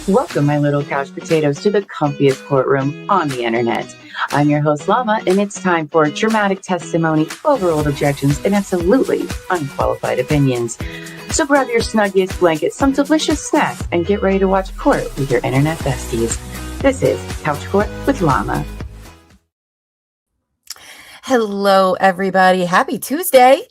Welcome, my little couch potatoes, to the comfiest courtroom on the internet. I'm your host, Llama, and it's time for dramatic testimony, overruled objections, and absolutely unqualified opinions. So grab your snuggiest blanket, some delicious snacks, and get ready to watch court with your internet besties. This is Couch Court with Llama. Hello, everybody. Happy Tuesday.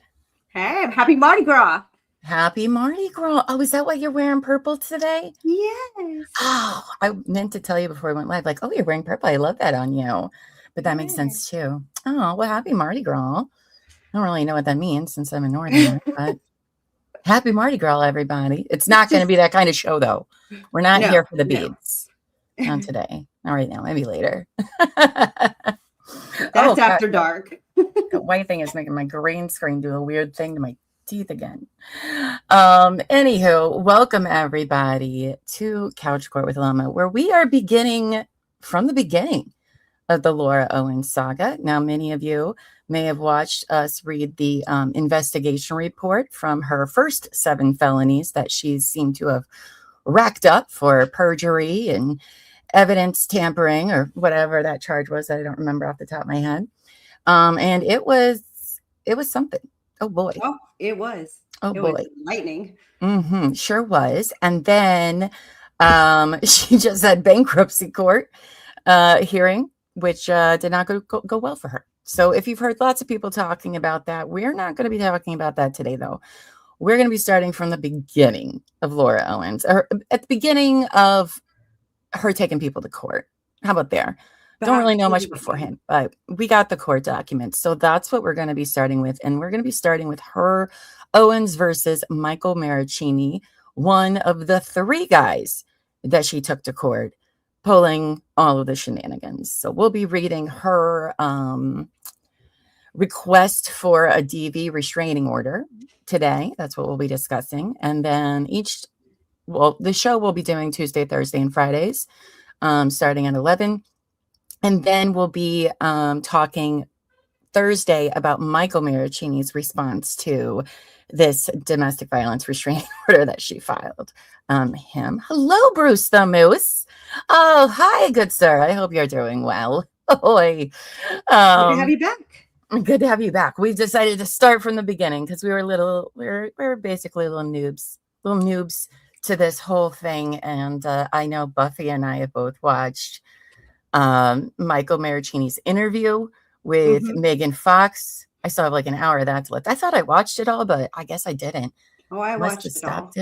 Hey, happy Mardi Gras. Happy Mardi Gras. Oh, is that why you're wearing purple today? Yes. Oh, I meant to tell you before we went live, like, oh, you're wearing purple. I love that on you. But that makes sense too. Oh, well, happy Mardi Gras. I don't really know what that means since I'm a Northerner, but happy Mardi Gras, everybody. It's not going to be that kind of show, though. We're not here for the beads. Not today. Not right now. Maybe later. That's after dark. The white thing is making my green screen do a weird thing to my teeth again. Anywho, welcome everybody to Couch Court with Llama, where we are beginning from the beginning of the Laura Owens saga. Now, many of you may have watched us read the investigation report from her first 7 felonies that she seemed to have racked up for perjury and evidence tampering or whatever that charge was that I don't remember off the top of my head. And it was something. Oh boy. Oh, it was. Oh it boy. Was lightning. Sure was. And then she just had bankruptcy court hearing, which did not go well for her. So if you've heard lots of people talking about that, we're not going to be talking about that today, though. We're going to be starting from the beginning of Laura Owens, or at the beginning of her taking people to court. How about there? Don't really know much beforehand, but we got the court documents. So that's what we're going to be starting with. And we're going to be starting with her Owens versus Michael Marraccini, one of the 3 guys that she took to court, pulling all of the shenanigans. So we'll be reading her request for a DV restraining order today. That's what we'll be discussing. And then the show we'll be doing Tuesday, Thursday, and Fridays, starting at 11. And then we'll be talking Thursday about Michael Marraccini's response to this domestic violence restraining order that she filed. Hello, Bruce the Moose. Oh, hi, good sir. I hope you're doing well. Ahoy. Good to have you back. Good to have you back. We've decided to start from the beginning because we were basically little noobs to this whole thing. And I know Buffy and I have both watched Michael Marraccini's interview with Megan Fox. I still have like an hour of that left. I thought I watched it all, but I guess I didn't. Oh, I watched it all.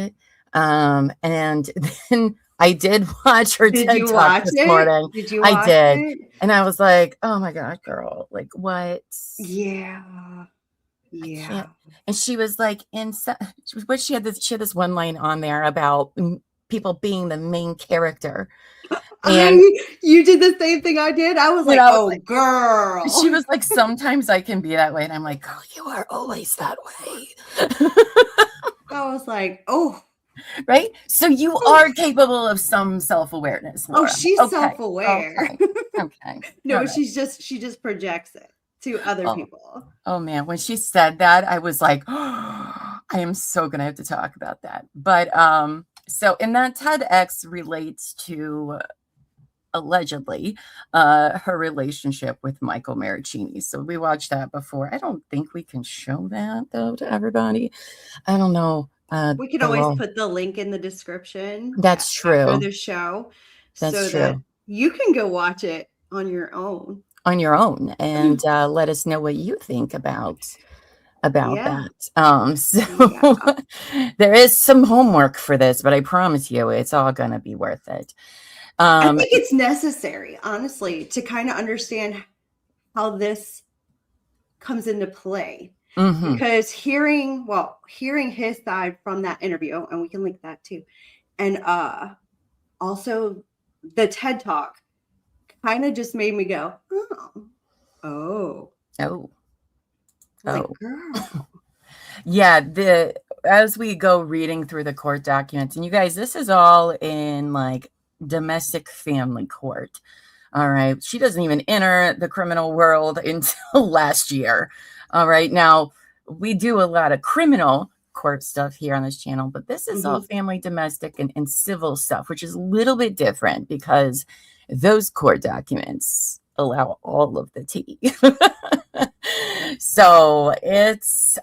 And then I did watch her TED Talk this morning. Did you watch it? And I was like, oh my God, girl, like what? Yeah. And she was like, she had this one line on there about people being the main character. And you did the same thing I did. I was like, oh, girl. She was like, sometimes I can be that way. And I'm like, girl, you are always that way. I was like, oh. Right? So you are capable of some self-awareness, Laura. Oh, she's self-aware. Okay. No, right. she just projects it to other people. Oh, man. When she said that, I was like, oh, I am so going to have to talk about that. But so in that TEDx relates to allegedly her relationship with Michael Marraccini. So we watched that before. I don't think we can show that though to everybody. I don't know. We can always put the link in the description. That's true. For the show. That's true. That you can go watch it on your own. And let us know what you think about that. So there is some homework for this, but I promise you it's all going to be worth it. I think it's necessary, honestly, to kind of understand how this comes into play. Because hearing his side from that interview, and we can link that too, and also the TED Talk kind of just made me go, oh. Like, girl. Yeah, as we go reading through the court documents, and you guys, this is all in like domestic family court. All right. She doesn't even enter the criminal world until last year. All right. Now, we do a lot of criminal court stuff here on this channel, but this is all family, domestic, and civil stuff, which is a little bit different because those court documents allow all of the tea. So it's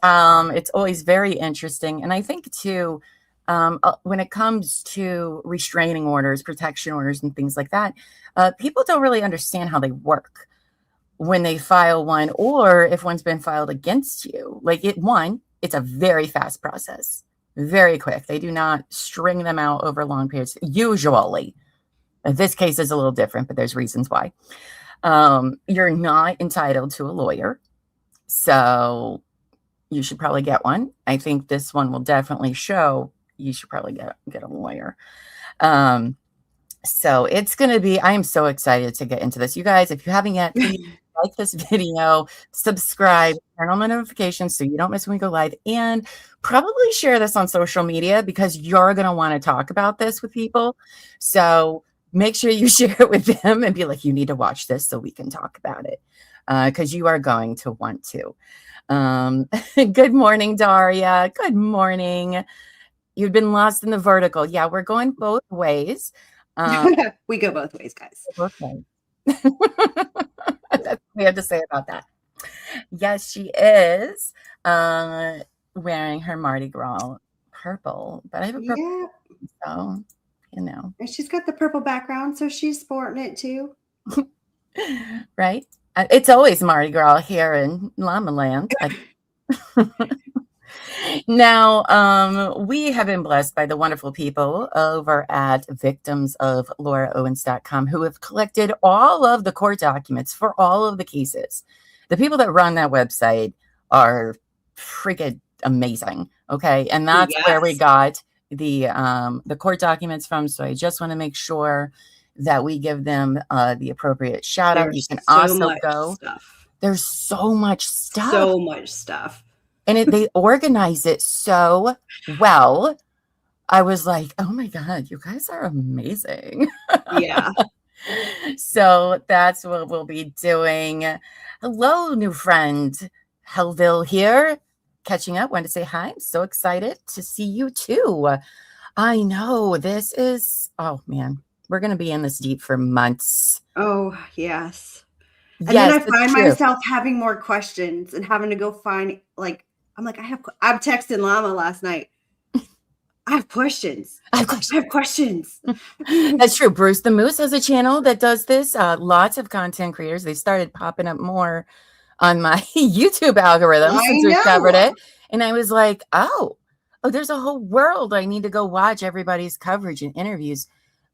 always very interesting. And I think too, when it comes to restraining orders, protection orders, and things like that, people don't really understand how they work when they file one, or if one's been filed against you. Like it's a very fast process, very quick. They do not string them out over long periods. Usually, this case is a little different, but there's reasons why. You're not entitled to a lawyer, so you should probably get one. I think this one will definitely show you should probably get a lawyer. So it's going to be, I am so excited to get into this. You guys, if you haven't yet, please like this video, subscribe, turn on the notifications so you don't miss when we go live, and probably share this on social media because you're going to want to talk about this with people. So make sure you share it with them and be like, you need to watch this so we can talk about it, because you are going to want to. Good morning, Daria. Good morning. You've been lost in the vertical. Yeah, we're going both ways. We go both ways, guys. Both ways. That's what we have to say about that. Yes, she is wearing her Mardi Gras purple, but I have a purple, so you know. And she's got the purple background, so she's sporting it too. Right? It's always Mardi Gras here in Llama Land. Now, we have been blessed by the wonderful people over at victimsoflauraowens.com who have collected all of the court documents for all of the cases. The people that run that website are freaking amazing. Okay. And that's where we got the court documents from. So I just want to make sure that we give them the appropriate shout out. You can also go. There's so much stuff. So much stuff. And they organize it so well. I was like, oh my God, you guys are amazing. Yeah. So that's what we'll be doing. Hello, new friend. Helville here. Catching up. Wanted to say hi. I'm so excited to see you too. I know this is, oh man, we're going to be in this deep for months. Oh, yes. And then I find myself having more questions and having to go find, like, I'm texting Llama last night. I have questions. I have questions. That's true. Bruce the Moose has a channel that does this. Lots of content creators. They started popping up more on my YouTube algorithm since we covered it. And I was like, oh, there's a whole world. I need to go watch everybody's coverage and interviews.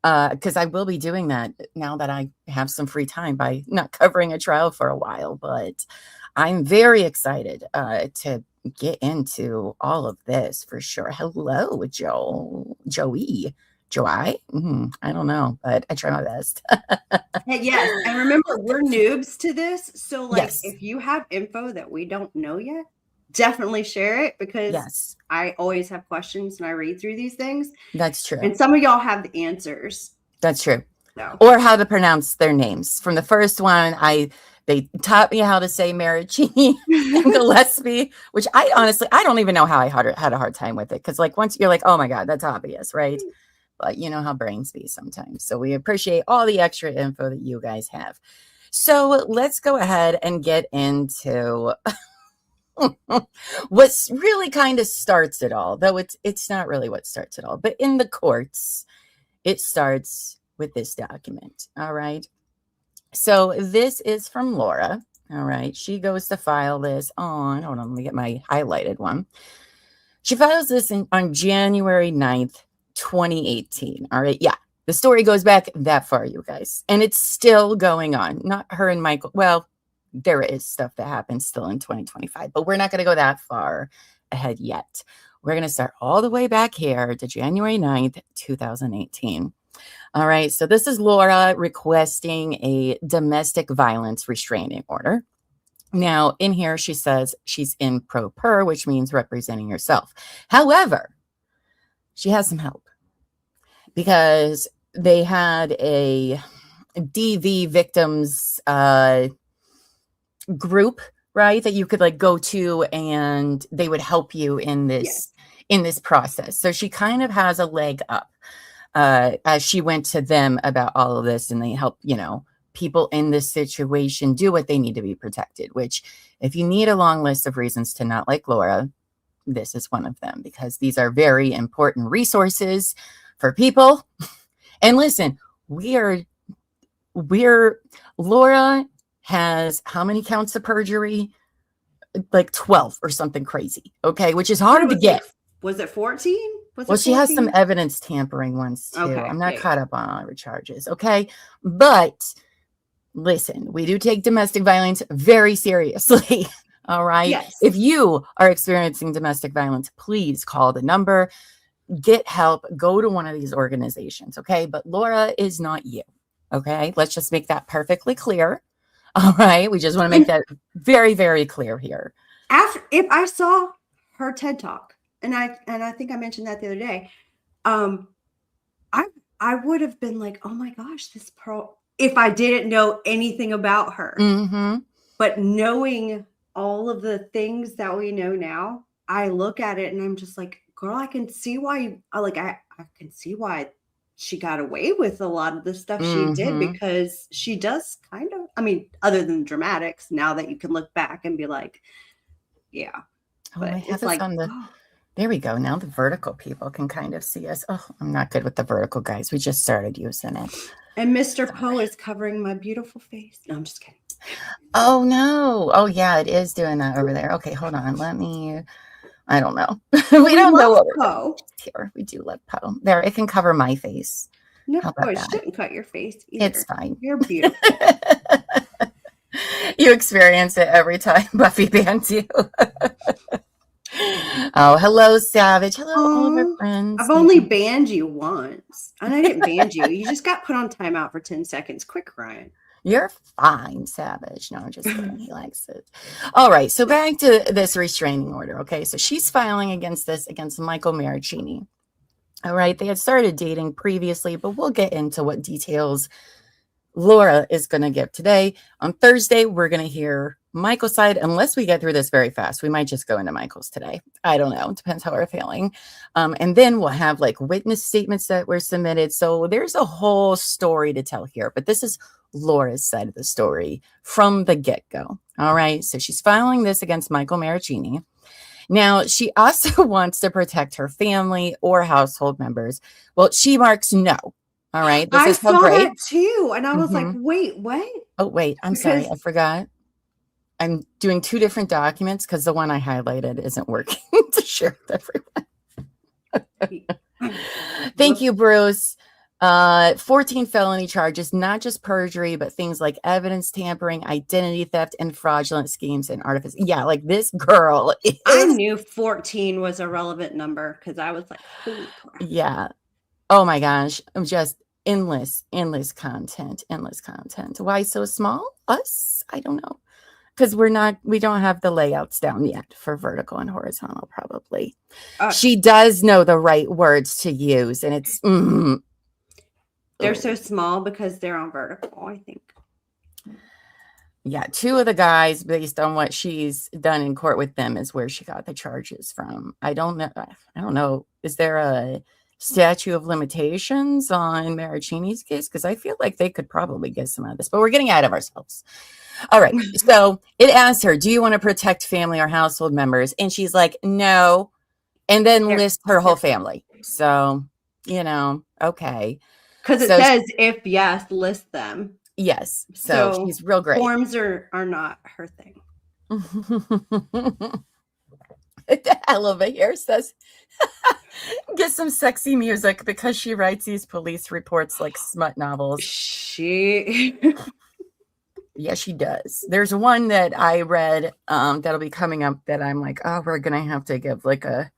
Because I will be doing that now that I have some free time by not covering a trial for a while. But I'm very excited to get into all of this for sure. Hello, Joey. I don't know, but I try my best. Yes. And remember, we're noobs to this. So if you have info that we don't know yet, definitely share it, because I always have questions and I read through these things. That's true. And some of y'all have the answers. That's true. So. Or how to pronounce their names. From the first one, they taught me how to say Marraccini and Gillespie, which I don't even know how I had a hard time with it. Because once you're like, oh my God, that's obvious, right? But you know how brains be sometimes. So we appreciate all the extra info that you guys have. So let's go ahead and get into what's really kind of starts it all, though it's not really what starts it all. But in the courts, it starts with this document. All right. So this is from Laura. All right. She goes to file this on, hold on, let me get my highlighted one. She files this on January 9th, 2018. All right. Yeah. The story goes back that far, you guys. And it's still going on. Not her and Michael. Well, there is stuff that happens still in 2025, but we're not going to go that far ahead yet. We're going to start all the way back here to January 9th, 2018. All right. So this is Laura requesting a domestic violence restraining order. Now, in here, she says she's in pro per, which means representing herself. However, she has some help because they had a DV victims group, right, that you could go to, and they would help you in this in this process. So she kind of has a leg up as she went to them about all of this, and they help, people in this situation do what they need to be protected, which if you need a long list of reasons to not like Laura, this is one of them, because these are very important resources for people. And listen, Laura has how many counts of perjury? Like 12 or something crazy. Okay. Which is hard to get. Was it 14? Well, she has some evidence tampering ones too. Okay, I'm not caught up on all her charges. Okay. But listen, we do take domestic violence very seriously. All right. Yes. If you are experiencing domestic violence, please call the number, get help, go to one of these organizations. Okay. But Laura is not you. Okay. Let's just make that perfectly clear. All right. We just want to make that very, very clear here. If I saw her TED Talk, and I think I mentioned that the other day, I would have been like, oh my gosh, this Pearl, if I didn't know anything about her. Mm-hmm. But knowing all of the things that we know now, I look at it and I'm just like, girl, I can see why, I can see why she got away with a lot of the stuff she did, because she does kind of, other than dramatics, now that you can look back and be like, yeah. Oh, but I have this on the, there we go. Now the vertical people can kind of see us. Oh, I'm not good with the vertical, guys. We just started using it. And Mr. Poe is covering my beautiful face. No, I'm just kidding. Oh, no. Oh, yeah, it is doing that over there. Okay, hold on. I don't know. we don't know what we're here. We do love Poe. There, it can cover my face. No, it shouldn't cut your face either. It's fine. You're beautiful. You experience it every time Buffy bans you. Oh, hello, Savage. Hello, all of our friends. I've only banned you once. And I didn't ban you. You just got put on timeout for 10 seconds. Quick, Ryan. You're fine, Savage. No, I'm just kidding. He likes it. All right. So back to this restraining order. Okay. So she's filing against Michael Marraccini. All right. They had started dating previously, but we'll get into what details Laura is going to give today. On Thursday, we're going to hear Michael's side. Unless we get through this very fast, we might just go into Michael's today. I don't know. It depends how we're feeling. And then we'll have like witness statements that were submitted. So there's a whole story to tell here, but this is Laura's side of the story from the get-go. All right. So she's filing this against Michael Marraccini. Now, she also wants to protect her family or household members. Well, she marks no. All right. This is so great. That too. And I was like, wait, what? Oh, wait. I'm sorry. I forgot. I'm doing two different documents because the one I highlighted isn't working to share with everyone. Thank you, Bruce. 14 felony charges, not just perjury, but things like evidence tampering, identity theft, and fraudulent schemes and artifice. Yeah, like this girl. I knew 14 was a relevant number because I was like, holy crap. Yeah. Oh my gosh. I'm just endless content. Why so small? Us? I don't know. Because we don't have the layouts down yet for vertical and horizontal, probably. She does know the right words to use, and it's they're so small because they're on vertical, I think. Yeah, two of the guys, based on what she's done in court with them, is where she got the charges from. I don't know. Is there a statute of limitations on Marraccini's case? Because I feel like they could probably get some of this, but we're getting out of ourselves. All right. So it asks her, do you want to protect family or household members? And she's like, no. And then lists her whole family. So, okay. Because it says, if yes, list them. Yes. So she's real great. Forms are not her thing. The elevator says, get some sexy music, because she writes these police reports like smut novels. Yeah, she does. There's one that I read that'll be coming up that I'm like, oh, we're going to have to give like a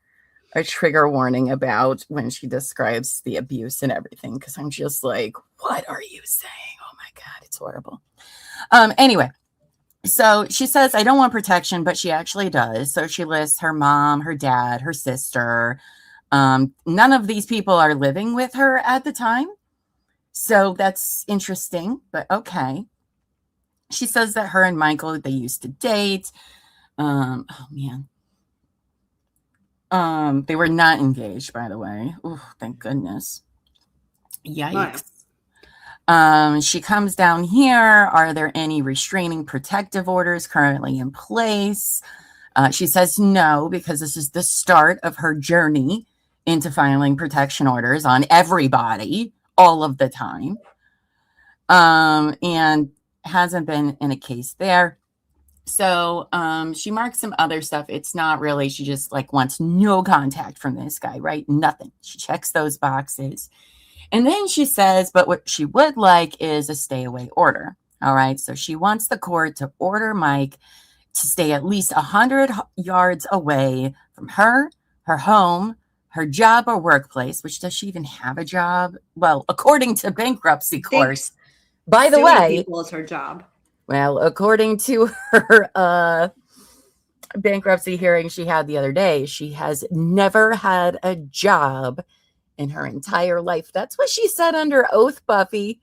trigger warning about when she describes the abuse and everything, because I'm just like, what are you saying? Oh my God, it's horrible. Anyway, so she says, I don't want protection, but she actually does. So she lists her mom, her dad, her sister. None of these people are living with her at the time. So that's interesting, but okay. She says that her and Michael, they used to date. Oh man. They were not engaged, by the way. Oh, thank goodness. Yikes. She comes down here. Are there any restraining protective orders currently in place? She says no, because this is the start of her journey into filing protection orders on everybody all of the time. And hasn't been in a case there. So she marks some other stuff. It's not really, she just like wants no contact from this guy, right? Nothing. She checks those boxes. And then she says, but what she would like is a stay away order. All right. So she wants the court to order Mike to stay at least 100 yards away from her home, her job or workplace, which does she even have a job? Well, according to bankruptcy court, by the way, people is her job. Well, according to her bankruptcy hearing she had the other day, she has never had a job in her entire life. That's what she said under oath, Buffy.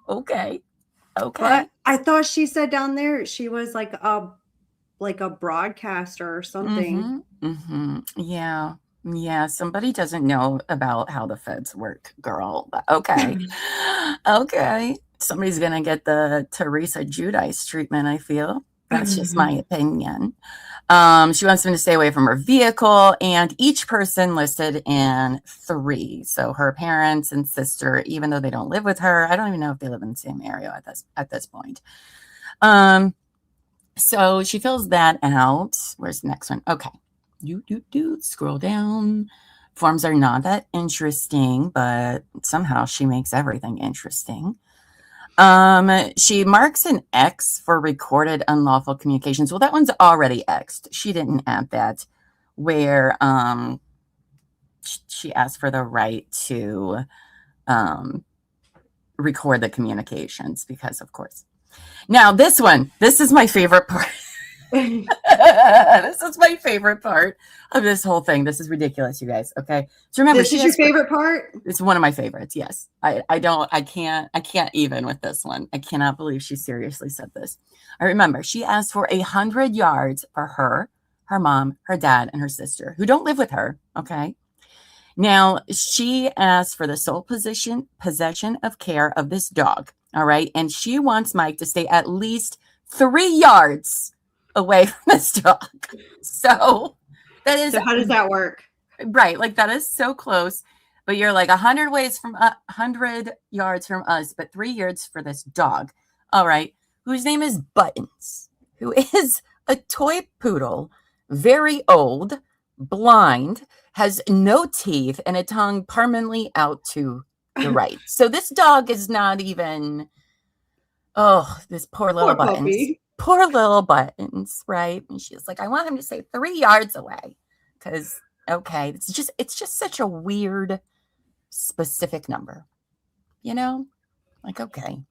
Okay. But I thought she said down there she was like a broadcaster or something. Yeah, somebody doesn't know about how the feds work, girl. But okay. Okay. Somebody's going to get the Teresa Giudice treatment, I feel. That's just my opinion. She wants them to stay away from her vehicle, and each person listed in 3. So her parents and sister, even though they don't live with her, I don't even know if they live in the same area at this point. So she fills that out. Where's the next one? Okay. Scroll down. Forms are not that interesting, but somehow she makes everything interesting. She marks an X for recorded unlawful communications. Well, that one's already X'd. She didn't add that, where she asked for the right to record the communications, because of course. Now this is my favorite part. This is my favorite part of this whole thing. This is ridiculous, you guys. Okay. So remember, this is your favorite part? It's one of my favorites. Yes. I can't even with this one. I cannot believe she seriously said this. I remember she asked for 100 yards for her mom, her dad, and her sister who don't live with her. Okay. Now she asked for the sole possession of care of this dog. All right. And she wants Mike to stay at least 3 yards away from this dog. So that is. So how does that work? Right. Like that is so close, but you're like 100 yards from us, but 3 yards for this dog. All right. Whose name is Buttons, who is a toy poodle, very old, blind, has no teeth, and a tongue permanently out to the right. So this dog is not even, this poor little Buttons. Puppy. Poor little Buttons, right? And she's like, I want him to stay 3 yards away. Because, okay, it's just such a weird, specific number. You know? Like, okay.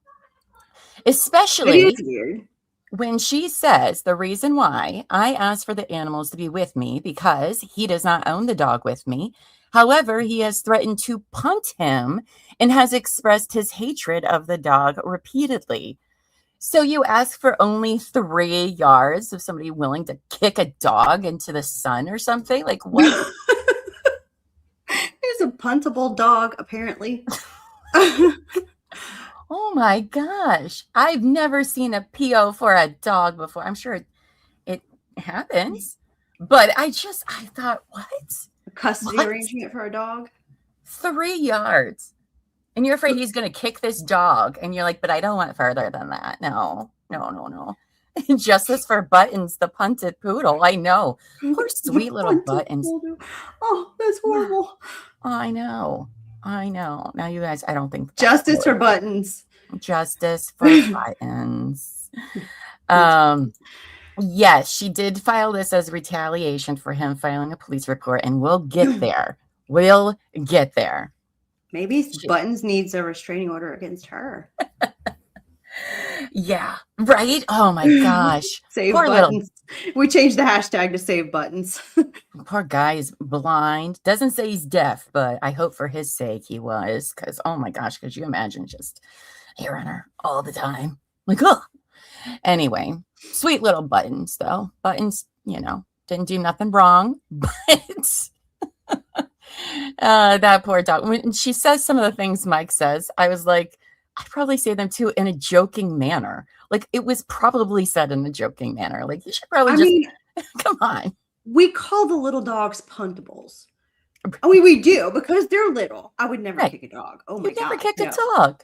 Especially weird. When she says the reason why I asked for the animals to be with me because he does not own the dog with me. However, he has threatened to punt him and has expressed his hatred of the dog repeatedly. So you ask for only 3 yards of somebody willing to kick a dog into the sun or something? Like what? He's a puntable dog, apparently. Oh my gosh. I've never seen a PO for a dog before. I'm sure it happens. But I thought, what? A custody arrangement for a dog? 3 yards. And you're afraid he's going to kick this dog. And you're like, but I don't want further than that. No. Justice for Buttons, the punted poodle. I know. Poor sweet little Buttons. Oh, that's horrible. I know. Now, you guys, I don't think. Justice for Buttons. Justice for Buttons. Yes, she did file this as retaliation for him filing a police report. And we'll get there. Maybe Buttons needs a restraining order against her. Yeah, right? Oh my gosh. Save poor Buttons. We changed the hashtag to save Buttons. Poor guy is blind. Doesn't say he's deaf, but I hope for his sake he was. Because, oh my gosh, could you imagine just hearing her all the time? Like, oh. Anyway, sweet little Buttons, though. Buttons, didn't do nothing wrong, but that poor dog. When she says some of the things Mike says, I was like, I'd probably say them too in a joking manner. Like it was probably said in a joking manner. Like you should probably come on. We call the little dogs puntables. I mean, we do because they're little. I would never kick a dog. Oh my God. Never kick a dog.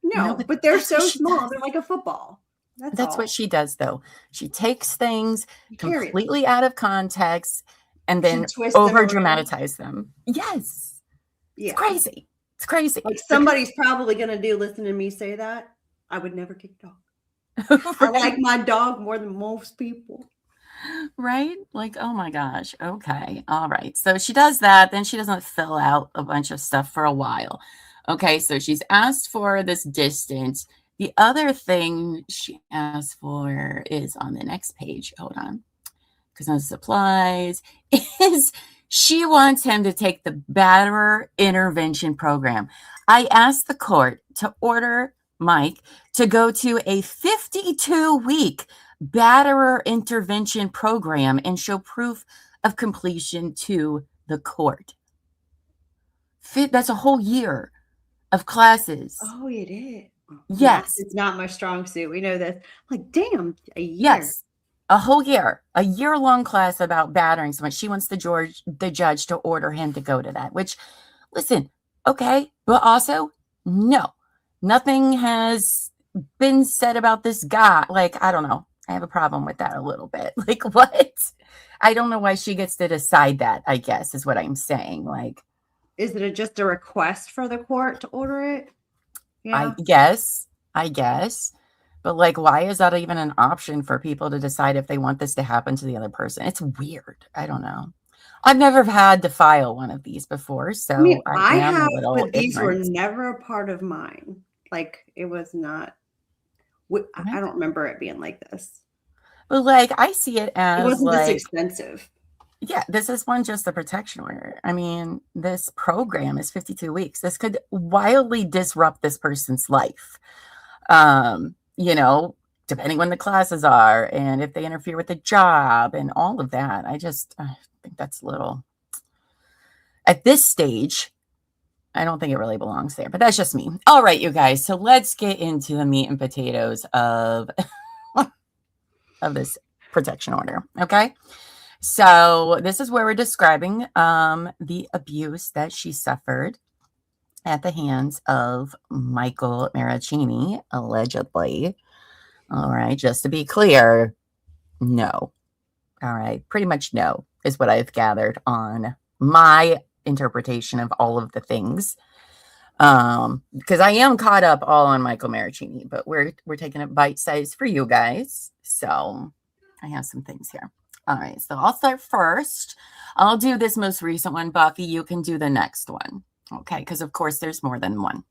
No, but they're so small. They're like a football. That's what she does, though. She takes things completely out of context and then over dramatize them. Yes. Yeah. It's crazy. It's crazy. Like somebody's probably going to listen to me say that. I would never kick a dog. Right. I like my dog more than most people. Right? Like, oh my gosh. Okay. All right. So she does that. Then she doesn't fill out a bunch of stuff for a while. Okay. So she's asked for this distance. The other thing she asked for is on the next page. Hold on. Because on supplies is she wants him to take the batterer intervention program. I asked the court to order Mike to go to a 52-week batterer intervention program and show proof of completion to the court. That's a whole year of classes. Oh, it is. Yes. It's not my strong suit. We know this. Like, damn, a year. Yes. A whole year. A year-long class about battering someone. She wants the judge to order him to go to that, which, listen, okay. But also, no. Nothing has been said about this guy. Like, I don't know. I have a problem with that a little bit. Like, what? I don't know why she gets to decide that, I guess, is what I'm saying. Like, is it just a request for the court to order it? Yeah. I guess. But like, why is that even an option for people to decide if they want this to happen to the other person? It's weird. I don't know. I've never had to file one of these before. So I have, but these were never a part of mine. Like it was not, I don't remember it being like this. But like, I see it as it wasn't this expensive. Yeah, this is one just the protection order. I mean, this program is 52 weeks. This could wildly disrupt this person's life. Depending when the classes are and if they interfere with the job and all of that. I think that's a little, at this stage, I don't think it really belongs there, but that's just me. All right, you guys. So let's get into the meat and potatoes of this protection order. Okay. So this is where we're describing the abuse that she suffered at the hands of Michael Marraccini, allegedly. All right, just to be clear, no. All right, pretty much no is what I've gathered on my interpretation of all of the things. Because I am caught up all on Michael Marraccini, but we're taking it bite size for you guys. So I have some things here. All right, so I'll start first. I'll do this most recent one. Buffy, you can do the next one. Okay, because of course there's more than one.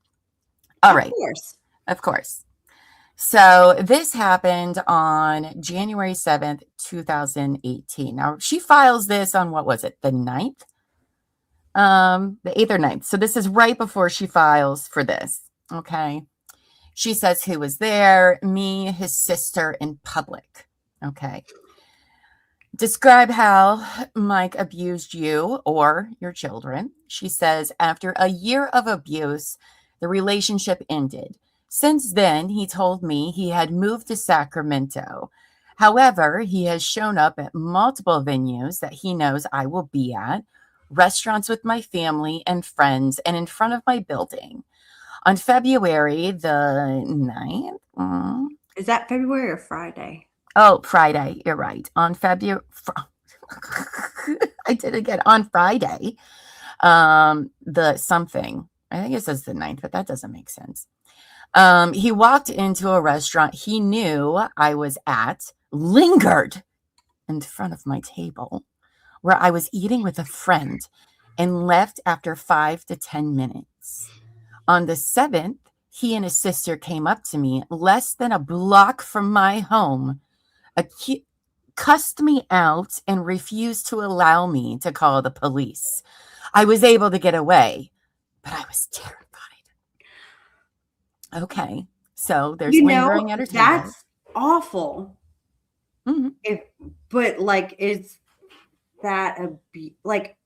All right. Of course. So this happened on January 7th, 2018. Now she files this on, what was it, the 9th? The 8th or 9th. So this is right before she files for this. Okay. She says who was there, me, his sister, in public. Okay. Describe how Mike abused you or your children. She says, after a year of abuse, the relationship ended. Since then, he told me he had moved to Sacramento. However, he has shown up at multiple venues that he knows I will be at, restaurants with my family and friends, and in front of my building. On February the 9th. Is that February or Friday? Oh, Friday. You're right. On February. I did it again. On Friday. The something. I think it says the 9th, but that doesn't make sense. He walked into a restaurant he knew I was at, lingered in front of my table where I was eating with a friend, and left after 5 to 10 minutes. On the 7th, he and his sister came up to me less than a block from my home, cussed me out, and refused to allow me to call the police. I was able to get away, but I was terrified. Okay, so there's lingering at her table. That's awful. Mm-hmm. But like, it's that like,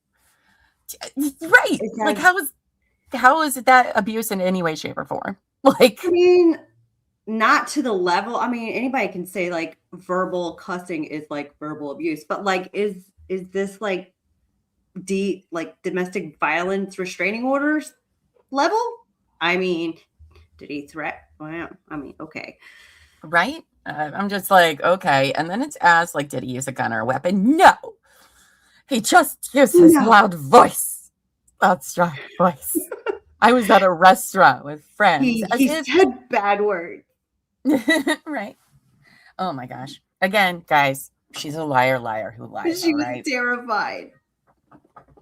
right? Like, how is that abuse in any way, shape, or form? Like, I mean, not to the level. I mean, anybody can say like verbal cussing is like verbal abuse, but like, is this like like domestic violence restraining orders level? I mean, did he threat? Well, I mean, okay. Right? I'm just like, okay. And then it's asked, like, did he use a gun or a weapon? No. He just used his loud voice. Loud, strong voice. I was at a restaurant with friends. He said bad words. Right. Oh my gosh. Again, guys, she's a liar who lies. She was right? terrified.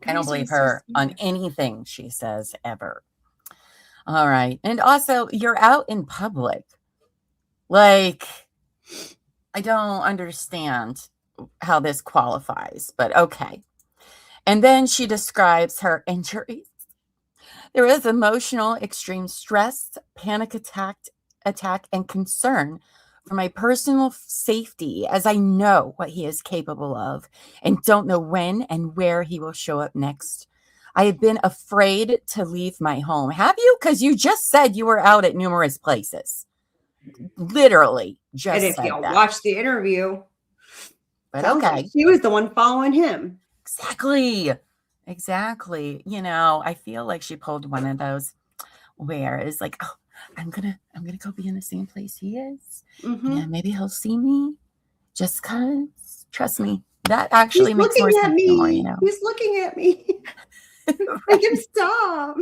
I don't believe her on anything she says ever. All right. And also, you're out in public. Like, I don't understand how this qualifies, but okay. And then she describes her injuries. There is emotional, extreme stress, panic attack, and concern for my personal safety, as I know what he is capable of and don't know when and where he will show up next. I have been afraid to leave my home. Have you? Because you just said you were out at numerous places. Literally just and if said y'all that. watch the interview, but okay, like she was the one following him. Exactly. You know, I feel like she pulled one of those where it's like, oh, I'm gonna go be in the same place he is. Yeah, maybe he'll see me just cause. Trust me, that actually makes more sense more, you know. He's looking at me. Make him stop.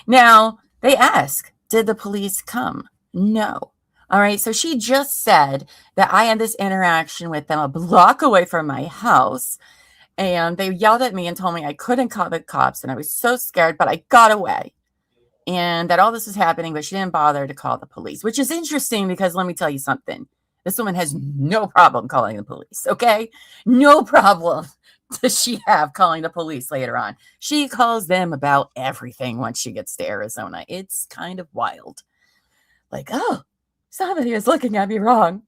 Now they ask, did the police come? No. All right. So she just said that I had this interaction with them a block away from my house. And they yelled at me and told me I couldn't call the cops. And I was so scared, but I got away. And that all this was happening, but she didn't bother to call the police, which is interesting because let me tell you something. This woman has no problem calling the police. Okay. No problem does she have calling the police later on. She calls them about everything once she gets to Arizona. It's kind of wild. Like, oh, somebody is looking at me wrong.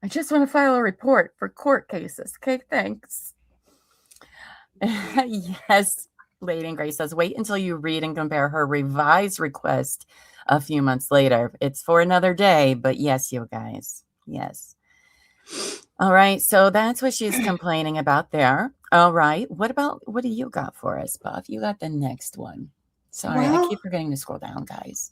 I just want to file a report for court cases. Okay, thanks. Yes, Lady Grace says, wait until you read and compare her revised request a few months later. It's for another day, but yes, you guys. Yes. All right, so that's what she's complaining about there. All right, what do you got for us, Buff? You got the next one. Sorry, I keep forgetting to scroll down, guys.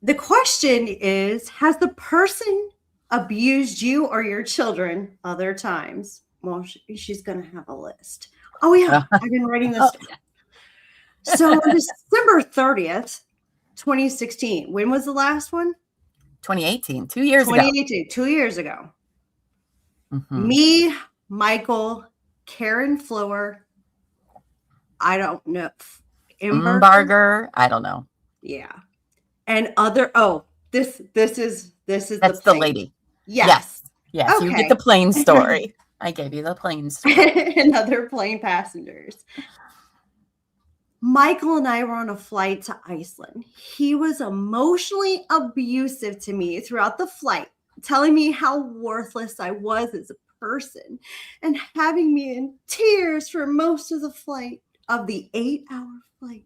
The question is, has the person abused you or your children other times? Well, she's going to have a list. Oh, yeah. I've been writing this down. So on December 30th, 2016, when was the last one? 2018, 2 years ago. 2018, 2 years ago. Me, Michael, Karen Flower, I don't know. Embarger, I don't know. Yeah. And other, this is that's the lady. Yes. Okay. You get the plane story. I gave you the plane story. And other plane passengers. Michael and I were on a flight to Iceland. He was emotionally abusive to me throughout the flight, telling me how worthless I was as a person and having me in tears for most of the flight, of the 8-hour flight.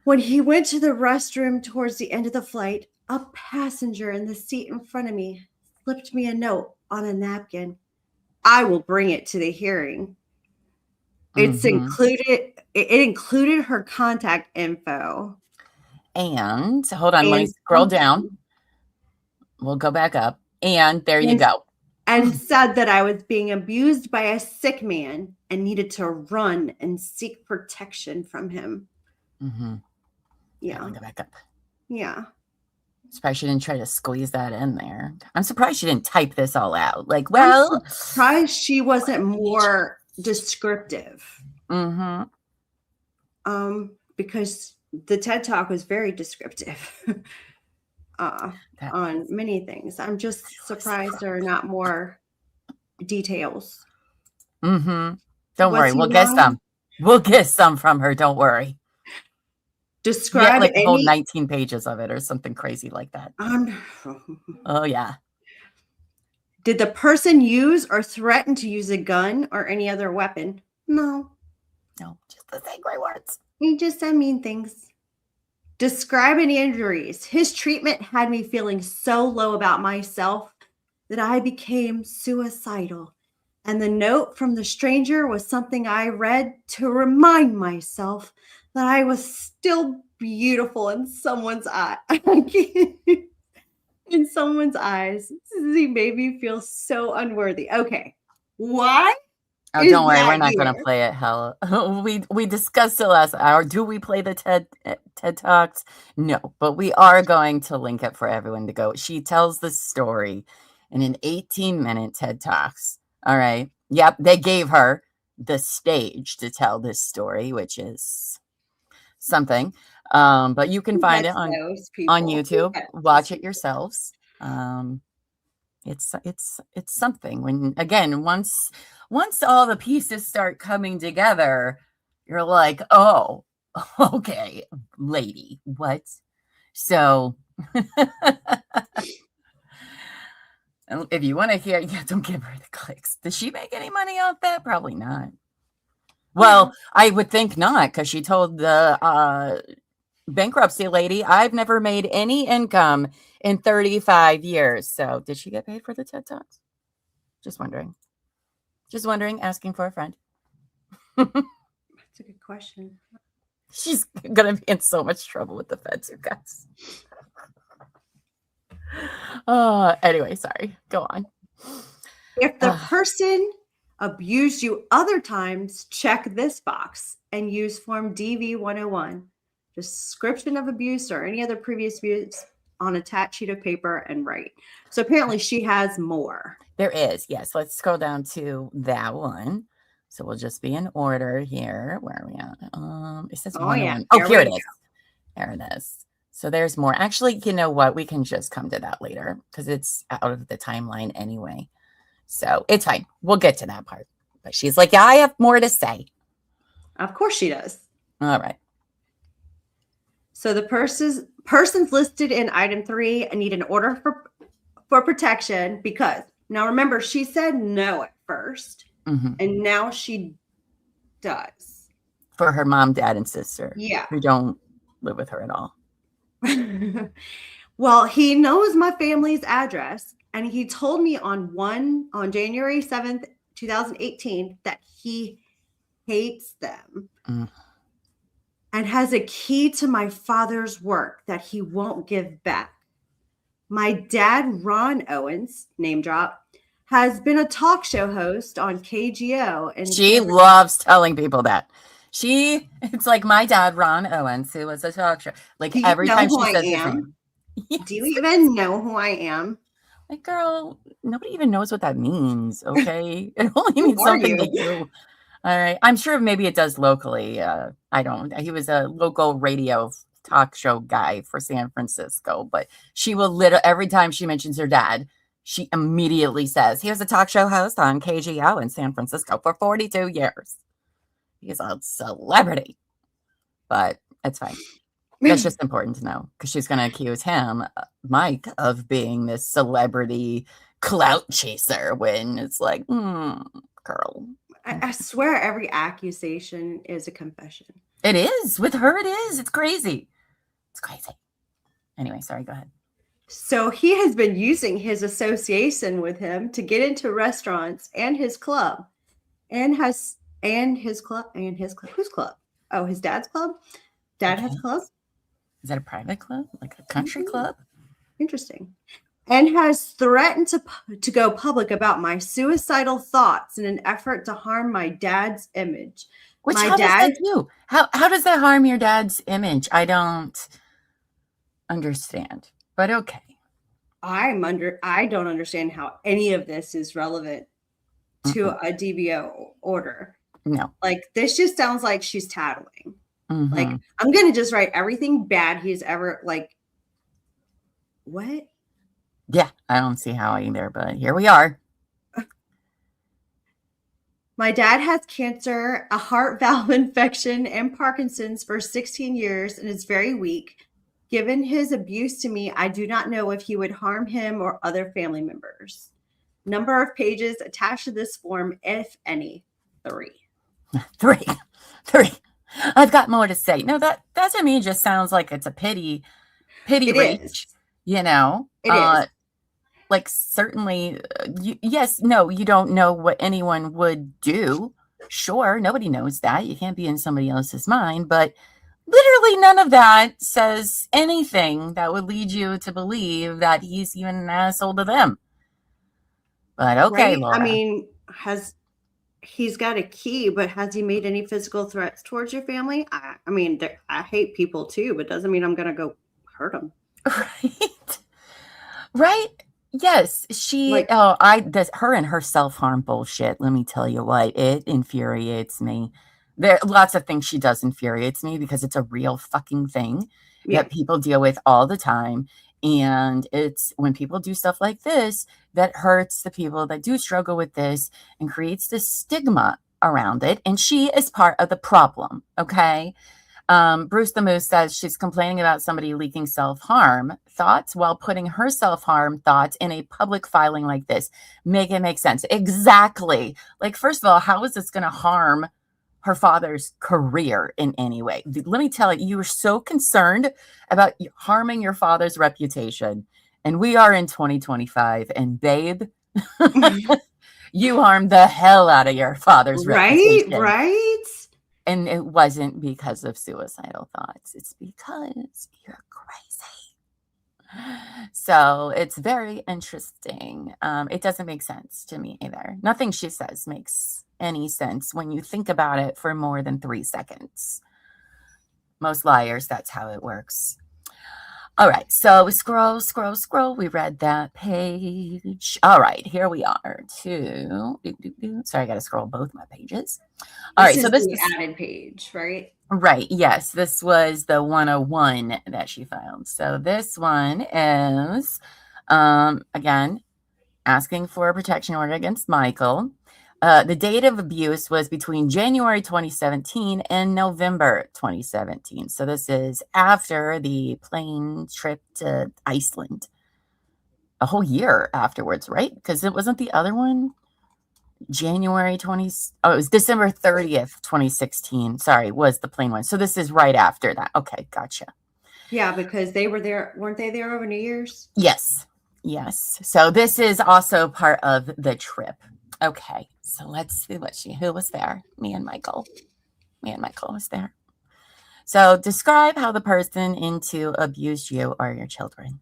When he went to the restroom towards the end of the flight, a passenger in the seat in front of me slipped me a note on a napkin. I will bring it to the hearing. It included her contact info. And hold on, let me scroll down. We'll go back up. And there you go. And said that I was being abused by a sick man and needed to run and seek protection from him. Yeah. Go back up. Yeah. Surprised she didn't try to squeeze that in there. I'm surprised she didn't type this all out. Like, well, I'm surprised she wasn't more descriptive. Because the TED Talk was very descriptive on many things. I'm just surprised there are not more details. Don't worry, we'll get some. We'll get some from her. Don't worry. Describe like the whole 19 pages of it or something crazy like that. Oh yeah. Did the person use or threaten to use a gun or any other weapon? No. No, just the same great words. He just said mean things. Describe any injuries. His treatment had me feeling so low about myself that I became suicidal. And the note from the stranger was something I read to remind myself that I was still beautiful in someone's eye. In someone's eyes. He made me feel so unworthy. Okay. Why? Oh, don't worry, we're not going to play it. Hell, we discussed it last hour. Do we play the TED Talks? No, but we are going to link it for everyone to go. She tells the story in an 18-minute TED Talks. All right. Yep, they gave her the stage to tell this story, which is something. But you can find it on YouTube. Watch it yourselves. It's something. When again, once all the pieces start coming together, you're like, oh, okay, lady, what? So if you want to hear, yeah, don't give her the clicks. Does she make any money off that? Probably not. Well, I would think not, because she told the bankruptcy lady, I've never made any income in 35 years. So did she get paid for the TED Talks? Just wondering, asking for a friend. That's a good question. She's going to be in so much trouble with the feds, you guys. Anyway, sorry. Go on. If the person abused you other times, check this box and use Form DV 101. Description of abuse or any other previous abuse on a attached sheet of paper and write. So apparently she has more. There is, yes. Let's scroll down to that one. So we'll just be in order here. Where are we at? It says 101. Oh, here it is. There it is. So there's more. Actually, you know what? We can just come to that later because it's out of the timeline anyway. So it's fine. We'll get to that part. But she's like, yeah, I have more to say. Of course she does. All right. So the persons listed in item 3 need an order for protection because now remember, she said no at first, and now she does. For her mom, dad, and sister. Yeah. Who don't live with her at all. Well, he knows my family's address, and he told me on January 7th, 2018, that he hates them. And has a key to my father's work that he won't give back. My dad, Ronn Owens, name drop, has been a talk show host on KGO. And she loves telling people that. It's like my dad, Ronn Owens, who was a talk show. Like every time she says his name. Yes. Do you even know who I am? Like, girl, nobody even knows what that means, okay? It only means something to you. All right. I'm sure maybe it does locally. I don't. He was a local radio talk show guy for San Francisco, but she will every time she mentions her dad, she immediately says, he was a talk show host on KGO in San Francisco for 42 years. He's a celebrity, but it's fine. That's just important to know because she's going to accuse him, Mike, of being this celebrity clout chaser when it's like, girl. I swear every accusation is a confession. It is. With her, it is. It's crazy. It's crazy. Anyway, sorry, go ahead. So he has been using his association with him to get into restaurants and his club. Whose club? Oh, his dad's club? Dad has a club? Is that a private club? Like a country club? Interesting. And has threatened to go public about my suicidal thoughts in an effort to harm my dad's image. How does that do? How does that harm your dad's image? I don't understand, but okay. I don't understand how any of this is relevant to a DBO order. No. Like, this just sounds like she's tattling. Like, I'm going to just write everything bad he's ever, like, what? Yeah, I don't see how either, but here we are. My dad has cancer, a heart valve infection, and Parkinson's for 16 years and is very weak. Given his abuse to me, I do not know if he would harm him or other family members. Number of pages attached to this form, if any, 3. 3. I've got more to say. No, that to me just sounds like it's a pity It reach. is. You know, It is. like certainly, yes, no, you don't know what anyone would do. Sure, nobody knows that. You can't be in somebody else's mind, but literally none of that says anything that would lead you to believe that he's even an asshole to them. But okay, right? Laura. I mean, he's got a key, but has he made any physical threats towards your family? I mean, I hate people too, but doesn't mean I'm going to go hurt them. Right? Yes, she. Her and her self-harm bullshit. Let me tell you what, it infuriates me. There are lots of things she does infuriates me because it's a real fucking thing that people deal with all the time. And it's when people do stuff like this that hurts the people that do struggle with this and creates this stigma around it. And she is part of the problem. Okay. Bruce the Moose says she's complaining about somebody leaking self-harm thoughts while putting her self-harm thoughts in a public filing like this. Make it make sense. Exactly. Like, first of all, how is this going to harm her father's career in any way? Let me tell you, you were so concerned about harming your father's reputation. And we are in 2025. And babe, you harmed the hell out of your father's reputation. Right. And it wasn't because of suicidal thoughts. It's because you're crazy. So it's very interesting. It doesn't make sense to me either. Nothing she says makes any sense when you think about it for more than 3 seconds. Most liars, that's how it works. All right, so we scroll. We read that page. All right, here we are. Sorry, I got to scroll both my pages. All right, so this is the added page, right? Right, yes. This was the 101 that she filed. So this one is, again, asking for a protection order against Michael. The date of abuse was between January 2017 and November 2017. So this is after the plane trip to Iceland. A whole year afterwards, right? Because it wasn't the other one. It was December 30th, 2016. Sorry, was the plane one. So this is right after that. Okay, gotcha. Yeah, because they were there. Weren't they there over New Year's? Yes. So this is also part of the trip. Okay, so let's see who was there. Me and Michael was there. So describe how the person into abused you or your children.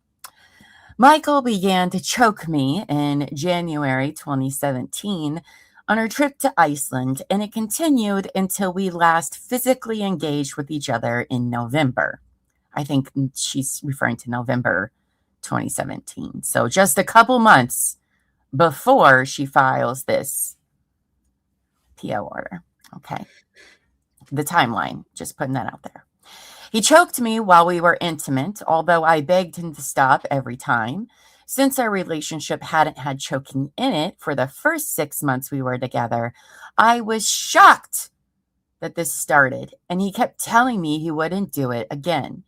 Michael began to choke me in January 2017 on our trip to Iceland, and it continued until we last physically engaged with each other in November. I think she's referring to November 2017. So just a couple months before she files this PO order. Okay. The timeline, just putting that out there. He choked me while we were intimate, although I begged him to stop every time. Since our relationship hadn't had choking in it for the first 6 months we were together, I was shocked that this started, and he kept telling me he wouldn't do it again.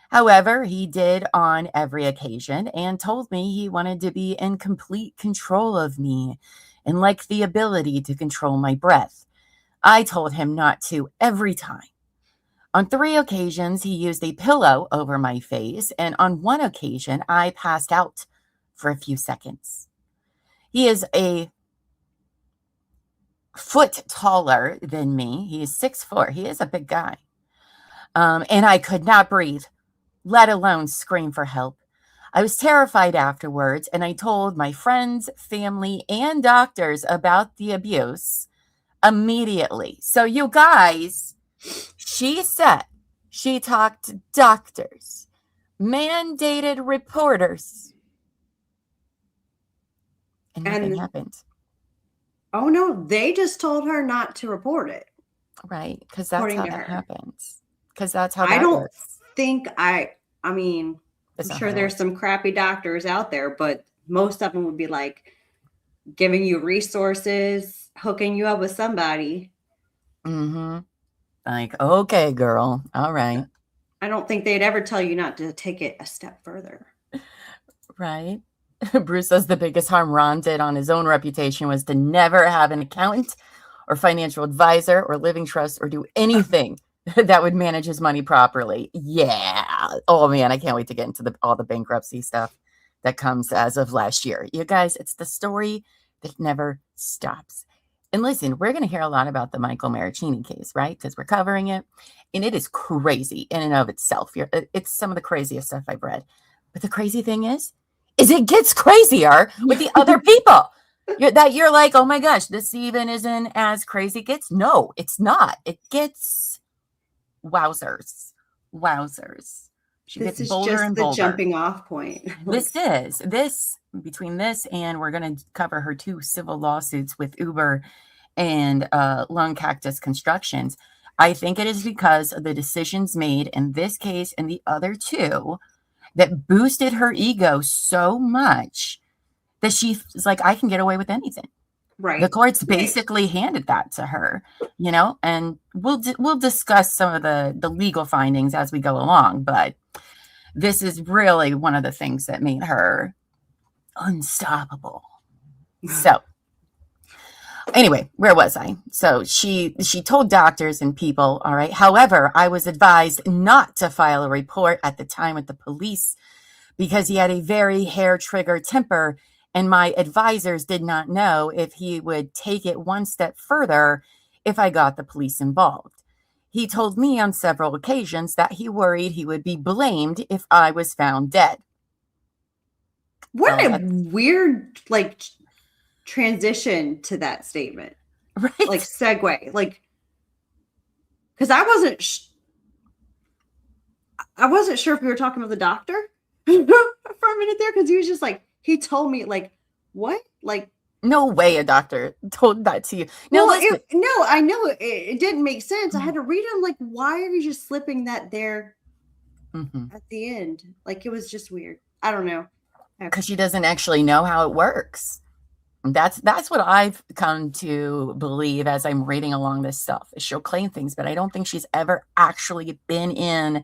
However, he did on every occasion and told me he wanted to be in complete control of me and liked the ability to control my breath. I told him not to every time. On 3 occasions, he used a pillow over my face, and on 1 occasion, I passed out for a few seconds. He is a foot taller than me. He is 6'4". He is a big guy. And I could not breathe, let alone scream for help. I was terrified afterwards, and I told my friends, family, and doctors about the abuse immediately. So you guys, she said she talked to doctors, mandated reporters, and nothing happened. Oh, no, they just told her not to report it. Right, because that's how that happens. Because that's how I that don't works. think I mean, I'm sure there's some crappy doctors out there, but most of them would be like giving you resources, hooking you up with somebody. Mm-hmm. Like, okay, girl. All right. I don't think they'd ever tell you not to take it a step further. Right. Bruce says the biggest harm Ron did on his own reputation was to never have an accountant or financial advisor or living trust or do anything that would manage his money properly. Yeah. Oh man, I can't wait to get into all the bankruptcy stuff that comes as of last year. You guys, it's the story that never stops. And listen, we're going to hear a lot about the Michael Marraccini case, right? Because we're covering it. And it is crazy in and of itself. It's some of the craziest stuff I've read. But the crazy thing is it gets crazier with the other people. You're like, oh my gosh, this even isn't as crazy it gets. No, it's not. It gets wowzers. She This gets is bolder just and the bolder. jumping off point. Between this and we're going to cover her 2 civil lawsuits with Uber and Lone Cactus Constructions. I think it is because of the decisions made in this case and the other 2 that boosted her ego so much that she's like, I can get away with anything. Right. The courts basically handed that to her, and we'll discuss some of the legal findings as we go along. But this is really one of the things that made her unstoppable. So anyway, where was I? So she told doctors and people, all right. However, I was advised not to file a report at the time with the police because he had a very hair-trigger temper, and my advisors did not know if he would take it one step further if I got the police involved. He told me on several occasions that he worried he would be blamed if I was found dead. What a weird, transition to that statement. Right. Segue. Because I wasn't sure if we were talking about the doctor for a minute there, because he was just he told me, what? No way a doctor told that to you. No, I know it didn't make sense. I had to read it. Why are you just slipping that there at the end? It was just weird. I don't know. Because she doesn't actually know how it works. That's what I've come to believe as I'm reading along this stuff. She'll claim things, but I don't think she's ever actually been in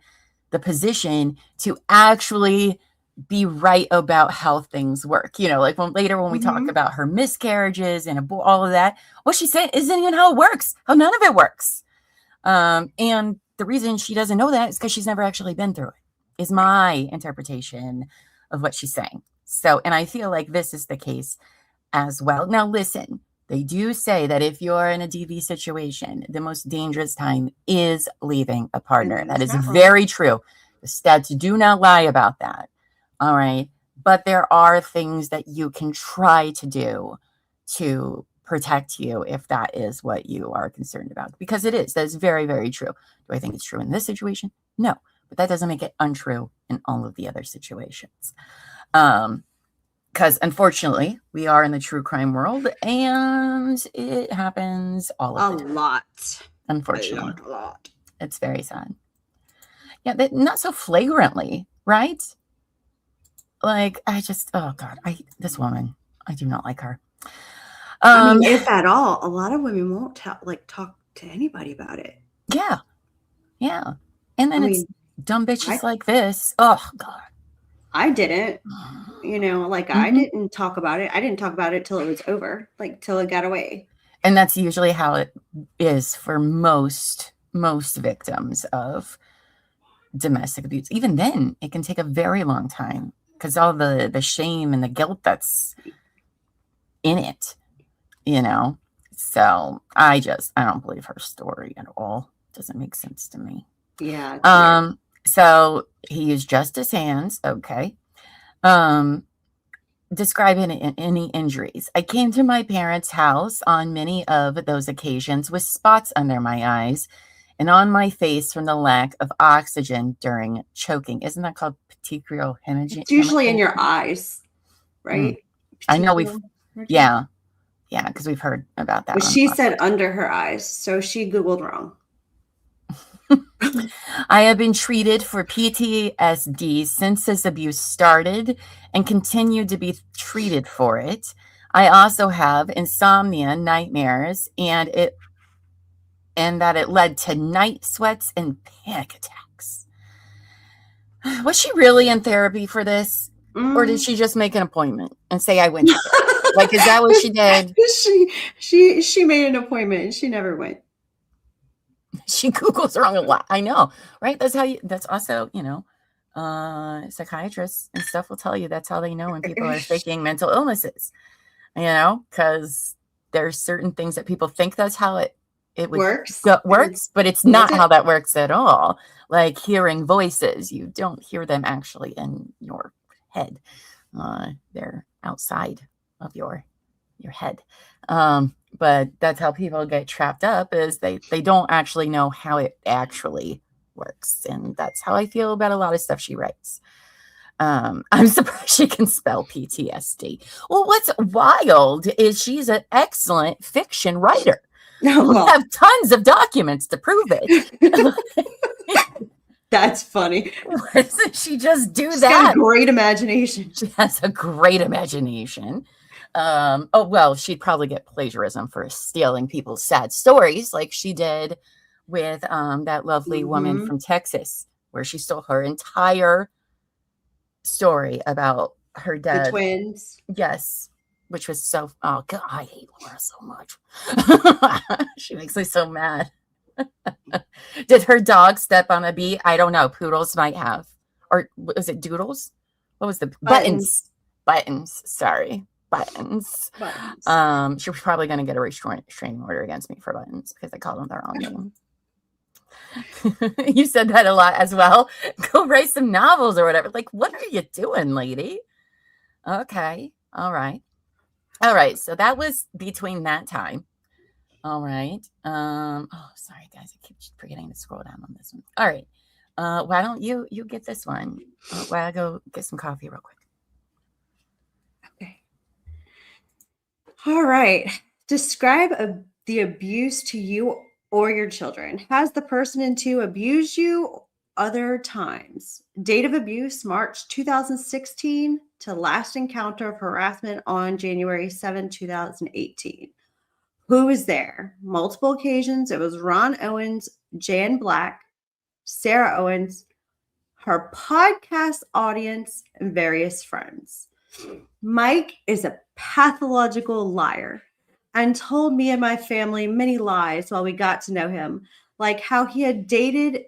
the position to actually be right about how things work. When we talk about her miscarriages and all of that, what she's saying isn't even how it works, how none of it works. And the reason she doesn't know that is because she's never actually been through it, is my interpretation of what she's saying. So, and I feel like this is the case as well. Now, listen, they do say that if you're in a DV situation, the most dangerous time is leaving a partner. That is very true. The stats do not lie about that. All right. But there are things that you can try to do to protect you if that is what you are concerned about. Because it is. That is very, very true. Do I think it's true in this situation? No. But that doesn't make it untrue in all of the other situations. Because unfortunately, we are in the true crime world and it happens all of the time. A lot. Unfortunately. A lot. It's very sad. Yeah, not so flagrantly, right? Oh God, this woman, I do not like her. If at all, a lot of women won't talk to anybody about it. Yeah. Yeah. And then it's dumb bitches like this. Oh God. I didn't, I didn't talk about it. I didn't talk about it till it was over, till it got away. And that's usually how it is for most victims of domestic abuse. Even then, it can take a very long time because all the shame and the guilt that's in it, So I don't believe her story at all. It doesn't make sense to me. Yeah. So he used just his hands. Okay. Describing any injuries. I came to my parents' house on many of those occasions with spots under my eyes and on my face from the lack of oxygen during choking. Isn't that called petechial hemorrhage? It's usually in your eyes, right? I know yeah, because we've heard about that. But she said under her eyes, so she Googled wrong. I have been treated for PTSD since this abuse started and continue to be treated for it. I also have insomnia, nightmares, and that it led to night sweats and panic attacks. Was she really in therapy for this? Or did she just make an appointment and say, I went to her? Like, is that what she did? She made an appointment and she never went. She Googles wrong a lot. I know, right? That's also, psychiatrists and stuff will tell you that's how they know when people are faking mental illnesses, because there's certain things that people think that's how it works, but it's not how that works at all. Like hearing voices, you don't hear them actually in your head. They're outside of your head. But that's how people get trapped up, is they don't actually know how it actually works. And that's how I feel about a lot of stuff she writes. I'm surprised she can spell PTSD. Well, what's wild is she's an excellent fiction writer. We have tons of documents to prove it. That's funny. Doesn't she just do She's that? got a great imagination. She has a great imagination. She'd probably get plagiarism for stealing people's sad stories, like she did with that lovely woman from Texas, where she stole her entire story about her dad. The twins. Yes. Which was so, oh God, I hate Laura so much. She makes me so mad. Did her dog step on a bee? I don't know. Poodles might have. Or was it doodles? What was the buttons? Buttons. Sorry. Buttons. She was probably going to get a restraining order against me for buttons because I called them the wrong name. You said that a lot as well. Go write some novels or whatever. Like, what are you doing, lady? Okay. All right. So that was between that time. All right. Sorry guys, I keep forgetting to scroll down on this one. All right. Why don't you get this one? While I go get some coffee real quick. Okay. All right. Describe the abuse to you or your children. Has the person in two abused you other times? Date of abuse, March 2016 to last encounter of harassment on January 7, 2018. Who was there? Multiple occasions. It was Ronn Owens, Jan Black, Sarah Owens, her podcast audience, and various friends. Mike is a pathological liar and told me and my family many lies while we got to know him, like how he had dated,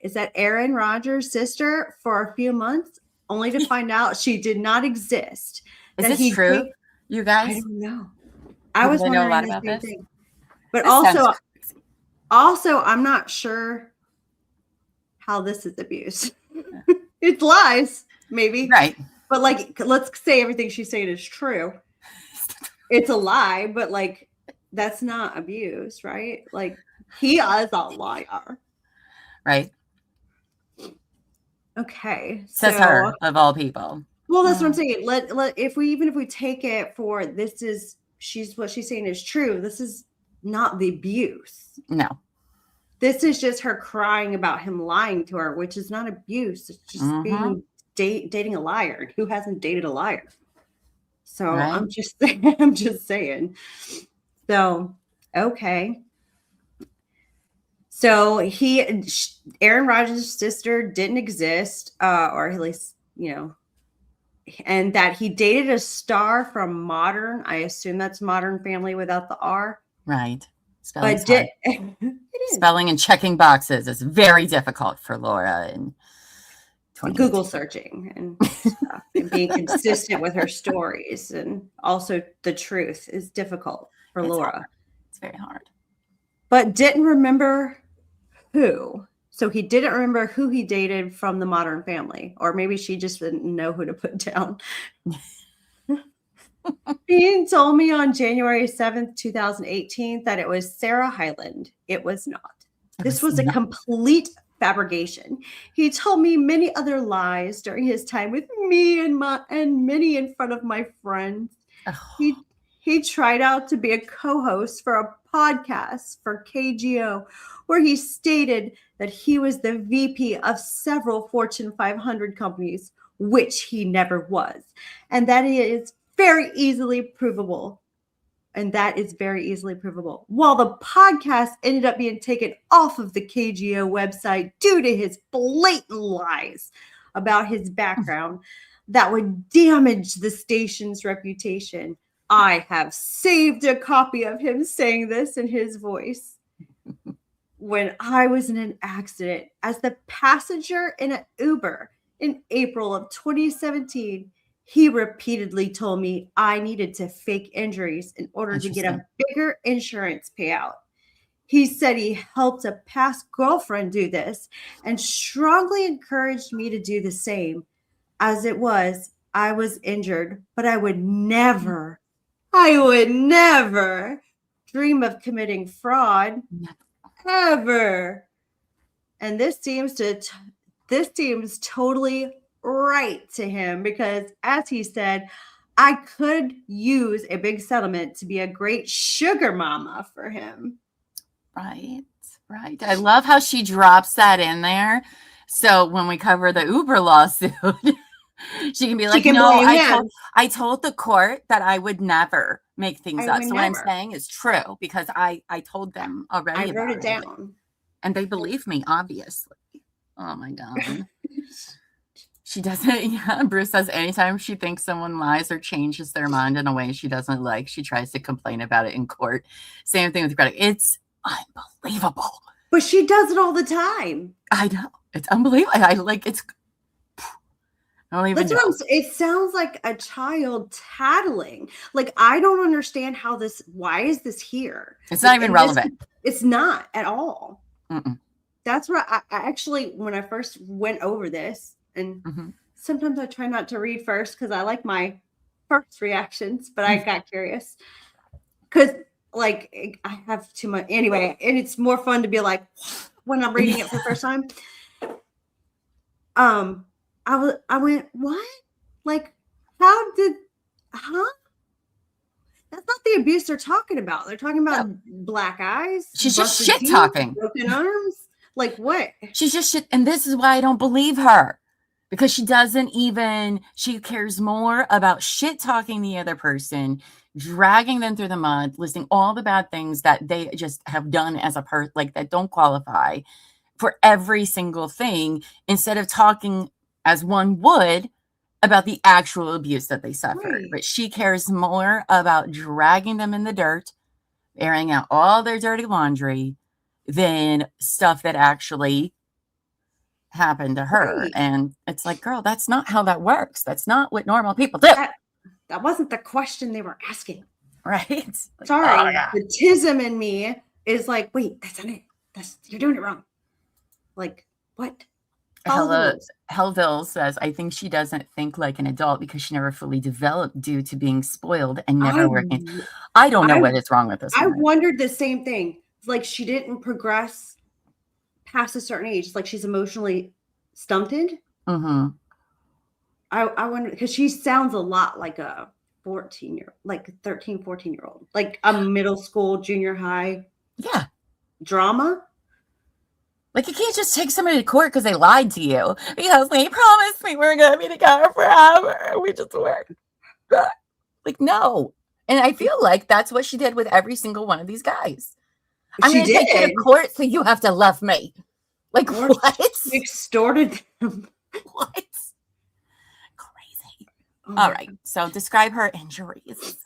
is that Aaron Rodgers' sister for a few months, only to find out she did not exist. Is this true, you guys? I don't know. I was wondering a lot about this. Thing. But also, I'm not sure how this is abuse. It's lies, maybe. Right. But like, let's say everything she's saying is true. It's a lie, but like, that's not abuse, right? Like, he is a liar. Right. Okay. Says her, of all people. Well, that's what I'm saying. If we take it for this is what she's saying is true. This is not the abuse. No. This is just her crying about him lying to her, which is not abuse. It's just being dating a liar. Who hasn't dated a liar? So right. I'm just saying. So, okay. So Aaron Rodgers' sister didn't exist, or at least, and that he dated a star from Modern. I assume that's Modern Family without the R. Right. Spelling and checking boxes is very difficult for Laura and Google searching and stuff and being consistent with her stories, and also the truth is difficult for Laura. Hard. It's very hard. But didn't remember who. So he didn't remember who he dated from the Modern Family, or maybe she just didn't know who to put down. He told me on January 7th, 2018 that it was Sarah Hyland. It was not. This was a complete fabrication. He told me many other lies during his time with me and many in front of my friends. Oh. He tried out to be a co-host for a podcast for KGO, where he stated that he was the VP of several Fortune 500 companies, which he never was. And that is very easily provable. While the podcast ended up being taken off of the KGO website due to his blatant lies about his background, that would damage the station's reputation. I have saved a copy of him saying this in his voice. When I was in an accident as the passenger in an Uber in April of 2017, he repeatedly told me I needed to fake injuries in order to get a bigger insurance payout. He said he helped a past girlfriend do this and strongly encouraged me to do the same. As it was, I was injured, but I would never dream of committing fraud. Ever. And this seems totally right to him, because as he said, I could use a big settlement to be a great sugar mama for him. Right. I love how she drops that in there. So when we cover the Uber lawsuit, she can be like, I told the court that I would never make things up. So what I'm saying is true, because I told them already. I wrote it down. And they believe me, obviously. Oh my God. She doesn't, Bruce says anytime she thinks someone lies or changes their mind in a way she doesn't like, she tries to complain about it in court. Same thing with Greta. It's unbelievable. But she does it all the time. I know. It's unbelievable. I don't even know. It sounds like a child tattling. Like, I don't understand why is this here? It's not even relevant. It's not at all. Mm-mm. That's what I actually, when I first went over this, and sometimes I try not to read first because I like my first reactions, but I got curious because like I have too much anyway, and it's more fun to be like when I'm reading it for the first time. I went, what? Like, that's not the abuse they're talking about. They're talking about black eyes. She's just shit talking. Broken arms. Like what? She's just shit. And this is why I don't believe her. Because she cares more about shit talking the other person, dragging them through the mud, listing all the bad things that they just have done as a person, like that don't qualify for every single thing, instead of talking as one would about the actual abuse that they suffered. Right. But she cares more about dragging them in the dirt, airing out all their dirty laundry, than stuff that actually happened to her. Right. And it's like, girl, that's not how that works. That's not what normal people do. That wasn't the question they were asking. Right. Sorry. The tism in me is like, wait, that's not it. You're doing it wrong. Like, what? Hellville says, I think she doesn't think like an adult because she never fully developed due to being spoiled and never working. I don't know what is wrong with this. I wondered the same thing. Like, she didn't progress past a certain age. It's like she's emotionally stunted. Mm-hmm. I wonder, because she sounds a lot like a 14-year-old, like a 13, 14-year-old, like a middle school, junior high. Yeah. Drama. Like, you can't just take somebody to court because they lied to you, because they promised me we're going to be together forever. We just weren't. Like, no. And I feel like that's what she did with every single one of these guys. I'm going to take you to court, so you have to love me. Like, what? Extorted them. What? Crazy. All right. So describe her injuries.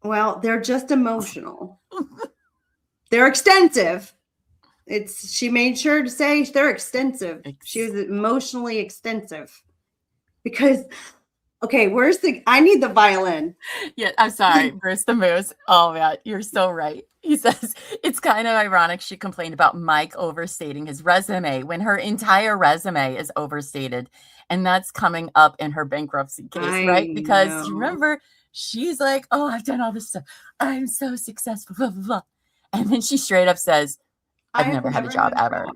Well, they're just emotional. They're extensive. She made sure to say they're extensive. She was emotionally extensive. Because, okay, I need the violin. Yeah, I'm sorry. Bruce the Moose. Oh, man, you're so right. He says, it's kind of ironic she complained about Mike overstating his resume when her entire resume is overstated. And that's coming up in her bankruptcy case, right? Because you remember, she's like, oh, I've done all this stuff. I'm so successful, blah, blah, blah. And then she straight up says, I've never had a job ever.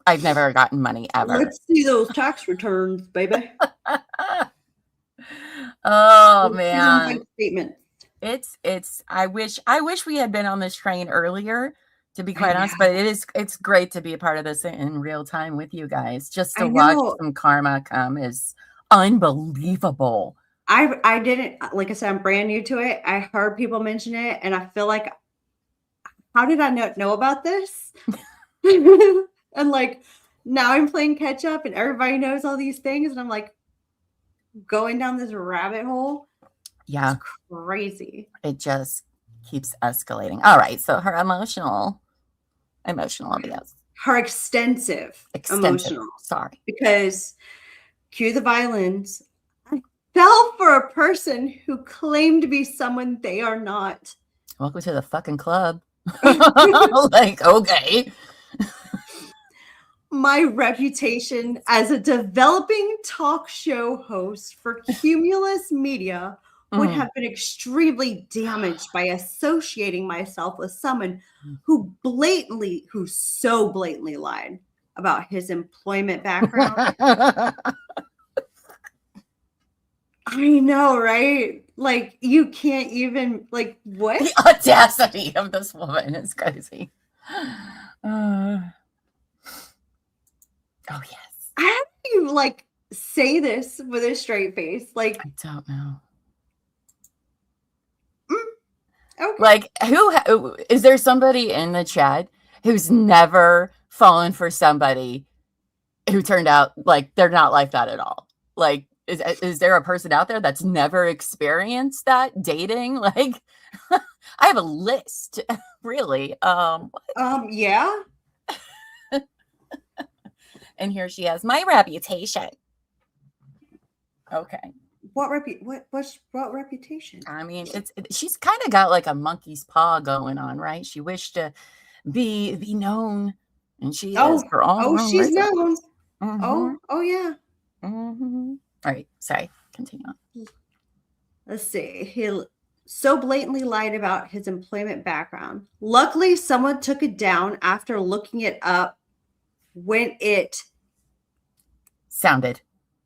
I've never gotten money ever. Let's see those tax returns, baby. Oh, man. Statement. I wish we had been on this train earlier, to be quite honest, but it's great to be a part of this in real time with you guys. Just to watch some karma come is unbelievable. I didn't, like I said, I'm brand new to it. I heard people mention it, and I feel like, how did I not know about this? And like, now I'm playing catch up and everybody knows all these things. And I'm like, going down this rabbit hole. Yeah. It's crazy. It just keeps escalating. All right. So her emotional abuse. Her extensive. Emotional. Sorry. Because cue the violins. I fell for a person who claimed to be someone they are not. Welcome to the fucking club. Like, okay. My reputation as a developing talk show host for Cumulus Media would have been extremely damaged by associating myself with someone who so blatantly lied about his employment background. I know, right? Like, you can't even, like, what? The audacity of this woman is crazy. Oh, yes. How do you, like, say this with a straight face? Like, I don't know. Okay. Like, who is there somebody in the chat who's never fallen for somebody who turned out like they're not like that at all? Like, is there a person out there that's never experienced that dating? Like, I have a list, really. Yeah. And here she has my reputation. Okay. What reputation? I mean, she's kind of got like a monkey's paw going on, right? She wished to be known, and she is for all. Oh, she's known. Mm-hmm. Oh, yeah. Mm-hmm. All right, sorry. Continue on. Let's see. He so blatantly lied about his employment background. Luckily, someone took it down after looking it up when it sounded.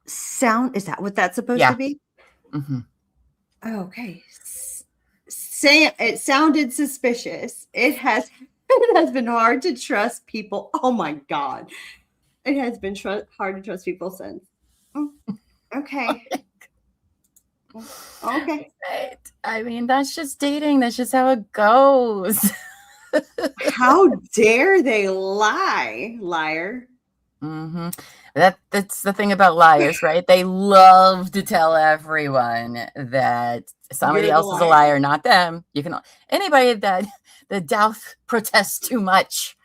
Is that what that's supposed to be? Mm-hmm. Okay. It sounded suspicious. It has been hard to trust people. Oh my God. It has been hard to trust people since. Okay. Okay. Right. I mean, that's just dating. That's just how it goes. How dare they lie, liar? Mm-hmm. That's the thing about liars, right? They love to tell everyone that somebody else is a liar, not them. Anybody that the Doubt protests too much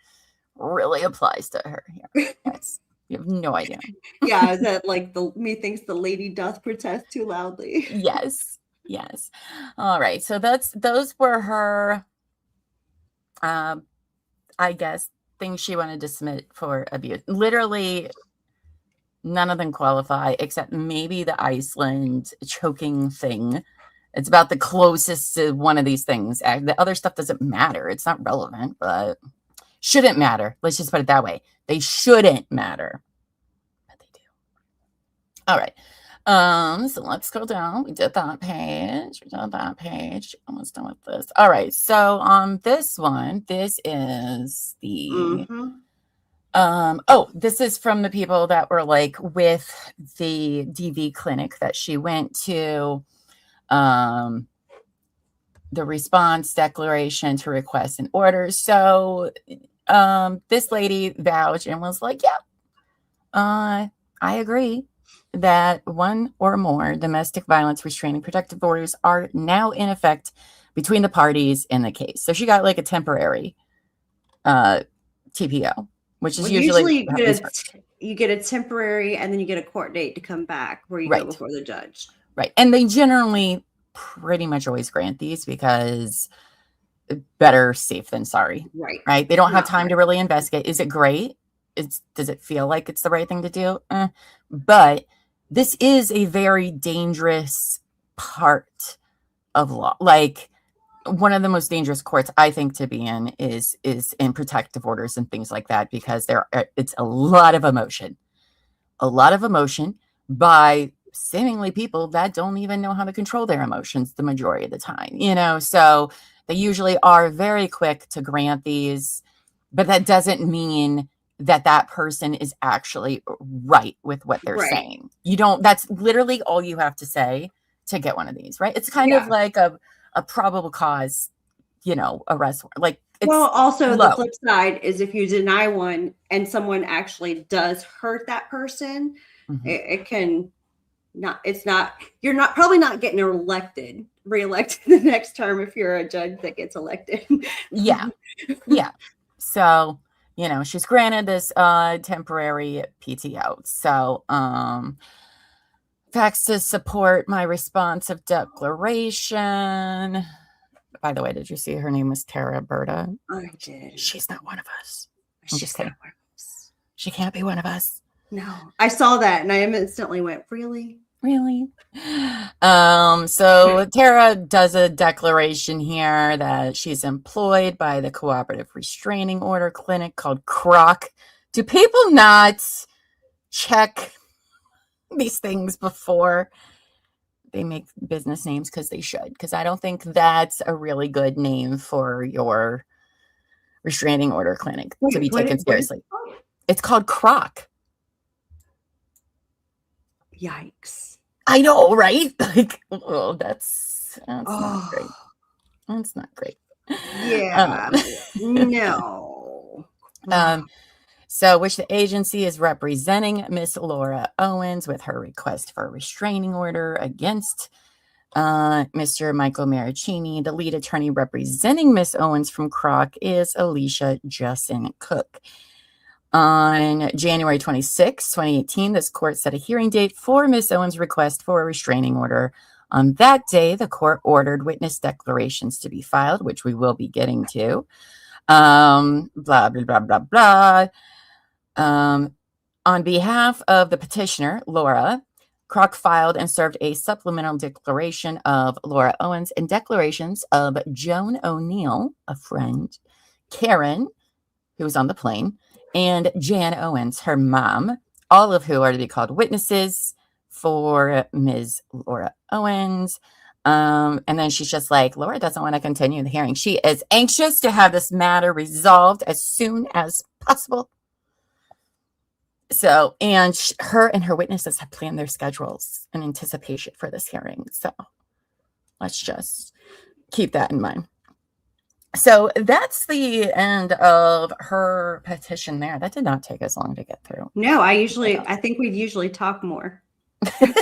really applies to her. Yes. You have no idea. Yeah, is that like methinks the lady doth protest too loudly? Yes. All right. So those were her I guess things she wanted to submit for abuse. Literally none of them qualify except maybe the Iceland choking thing. It's about the closest to one of these things. The other stuff doesn't matter. It's not relevant, but shouldn't matter. Let's just put it that way. They shouldn't matter, but they do. All right. So let's go down. We did that page. Almost done with this. All right. So on this one, this is the this is from the people that were like with the DV clinic that she went to. The response declaration to requests and orders. So this lady vouched and was like, I agree that one or more domestic violence restraining protective orders are now in effect between the parties in the case. So she got like a temporary TPO, which is usually you get a temporary and then you get a court date to come back where you go before the judge. Right. And they generally pretty much always grant these because better safe than sorry. Right. They don't have time to really investigate. Is it great? Does it feel like it's the right thing to do? But this is a very dangerous part of law. Like one of the most dangerous courts I think to be in is in protective orders and things like that, because it's a lot of emotion by seemingly people that don't even know how to control their emotions the majority of the time, so they usually are very quick to grant these, but that doesn't mean that person is actually right with what they're saying. That's literally all you have to say to get one of these, right? It's kind of like a probable cause, arrest. Like, also the flip side is if you deny one and someone actually does hurt that person, it can you're probably not getting reelected the next term if you're a judge that gets elected. Yeah. So, she's granted this temporary PTO. So, facts to support my responsive declaration. By the way, did you see her name was Tara Berta? I did. She's not one of us. I'm just kidding. She can't be one of us. No, I saw that and I instantly went, really? So Tara does a declaration here that she's employed by the Cooperative Restraining Order Clinic called CROC. Do people not check these things before they make business names? Because they should. Because I don't think that's a really good name for your restraining order clinic to be taken seriously. It's called CROC. Yikes. I know, right? Like, oh, that's not great. That's not great. Yeah. No. So which the agency is representing Miss Laura Owens with her request for a restraining order against Mr. Michael Marraccini. The lead attorney representing Miss Owens from CROC is Alicia Justin Cook. On January 26, 2018, this court set a hearing date for Miss Owens' request for a restraining order. On that day, the court ordered witness declarations to be filed, which we will be getting to. Blah, blah, blah, blah, blah. On behalf of the petitioner, Laura, CROC filed and served a supplemental declaration of Laura Owens and declarations of Joan O'Neill, a friend, Karen, who was on the plane, and Jan Owens, her mom, all of who are to be called witnesses for Ms. Laura Owens. And then she's just like, Laura doesn't want to continue the hearing. She is anxious to have this matter resolved as soon as possible. So, and her and her witnesses have planned their schedules in anticipation for this hearing. So let's just keep that in mind. So that's the end of her petition there. That did not take us long to get through. No, I think we'd usually talk more. Hold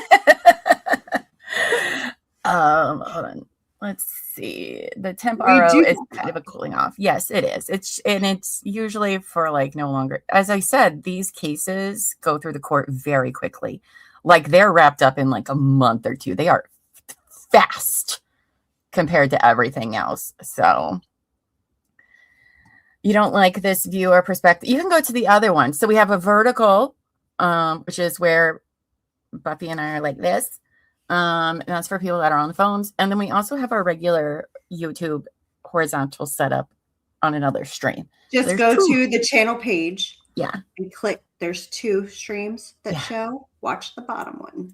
on. Let's see. The temp RO is kind of a cooling off. Yes, it is. It's usually for like no longer. As I said, these cases go through the court very quickly. Like they're wrapped up in like a month or two. They are fast compared to everything else. So you don't like this view or perspective, you can go to the other one. So we have a vertical, which is where Buffy and I are like this. And that's for people that are on the phones. And then we also have our regular YouTube horizontal setup on another stream. Just go to the channel page. Yeah. And click. There's 2 streams that show. Watch the bottom one.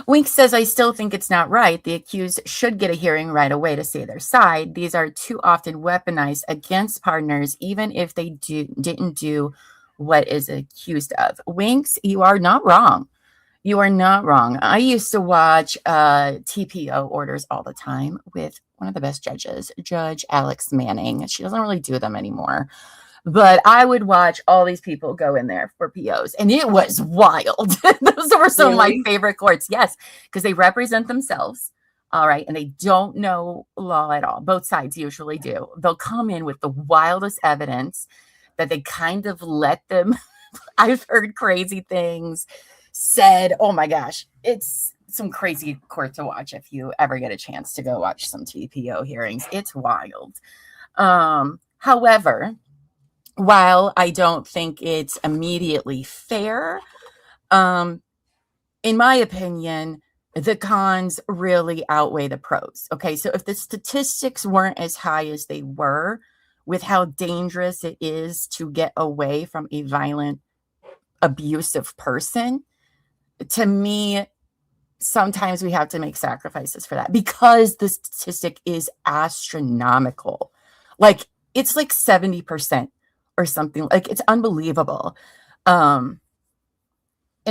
Wink says, I still think it's not right. The accused should get a hearing right away to say their side. These are too often weaponized against partners, even if they didn't do what is accused of. Winks, you are not wrong. You are not wrong. I used to watch TPO orders all the time with one of the best judges, Judge Alex Manning. She doesn't really do them anymore. But I would watch all these people go in there for POs, and it was wild. Those were some of my favorite courts. Yes, because they represent themselves. All right. And they don't know law at all. Both sides usually do. They'll come in with the wildest evidence that they kind of let them. I've heard crazy things said. Oh my gosh. It's some crazy court to watch if you ever get a chance to go watch some TPO hearings. It's wild. However, while I don't think it's immediately fair, in my opinion, the cons really outweigh the pros. Okay, so if the statistics weren't as high as they were with how dangerous it is to get away from a violent, abusive person, to me, sometimes we have to make sacrifices for that because the statistic is astronomical. Like, it's like 70%. Or something like it's unbelievable. And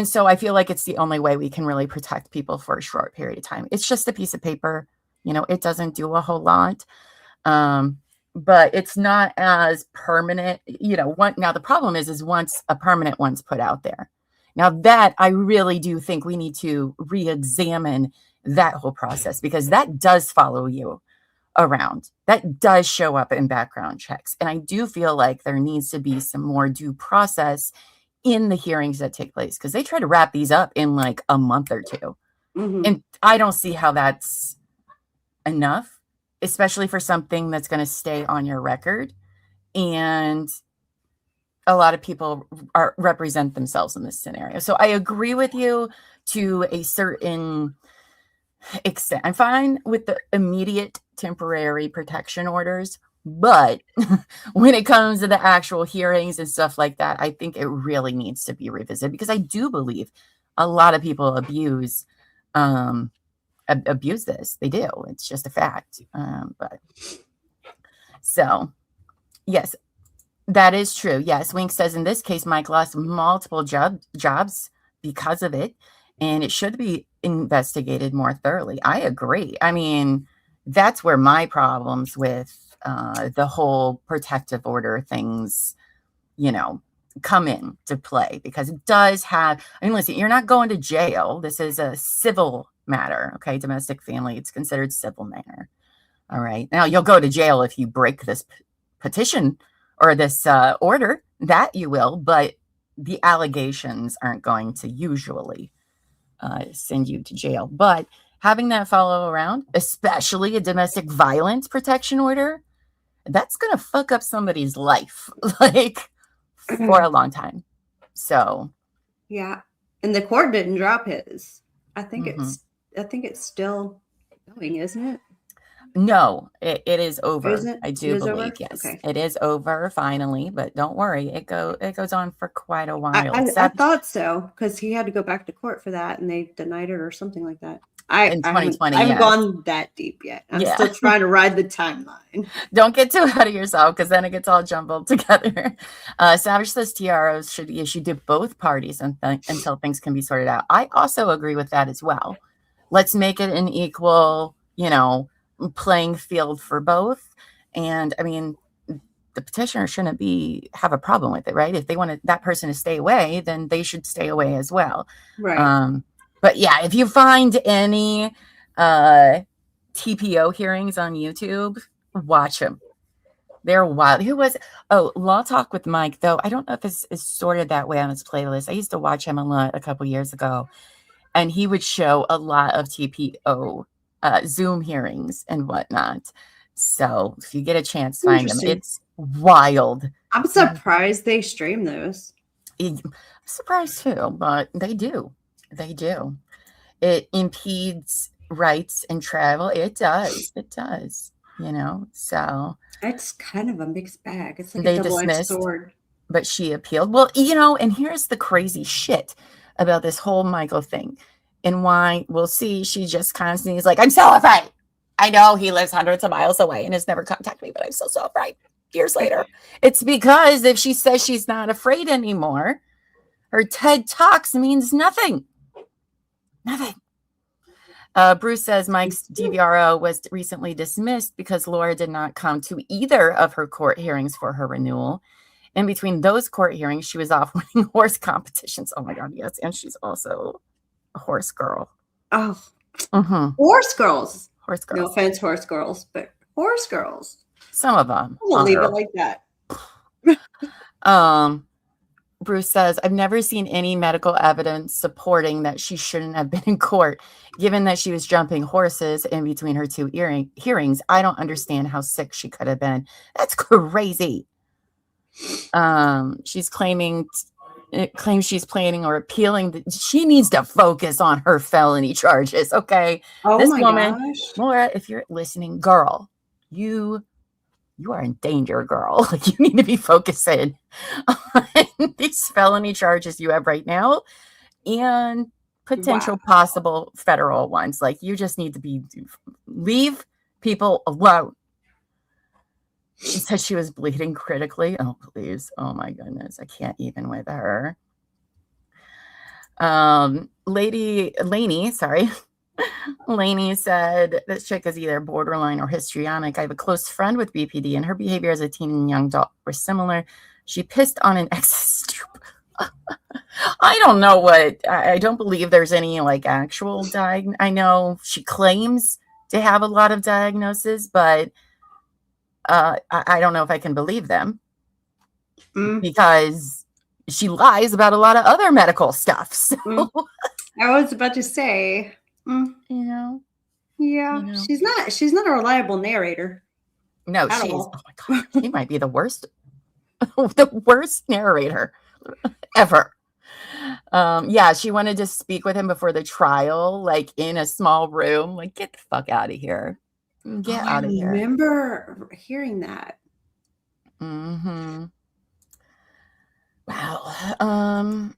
so I feel like it's the only way we can really protect people for a short period of time. It's just a piece of paper, it doesn't do a whole lot. But it's not as permanent, now the problem is once a permanent one's put out there, Now that I really do think we need to re-examine that whole process, because that does follow you around. That does show up in background checks. And I do feel like there needs to be some more due process in the hearings that take place, because they try to wrap these up in like a month or two. And I don't see how that's enough, especially for something that's going to stay on your record. And a lot of people represent themselves in this scenario. So I agree with you to a certain extent. I'm fine with the immediate temporary protection orders, but when it comes to the actual hearings and stuff like that, I think it really needs to be revisited, because I do believe a lot of people abuse this. They do. It's just a fact. But so, yes, that is true. Yes, Wink says in this case, Mike lost multiple jobs because of it, and it should be investigated more thoroughly. I agree. I mean, that's where my problems with the whole protective order things, come in to play, because it does have, I mean, listen, you're not going to jail. This is a civil matter. Okay. Domestic family, it's considered civil matter. All right. Now you'll go to jail if you break this petition or this order, that you will, but the allegations aren't going to usually send you to jail. But having that follow around, especially a domestic violence protection order, that's going to fuck up somebody's life, like, for a long time. So, yeah. And the court didn't drop his. I think it's still going, isn't it? No, it is over. Is it? I do believe, over? yes. Okay. It is over finally, but don't worry, it goes on for quite a while. I thought so, because he had to go back to court for that, and they denied it or something like that. In 2020, I haven't gone that deep yet. I'm still trying to ride the timeline. Don't get too ahead of yourself, because then it gets all jumbled together. Savage says TROs should be issued to both parties until things can be sorted out. I also agree with that as well. Let's make it an equal, playing field for both. And I mean, the petitioner shouldn't have a problem with it, right? If they want that person to stay away, then they should stay away as well. Right. But yeah, if you find any TPO hearings on YouTube, watch them. They're wild. Law Talk with Mike, though. I don't know if this is sorted that way on his playlist. I used to watch him a lot a couple years ago, and he would show a lot of TPO Zoom hearings and whatnot. So if you get a chance, find them. It's wild. I'm surprised they stream those. I'm surprised too, but they do. They do. It impedes rights and travel. It does. It does. So it's kind of a mixed bag. It's like a double-edged sword. But she appealed. Well, and here's the crazy shit about this whole Michael thing, and why we'll see. She just constantly is like, I'm so afraid. I know he lives hundreds of miles away and has never contacted me, but I'm so afraid. Years later, it's because if she says she's not afraid anymore, her TED Talks means nothing. Nothing. Bruce says Mike's DVRO was recently dismissed because Laura did not come to either of her court hearings for her renewal. In between those court hearings, she was off winning horse competitions. Oh my God, yes. And she's also a horse girl. Oh. Horse girls. Horse girls. No offense, horse girls, but horse girls. Some of them. We'll leave it like that. Bruce says, I've never seen any medical evidence supporting that she shouldn't have been in court, given that she was jumping horses in between her two hearings. I don't understand how sick she could have been. That's crazy. She's claims she's planning or appealing. She needs to focus on her felony charges. Okay. Oh, this my woman, gosh. Laura, if you're listening, girl, you are in danger, girl. Like, you need to be focusing on these felony charges you have right now and potential possible federal ones. Like, you just need to leave people alone. She said she was bleeding critically. Oh, please. Oh my goodness. I can't even with her. Lainey said, this chick is either borderline or histrionic. I have a close friend with BPD, and her behavior as a teen and young adult were similar. She pissed on an ex's stoop. I don't know I don't believe there's any like actual I know she claims to have a lot of diagnoses, but I don't know if I can believe them because she lies about a lot of other medical stuff. So. I was about to say, yeah, she's not a reliable narrator. No, she's, oh my God, she might be the worst narrator ever. Yeah, she wanted to speak with him before the trial, like in a small room. Like, get the fuck out of here. Get out of here. I remember hearing that. Wow.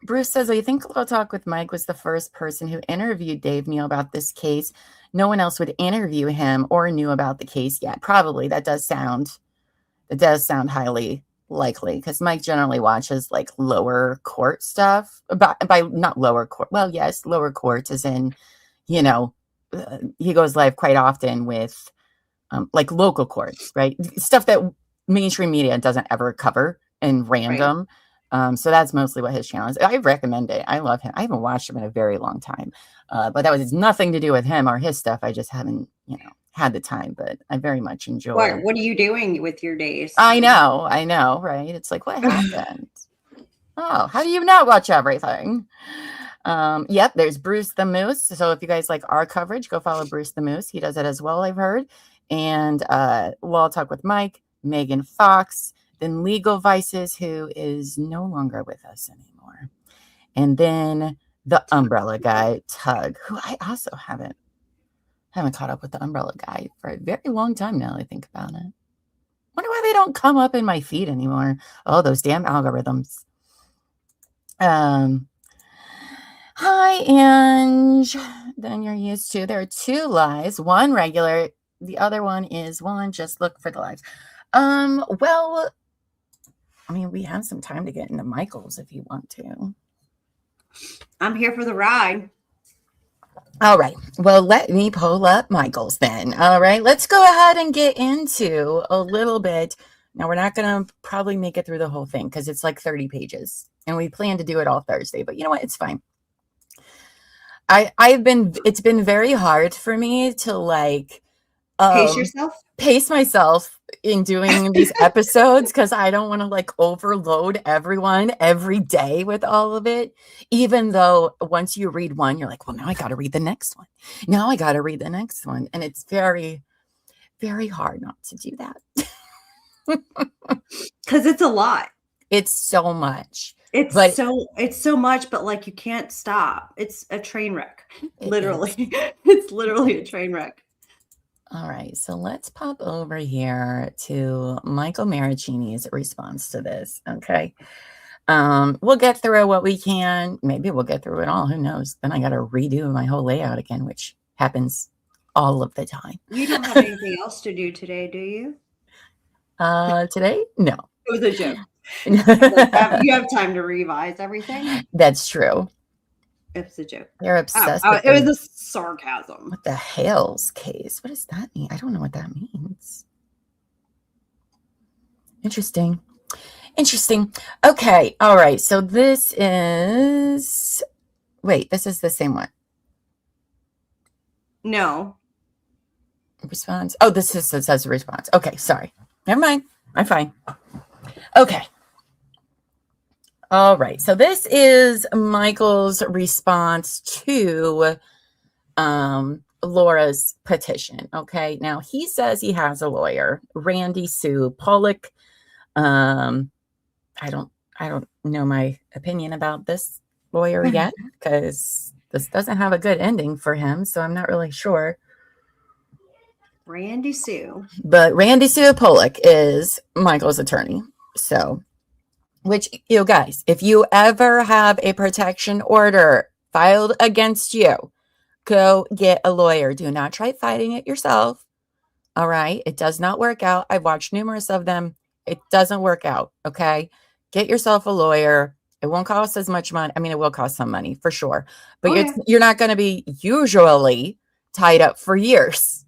Bruce says, I think Low Talk with Mike was the first person who interviewed Dave Neal about this case. No one else would interview him or knew about the case yet. Probably. That does sound highly likely because Mike generally watches like lower court stuff by not lower court. Well, yes, lower courts as in, he goes live quite often with like local courts, right? Stuff that mainstream media doesn't ever cover and random. Right. So that's mostly what his channel is. I recommend it. I love him. I haven't watched him in a very long time, but that was nothing to do with him or his stuff. I just haven't, had the time, but I very much enjoy. What are you doing with your days? I know, right? It's like, what happened? Oh, how do you not watch everything? Yep, there's Bruce the Moose. So if you guys like our coverage, go follow Bruce the Moose. He does it as well, I've heard. And Law Talk with Mike, Megan Fox, then Legal Vices, who is no longer with us anymore. And then the Umbrella Guy, Tug, who I also haven't caught up with the Umbrella Guy for a very long time now, I think about it. Wonder why they don't come up in my feed anymore. Oh, those damn algorithms. Hi, Ange. Then you're used to. There are 2 lives, one regular. The other one is one just look for the lives. Well, I mean, we have some time to get into Michael's if you want to. I'm here for the ride. All right. Well, let me pull up Michael's then. All right. Let's go ahead and get into a little bit. Now, we're not going to probably make it through the whole thing because it's like 30 pages. And we plan to do it all Thursday. But you know what? It's fine. It's been very hard for me to like pace myself in doing these episodes because I don't want to like overload everyone every day with all of it, even though once you read one you're like, well, now I got to read the next one, and it's very, very hard not to do that because it's a lot. It's so much. It's so much, but like you can't stop. It's a train wreck. Literally. It's literally a train wreck. All right, so let's pop over here to Michael Marraccini's response to this, okay? We'll get through what we can. Maybe we'll get through it all. Who knows? Then I got to redo my whole layout again, which happens all of the time. You don't have anything else to do today, do you? Today? No. It was a joke. You have time to revise everything? That's true. It's a joke. You're obsessed. It was a sarcasm. What the Hales case? What does that mean? I don't know what that means. Interesting. Okay. All right. So this is the same one. No. Response. Oh, this says a response. Okay. Sorry. Never mind. I'm fine. Okay. All right. So this is Michael's response to Laura's petition. Okay. Now he says he has a lawyer, Randy Sue Pollock. I don't know my opinion about this lawyer yet because this doesn't have a good ending for him. So I'm not really sure. Randy Sue. But Randy Sue Pollock is Michael's attorney. So, which, guys, if you ever have a protection order filed against you, go get a lawyer. Do not try fighting it yourself. All right. It does not work out. I've watched numerous of them. It doesn't work out. Okay. Get yourself a lawyer. It won't cost as much money. I mean, it will cost some money for sure, but you're not going to be usually tied up for years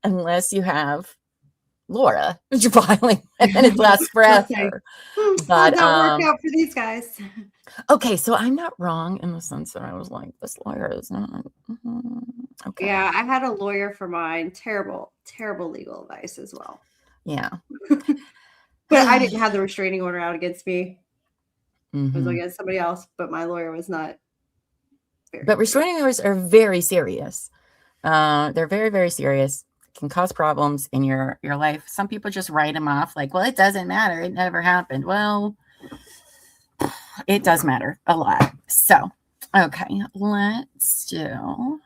unless you have Laura. You're filing and it lasts forever. But that worked out for these guys. Okay, so I'm not wrong in the sense that I was like, this lawyer is not. Okay. Yeah, I had a lawyer for mine. Terrible legal advice as well. Yeah. But I didn't have the restraining order out against me. It was against somebody else, but my lawyer was not. But restraining orders are very serious. They're very, very serious. Can cause problems in your life. Some people just write them off like, well, it doesn't matter. It never happened. Well, it does matter a lot. So, okay, let's do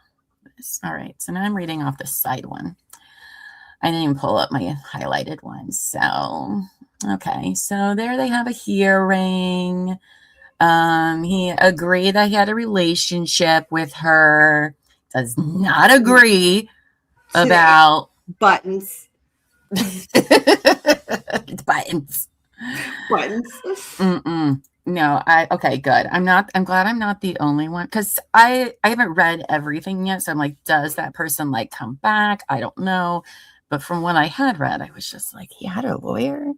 this. All right, so now I'm reading off the side one. I didn't even pull up my highlighted ones. So, okay, so there they have a hearing. He agreed that he had a relationship with her. Does not agree about buttons. Buttons. Buttons. No, okay, good. I'm glad I'm not the only one, because I haven't read everything yet. So I'm like, does that person like come back? I don't know. But from what I had read, I was just like, he had a lawyer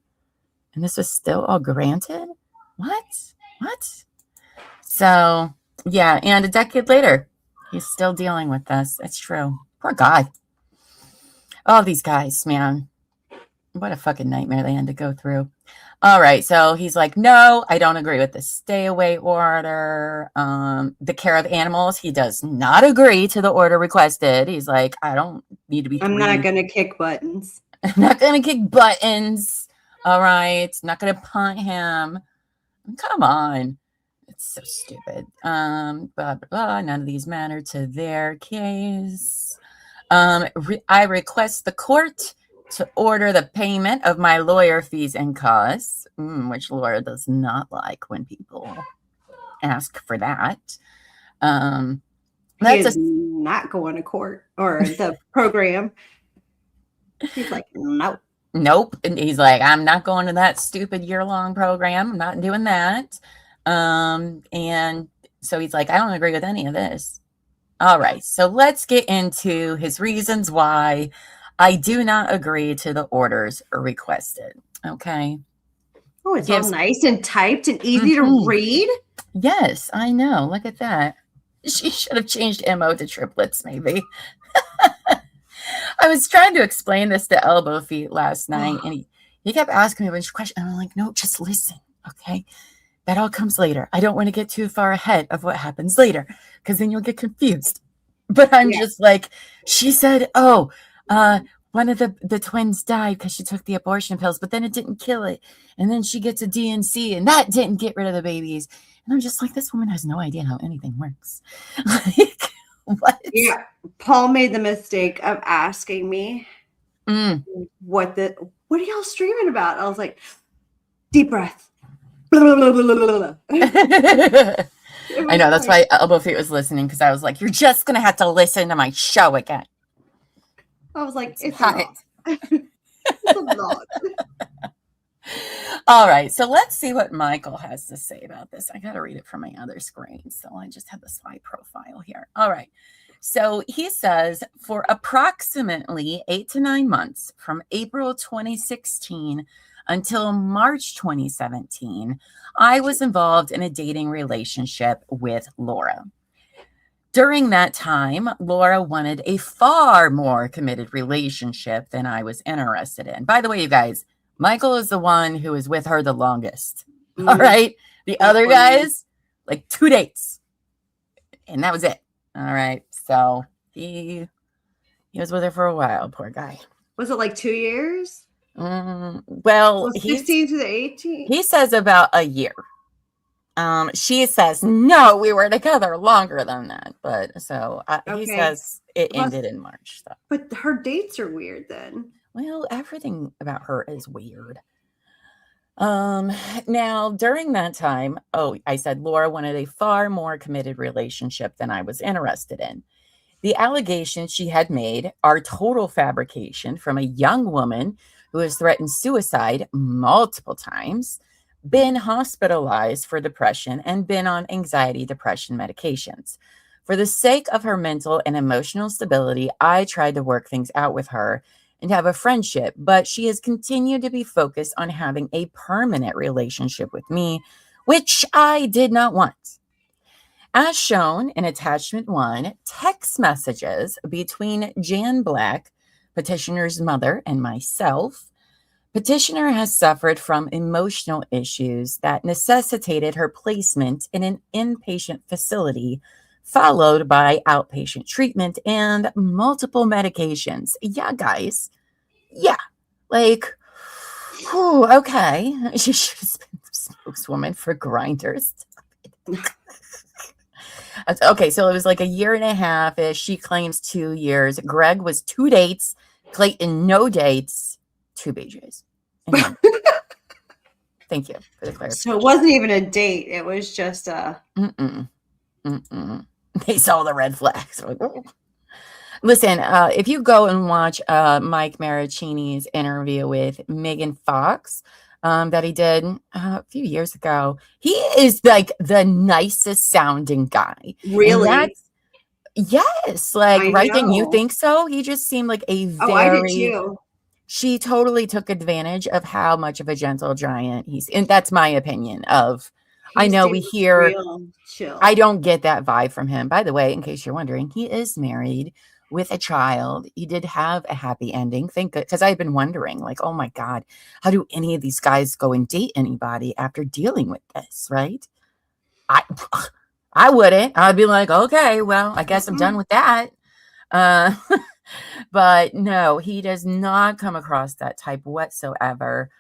and this was still all granted? What? So yeah, and a decade later, he's still dealing with this. It's true. Poor guy. All these guys, man. What a fucking nightmare they had to go through. All right, so he's like, no, I don't agree with the stay away order. The care of animals, he does not agree to the order requested. He's like, I don't need to be. I'm not going to kick buttons. I'm not going to kick buttons. All right, not going to punt him. Come on. It's so stupid. Blah, blah, blah. None of these matter to their case. I request the court to order the payment of my lawyer fees and costs, which Laura does not like when people ask for that. That's not going to court or the program. He's like, nope. And he's like, I'm not going to that stupid year-long program. I'm not doing that. And so he's like, I don't agree with any of this. All right. So let's get into his reasons why I do not agree to the orders requested. Okay. Oh, it's all nice and typed and easy to read. Yes, I know. Look at that. She should have changed MO to triplets, maybe. I was trying to explain this to Elbow Feet last night, and he kept asking me a bunch of questions. And I'm like, no, just listen. Okay. That all comes later. I don't want to get too far ahead of what happens later, because then you'll get confused. But I'm just like, she said, one of the twins died because she took the abortion pills, but then it didn't kill it. And then she gets a DNC and that didn't get rid of the babies. And I'm just like, this woman has no idea how anything works. Like, what? Yeah. Paul made the mistake of asking me what are y'all streaming about? I was like, deep breath. I know, that's why Elbow Feet was listening, because I was like, you're just going to have to listen to my show again. I was like, it's hot. It's a lot. All right, so let's see what Michael has to say about this. I got to read it from my other screen, so I just have the slide profile here. All right, so he says, for approximately 8 to 9 months, from April 2016 until March 2017, I was involved in a dating relationship with Laura. During that time, Laura wanted a far more committed relationship than I was interested in. By the way, you guys, Michael is the one who is with her the longest. All right. The other guys, like 2 dates. And that was it. All right. So he was with her for a while. Poor guy. Was it like 2 years? Well, 16 to the 18. He says about a year. She says, no, we were together longer than that. But so he says it ended in March. So. But her dates are weird then. Well, everything about her is weird. Now, during that time, I said Laura wanted a far more committed relationship than I was interested in. The allegations she had made are total fabrication from a young woman who has threatened suicide multiple times, been hospitalized for depression, and been on anxiety depression medications. For the sake of her mental and emotional stability, I tried to work things out with her and have a friendship, but she has continued to be focused on having a permanent relationship with me, which I did not want. As shown in attachment 1, text messages between Jan Black, petitioner's mother, and myself. Petitioner has suffered from emotional issues that necessitated her placement in an inpatient facility, followed by outpatient treatment and multiple medications. Yeah, guys. Yeah. Like, whew, okay. She should have been the spokeswoman for Grinders. Okay, so it was like a year and a half ish. She claims 2 years. Greg was 2 dates. Clayton, no dates. 2 BJs. Thank you for the clarification. So it wasn't even a date. It was just a... They saw the red flags. Listen, if you go and watch Mike Marraccini's interview with Megan Fox that he did a few years ago, he is like the nicest sounding guy. Really? Yes. Like, right? Didn't you think so? He just seemed like a very... Oh, I did too. She totally took advantage of how much of a gentle giant he's... And that's my opinion of... I know we hear... Chill. I don't get that vibe from him. By the way, in case you're wondering, he is married with a child. He did have a happy ending. Because I've been wondering, like, oh my God, how do any of these guys go and date anybody after dealing with this, right? I wouldn't. I'd be like, okay, well, I guess I'm done with that. But no, he does not come across that type whatsoever.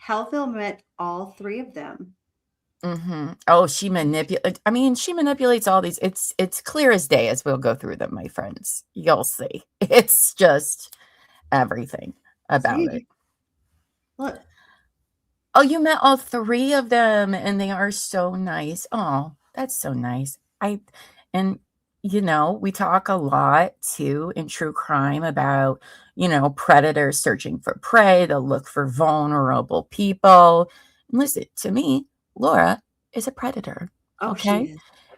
Healthville met all 3 of them. Oh, she manipulates all these. It's clear as day as we'll go through them, my friends. You'll see. It's just everything about it. Look. Oh, you met all 3 of them, and they are so nice. Oh, that's so nice. We talk a lot too in true crime about, predators searching for prey. They'll look for vulnerable people. And listen, to me, Laura is a predator. Okay.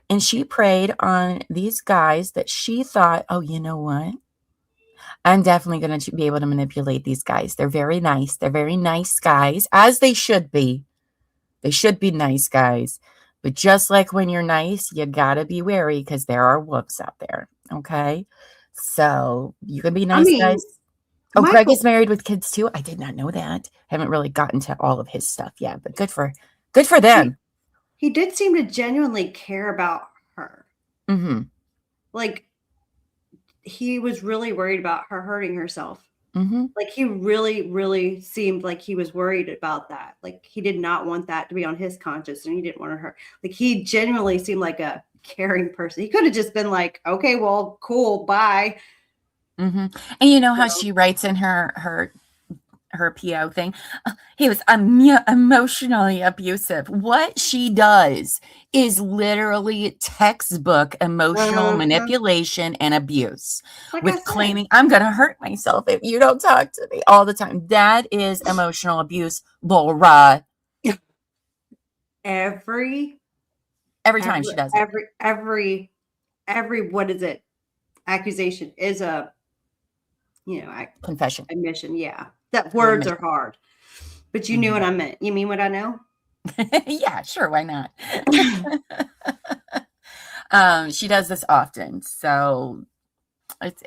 And she preyed on these guys that she thought, oh, you know what? I'm definitely going to be able to manipulate these guys. They're very nice. They're very nice guys, as they should be. They should be nice guys. But just like when you're nice, you got to be wary because there are wolves out there. Okay. So you can be nice guys. Oh, Michael, Greg is married with kids too. I did not know that. Haven't really gotten to all of his stuff yet, but good for them. He did seem to genuinely care about her. Like, he was really worried about her hurting herself. Like, he really, really seemed like he was worried about that. Like, he did not want that to be on his conscience, and he didn't want her. Like, he genuinely seemed like a caring person. He could have just been like, okay, well, cool, bye. And you know how she writes in her PO thing, he was emotionally abusive. What she does is literally textbook emotional manipulation and abuse, like with claiming, I'm going to hurt myself if you don't talk to me all the time. That is emotional abuse, Laura. Every time she does it. Every what is it? Accusation is a confession. Admission, yeah. That words are hard. But you knew what I meant. You mean what I know? Yeah, sure. Why not? She does this often. So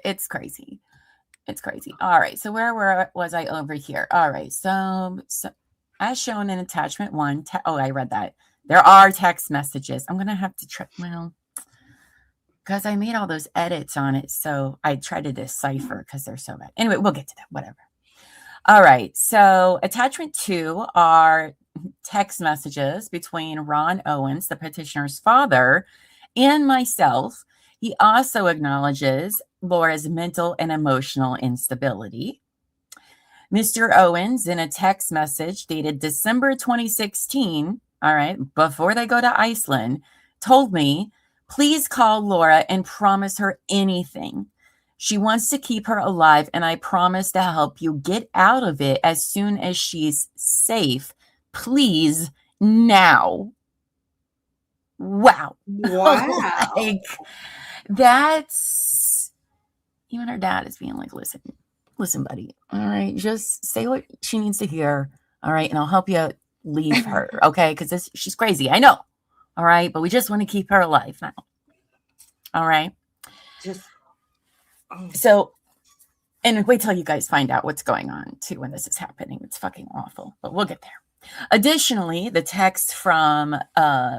it's crazy. It's crazy. All right. So where was I over here? All right. So as shown in attachment 1, I read that. There are text messages. I'm going to have to try. Well, because I made all those edits on it. So I try to decipher because they're so bad. Anyway, we'll get to that. Whatever. All right. So attachment 2 are text messages between Ronn Owens, the petitioner's father, and myself. He also acknowledges Laura's mental and emotional instability. Mr. Owens, in a text message dated December 2016, all right, before they go to Iceland, told me, please call Laura and promise her anything. She wants to keep her alive, and I promise to help you get out of it as soon as she's safe. Please, now. Wow. Like, that's... Even her dad is being like, listen, listen, buddy, all right, just say what she needs to hear, all right, and I'll help you leave her, okay? Because she's crazy, I know, all right, but we just want to keep her alive now, all right? So, and wait till you guys find out what's going on, too, when this is happening. It's fucking awful, but we'll get there. Additionally, the text from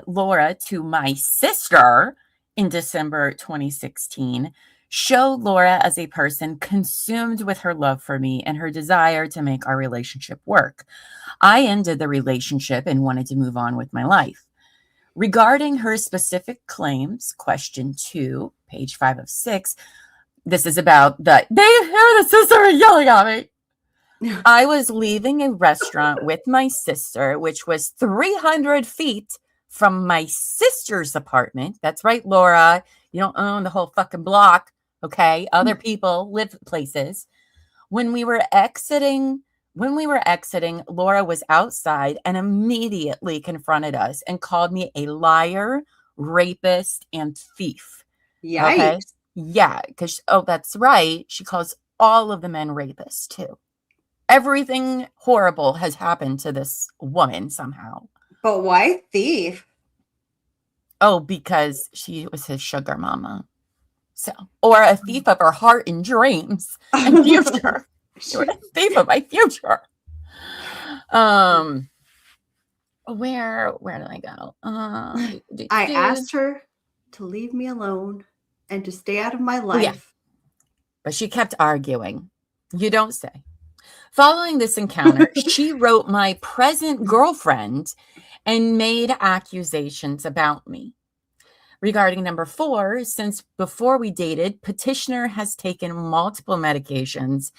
Laura to my sister in December 2016 showed Laura as a person consumed with her love for me and her desire to make our relationship work. I ended the relationship and wanted to move on with my life. Regarding her specific claims, question 2, page 5 of 6, this is about the sister yelling at me. I was leaving a restaurant with my sister, which was 300 feet from my sister's apartment. That's right, Laura. You don't own the whole fucking block, okay? Other people live places. When we were exiting, Laura was outside and immediately confronted us and called me a liar, rapist, and thief. Yikes. Okay? Yeah, because, that's right. She calls all of the men rapists, too. Everything horrible has happened to this woman somehow. But why thief? Oh, because she was his sugar mama. So, or a thief of her heart and dreams and future. You're a thief of my future. Where did I go? I asked her to leave me alone and to stay out of my life. Yeah. But she kept arguing. You don't say. Following this encounter, she wrote my present girlfriend and made accusations about me. Regarding number 4, since before we dated, petitioner has taken multiple medications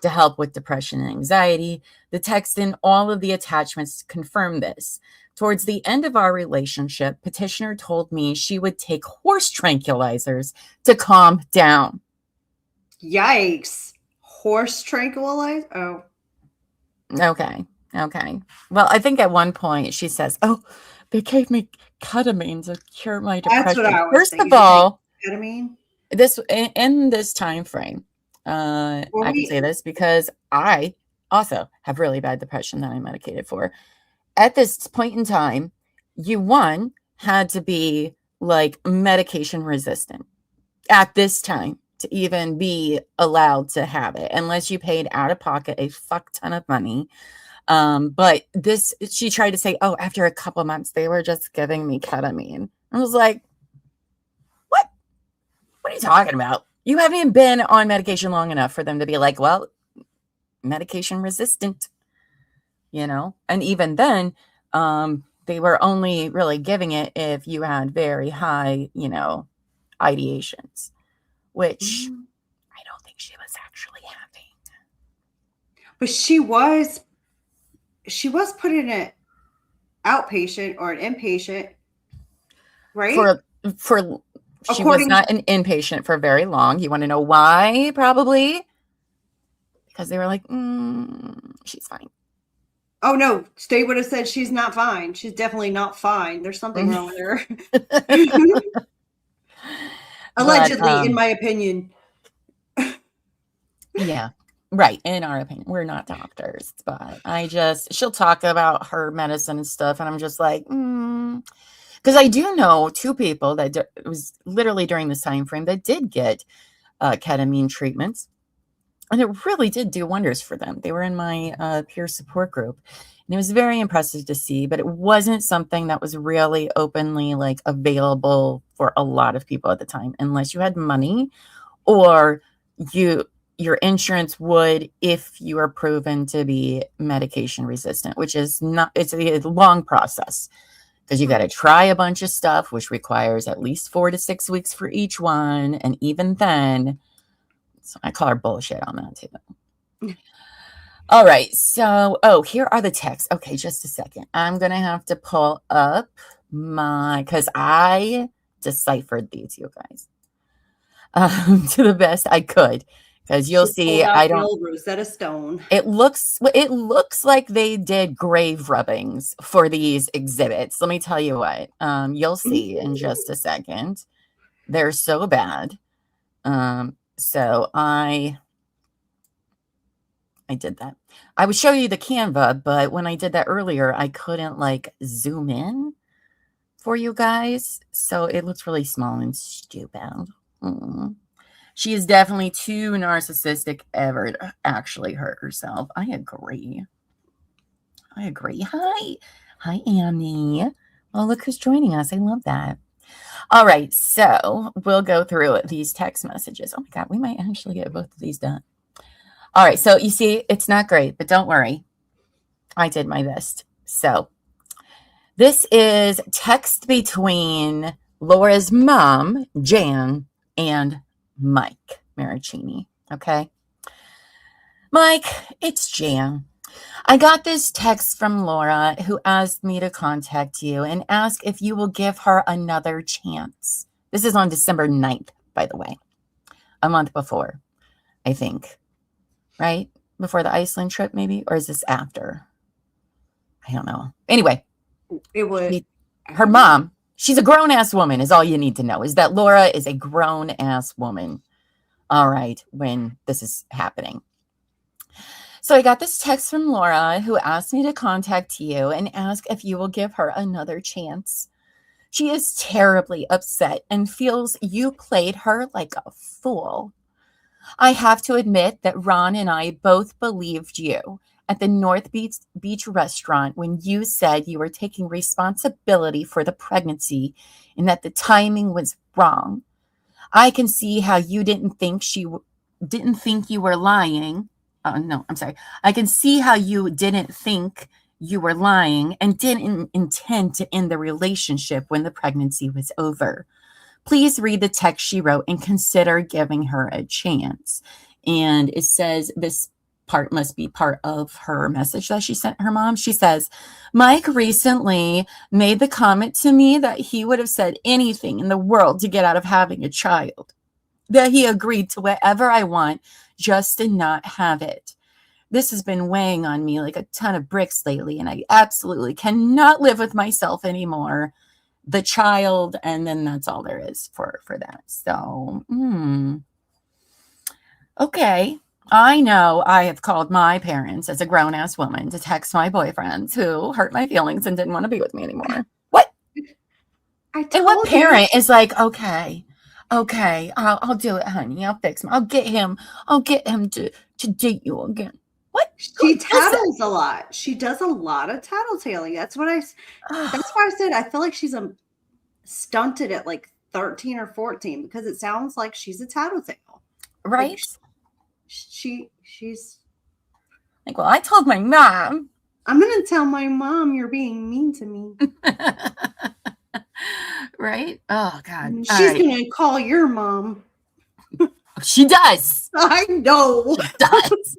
to help with depression and anxiety. The text in all of the attachments confirm this. Towards the end of our relationship, petitioner told me she would take horse tranquilizers to calm down. Yikes. Horse tranquilizer? Oh. Okay. Well, I think at one point she says, they gave me ketamine to cure my depression. That's what I was First thinking. of all, Ketamine? In this time frame, I can say this because I also have really bad depression that I'm medicated for. At this point in time, you had to be like medication resistant at this time to even be allowed to have it, unless you paid out of pocket a fuck ton of money. But she tried to say, after a couple months, they were just giving me ketamine. I was like, what are you talking about? You haven't even been on medication long enough for them to be like, well, medication resistant, and even then, they were only really giving it if you had very high, ideations, which I don't think she was actually having. But she was put in an outpatient or an inpatient, right? She was not an inpatient for very long. You want to know why? Probably because they were like, she's fine. Oh no, State would have said she's not fine. She's definitely not fine. There's something wrong with her. Allegedly, in my opinion. Yeah. Right. In our opinion, we're not doctors, but she'll talk about her medicine and stuff. And I'm just like, because I do know 2 people that it was literally during this time frame that did get ketamine treatments. And it really did do wonders for them. They were in my peer support group. And it was very impressive to see, but it wasn't something that was really openly available for a lot of people at the time, unless you had money or your insurance would, if you are proven to be medication resistant, which is not, it's a long process because you got to try a bunch of stuff, which requires at least 4 to 6 weeks for each one. And even then, so I call her bullshit on that too. All right. So, here are the texts. Okay. Just a second. I'm going to have to pull up because I deciphered these, you guys, to the best I could. Because you'll see, I don't. Rosetta Stone. It looks like they did grave rubbings for these exhibits. Let me tell you what. You'll see in just a second. They're so bad. So I did that. I would show you the Canva, but when I did that earlier, I couldn't like zoom in for you guys. So it looks really small and stupid. She is definitely too narcissistic ever to actually hurt herself. I agree. Hi, Annie. Oh, look who's joining us. I love that. All right, so we'll go through these text messages. Oh my God, we might actually get both of these done. All right, so you see, it's not great, but don't worry. I did my best. So this is text between Laura's mom, Jan, and Mike Marraccini. Okay. Mike, it's Jan. I got this text from Laura who asked me to contact you and ask if you will give her another chance. This is on December 9th, by the way, a month before, I think, right? Before the Iceland trip, maybe? Or is this after? I don't know. Anyway, it was her mom. She's a grown-ass woman is all you need to know, is that Laura is a grown-ass woman. All right, when this is happening. So I got this text from Laura who asked me to contact you and ask if you will give her another chance. She is terribly upset and feels you played her like a fool. I have to admit that Ron and I both believed you at the North Beach restaurant when you said you were taking responsibility for the pregnancy and that the timing was wrong. I can see how you didn't think you were lying. I can see how you didn't think you were lying and didn't intend to end the relationship when the pregnancy was over. Please read the text she wrote and consider giving her a chance. And it says this part must be part of her message that she sent her mom. She says, Mike recently made the comment to me that he would have said anything in the world to get out of having a child, that he agreed to whatever I want just to not have it. This has been weighing on me like a ton of bricks lately, and I absolutely cannot live with myself anymore. The child, and then that's all there is for that. So, okay. I know I have called my parents as a grown-ass woman to text my boyfriends who hurt my feelings and didn't want to be with me anymore. What? And what parent is like, okay, I'll do it, honey. I'll fix him. I'll get him to date you again. What? She tattles a lot. She does a lot of tattletaling. That's why I said I feel like she's stunted at like 13 or 14 because it sounds like she's a tattletale. Right? Like she's like, well, I told my mom. I'm gonna tell my mom you're being mean to me. Right? Oh God. She's gonna call your mom. She does. I know. She does.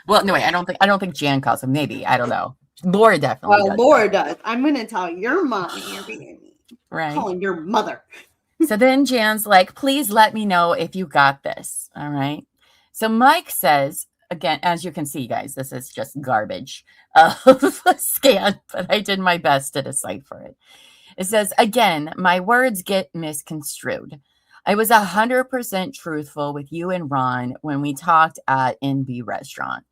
Well, no, wait, I don't think Jan calls him. Maybe. I don't know. Laura definitely does. Laura does. I'm gonna tell your mom you're being mean. Right. Calling your mother. So then Jan's like, please let me know if you got this. All right. So Mike says, again, as you can see, guys, this is just garbage of a scan, but I did my best to decipher it. It says, again, my words get misconstrued. I was 100% truthful with you and Ron when we talked at NB Restaurant.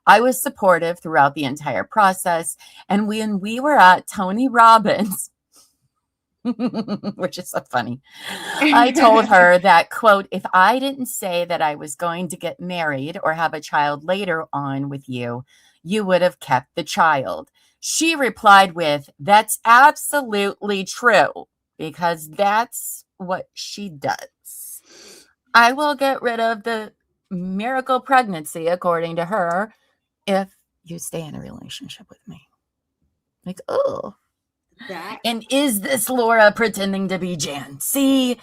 I was supportive throughout the entire process. And when we were at Tony Robbins, which is so funny, I told her that, quote, if I didn't say that I was going to get married or have a child later on with you, you would have kept the child. She replied with, that's absolutely true, because that's what she does. I will get rid of the miracle pregnancy, according to her, if you stay in a relationship with me. Like, oh. And is this Laura pretending to be Jan? See,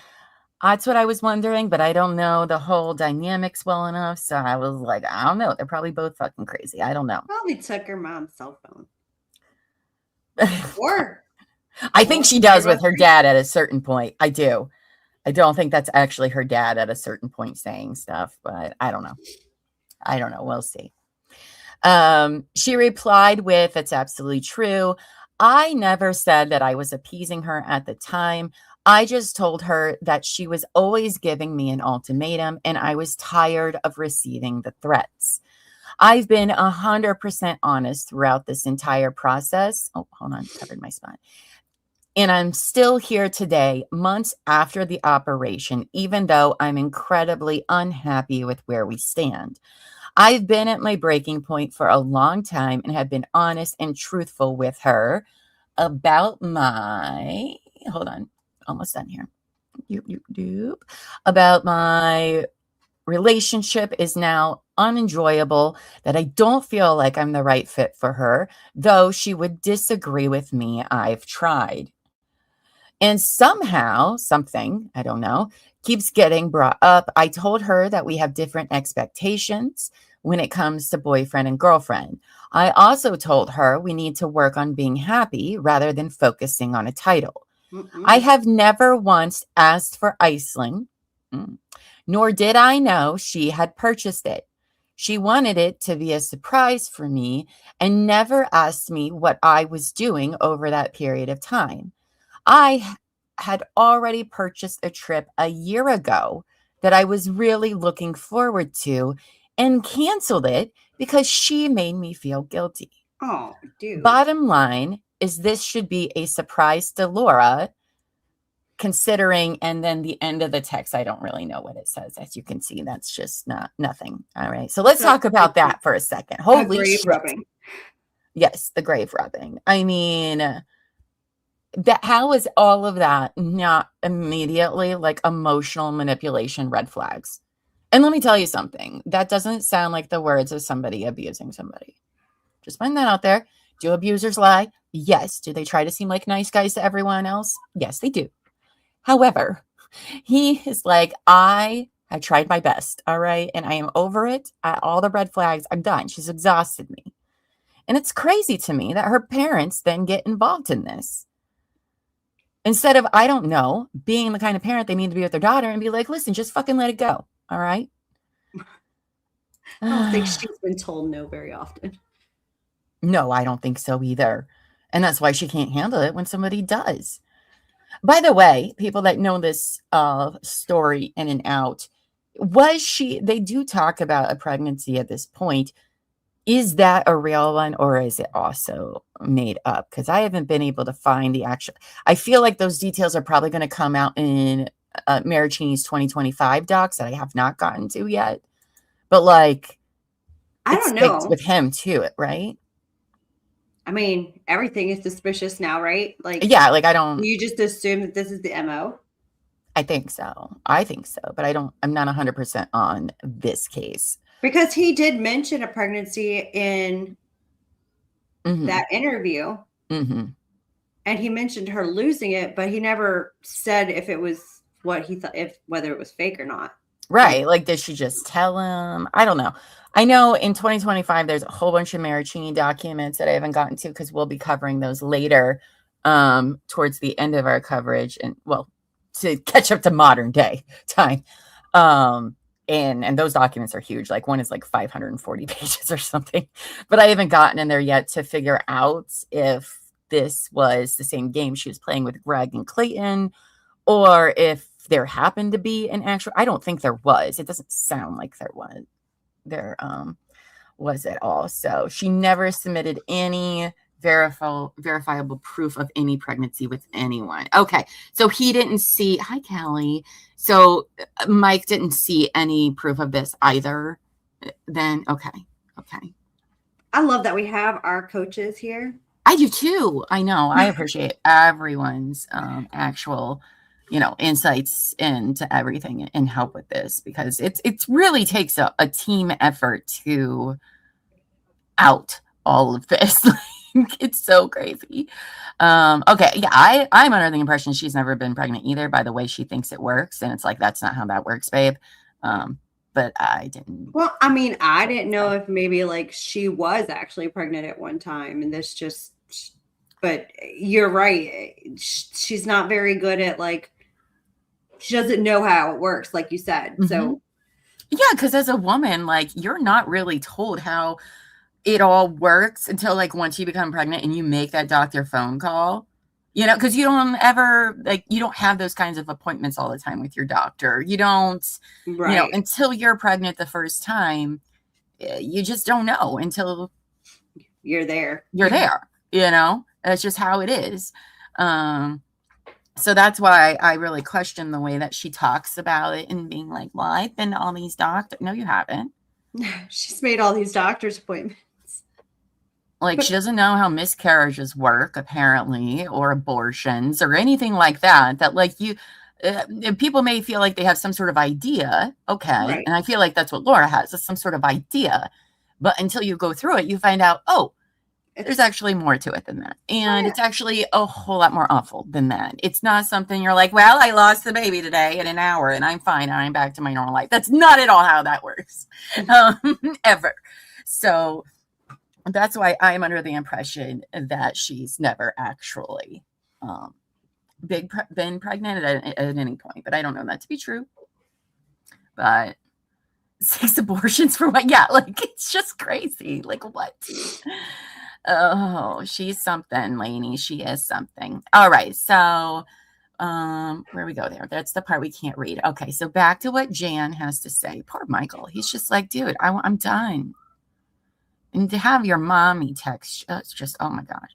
that's what I was wondering, but I don't know the whole dynamics well enough. So I was like, I don't know. They're probably both fucking crazy. I don't know. Probably took her mom's cell phone. Or I think she does with her dad at a certain point. I do. I don't think that's actually her dad at a certain point saying stuff, but I don't know. We'll see. She replied with, it's absolutely true. I never said that I was appeasing her at the time. I just told her that she was always giving me an ultimatum and I was tired of receiving the threats. I've been 100% honest throughout this entire process. Oh, hold on, covered my spot. And I'm still here today, months after the operation, even though I'm incredibly unhappy with where we stand. I've been at my breaking point for a long time and have been honest and truthful with her about my, hold on, almost done here. About my relationship is now unenjoyable, that I don't feel like I'm the right fit for her, though she would disagree with me. I've tried. And somehow, something, I don't know, keeps getting brought up. I told her that we have different expectations when it comes to boyfriend and girlfriend. I also told her we need to work on being happy rather than focusing on a title. I have never once asked for Iceland, nor did I know she had purchased it. She wanted it to be a surprise for me and never asked me what I was doing over that period of time. I had already purchased a trip a year ago that I was really looking forward to and canceled it because she made me feel guilty. Oh, dude. Bottom line is this should be a surprise to Laura, considering, and then the end of the text, I don't really know what it says. As you can see, that's just nothing. All right. So let's talk about that for a second. Holy grave shit. rubbing. Yes, the grave rubbing. I mean, how is all of that not immediately like emotional manipulation red flags? And let me tell you something. That doesn't sound like the words of somebody abusing somebody. Just find that out there. Do abusers lie? Yes. Do they try to seem like nice guys to everyone else? Yes, they do. However, he is like, I tried my best, all right? And I am over it. All the red flags, I'm done. She's exhausted me. And it's crazy to me that her parents then get involved in this. Instead of, I don't know, being the kind of parent they need to be with their daughter and be like, listen, just fucking let it go, all right? I don't think she's been told no very often. No, I don't think so either. And that's why she can't handle it when somebody does. By the way, people that know this story in and out, they do talk about a pregnancy at this point. Is that a real one or is it also made up? Because I haven't been able to find the actual. I feel like those details are probably going to come out in Marraccini's 2025 docs that I have not gotten to yet. But like, I don't know. With him too, right? I mean, everything is suspicious now, right? Like, yeah, like I don't. You just assume that this is the MO. I think so, but I'm not 100% on this case. Because he did mention a pregnancy in that interview. Mm-hmm. And he mentioned her losing it, but he never said if it was what he thought, whether it was fake or not. Right. Like, did she just tell him? I don't know. I know in 2025, there's a whole bunch of Marraccini documents that I haven't gotten to because we'll be covering those later towards the end of our coverage. And well, to catch up to modern day time. And those documents are huge. Like one is like 540 pages or something, but I haven't gotten in there yet to figure out if this was the same game she was playing with Greg and Clayton, or if there happened to be an actual, I don't think there was. It doesn't sound like there was at all. So she never submitted any verifiable proof of any pregnancy with anyone. Okay. So he didn't see, hi, Callie. So Mike didn't see any proof of this either then. Okay. I love that we have our coaches here. I do too. I know. I appreciate everyone's actual, insights into everything and help with this, because it really takes a team effort to out all of this. It's so crazy. Okay. Yeah. I'm under the impression she's never been pregnant either, by the way she thinks it works. And it's like, that's not how that works, babe. But I didn't. Well, I mean, I didn't know if maybe like she was actually pregnant at one time and this just, but you're right. She's not very good at like, she doesn't know how it works, like you said. Mm-hmm. So yeah, because as a woman, like you're not really told how it all works until like once you become pregnant and you make that doctor phone call, because you don't ever you don't have those kinds of appointments all the time with your doctor. You don't, right. Until you're pregnant the first time, you just don't know until you're there. You're there, you know? That's just how it is. So that's why I really question the way that she talks about it and being like, well, I've been to all these doctors. No, you haven't. She's made all these doctor's appointments. Like, she doesn't know how miscarriages work, apparently, or abortions or anything like that. That, like, people may feel like they have some sort of idea. Okay. Right. And I feel like that's what Laura has, is some sort of idea. But until you go through it, you find out, oh, there's actually more to it than that. And it's actually a whole lot more awful than that. It's not something you're like, well, I lost the baby today in an hour and I'm fine and I'm back to my normal life. That's not at all how that works, ever. So that's why I'm under the impression that she's never actually been pregnant at any point. But I don't know that to be true. But 6 abortions for what? Yeah, like, it's just crazy. Like, what? Oh, she's something, Lainey. She is something. All right. So where we go there? That's the part we can't read. Okay. So back to what Jan has to say. Poor Michael. He's just like, dude, I'm done. And to have your mommy text, it's just, oh my God.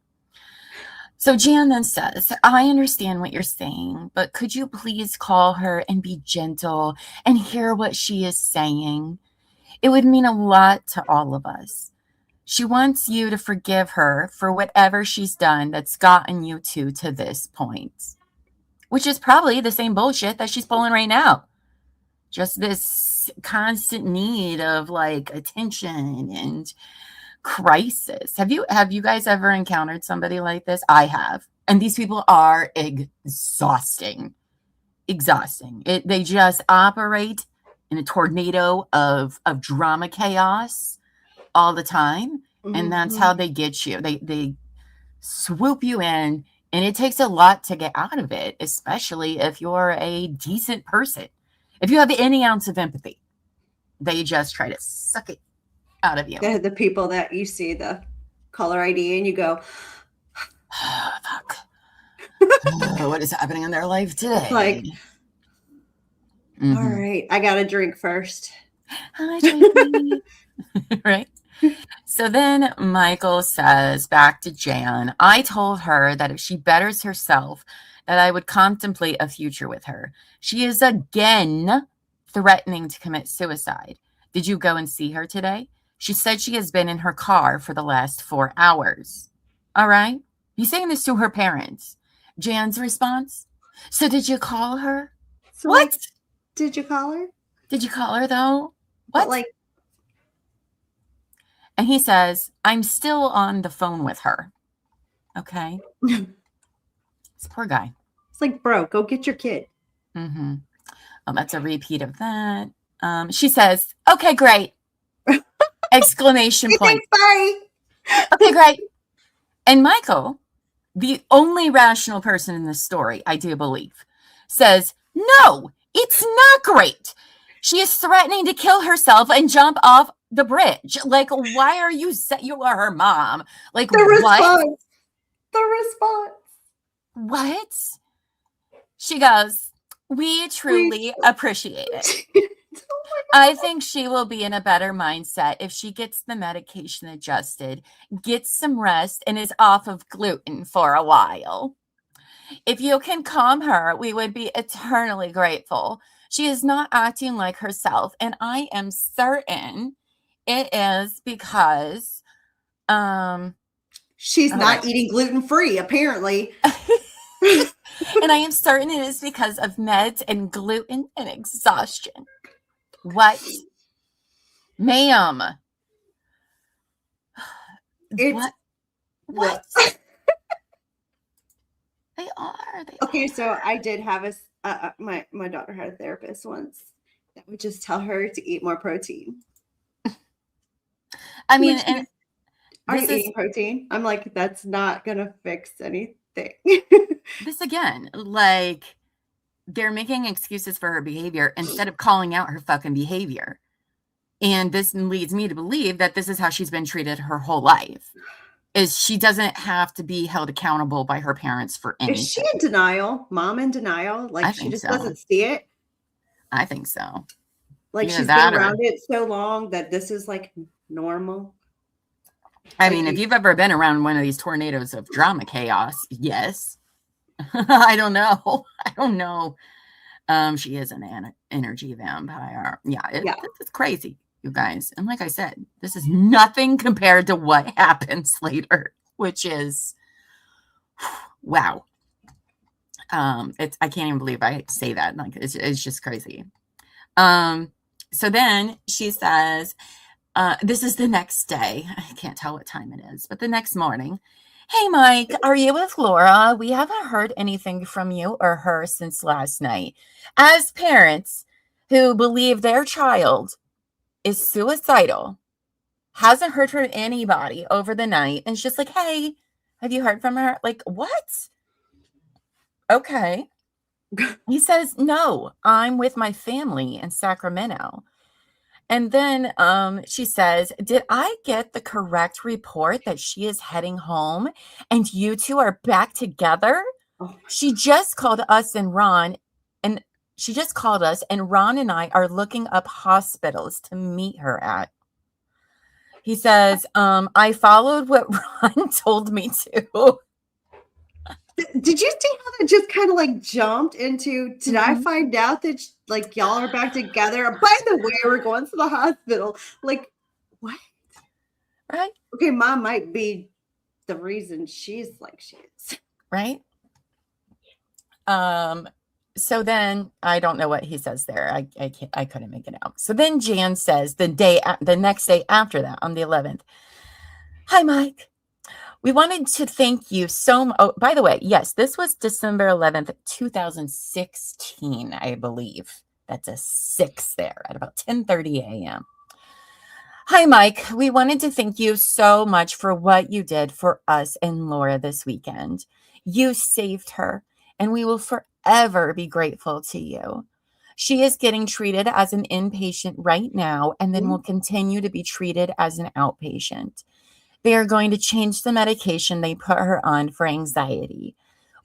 So Jan then says, I understand what you're saying, but could you please call her and be gentle and hear what she is saying? It would mean a lot to all of us. She wants you to forgive her for whatever she's done that's gotten you to this point, which is probably the same bullshit that she's pulling right now. Just this constant need of like attention and crisis. Have you guys ever encountered somebody like this? I have. And these people are exhausting. They just operate in a tornado of drama chaos all the time. And that's how they get you. They swoop you in, and it takes a lot to get out of it, especially if you're a decent person. If you have any ounce of empathy, they just try to suck it out of you. The people that you see the caller ID and you go, oh, fuck. What is happening in their life today? Like, all right, I got a drink first. Hi, right? So then Michael says back to Jan, I told her that if she betters herself, that I would contemplate a future with her. She is again threatening to commit suicide. Did you go and see her today? She said she has been in her car for the last 4 hours. All right. He's saying this to her parents. Jan's response. So did you call her? So what? Did you call her? Did you call her though? What? But like. And he says, I'm still on the phone with her. Okay. This poor guy. It's like, bro, go get your kid. Oh, that's a repeat of that. She says, okay, great. Exclamation point. Bye. Okay, great. And Michael, the only rational person in this story, I do believe, says, no, it's not great. She is threatening to kill herself and jump off the bridge. Like, why are you are her mom? Like, the response. What? The response. What? She goes, we truly appreciate it. I think she will be in a better mindset if she gets the medication adjusted, gets some rest, and is off of gluten for a while. If you can calm her, we would be eternally grateful. She is not acting like herself, and I am certain it is because she's not eating gluten-free, apparently. And I am certain it is because of meds and gluten and exhaustion. What? Ma'am. What? They are. Okay, so I did have my daughter had a therapist once that would just tell her to eat more protein. I mean, are you eating protein? I'm like, that's not gonna fix anything. This again, like, they're making excuses for her behavior instead of calling out her fucking behavior. And this leads me to believe that this is how she's been treated her whole life. Is she doesn't have to be held accountable by her parents for anything. Is she in denial? Mom in denial? Like, she just doesn't see it? I think so. Like Either she's that been or- around it so long that this is like normal. I mean, if you've ever been around one of these tornadoes of drama chaos, yes. I don't know. She is an energy vampire. Yeah, it's crazy, you guys. And like I said, this is nothing compared to what happens later, which is wow. I can't even believe I say that. Like it's just crazy. So then she says, this is the next day. I can't tell what time it is, but the next morning. Hey, Mike, are you with Laura? We haven't heard anything from you or her since last night. As parents who believe their child is suicidal, hasn't heard from anybody over the night, and it's just like, hey, have you heard from her? Like, what? Okay. He says, no, I'm with my family in Sacramento. And then she says, did I get the correct report that she is heading home and you two are back together? Oh. She just called us and Ronn, and Ronn and I are looking up hospitals to meet her at. He says, I followed what Ronn told me to. Did you see how that just kind of like jumped into, did I find out that like y'all are back together? By the way, we're going to the hospital. Like, what? Right. Okay, mom might be the reason she's like she is. Right. So then I don't know what he says there. I couldn't make it out. So then Jan says the next day after that, on the 11th. Hi, Mike. We wanted to thank you so much. Oh, by the way, yes, this was December 11th, 2016, I believe. That's a 6 there at about 10:30 a.m. Hi, Mike. We wanted to thank you so much for what you did for us and Laura this weekend. You saved her, and we will forever be grateful to you. She is getting treated as an inpatient right now, and then will continue to be treated as an outpatient. They are going to change the medication they put her on for anxiety.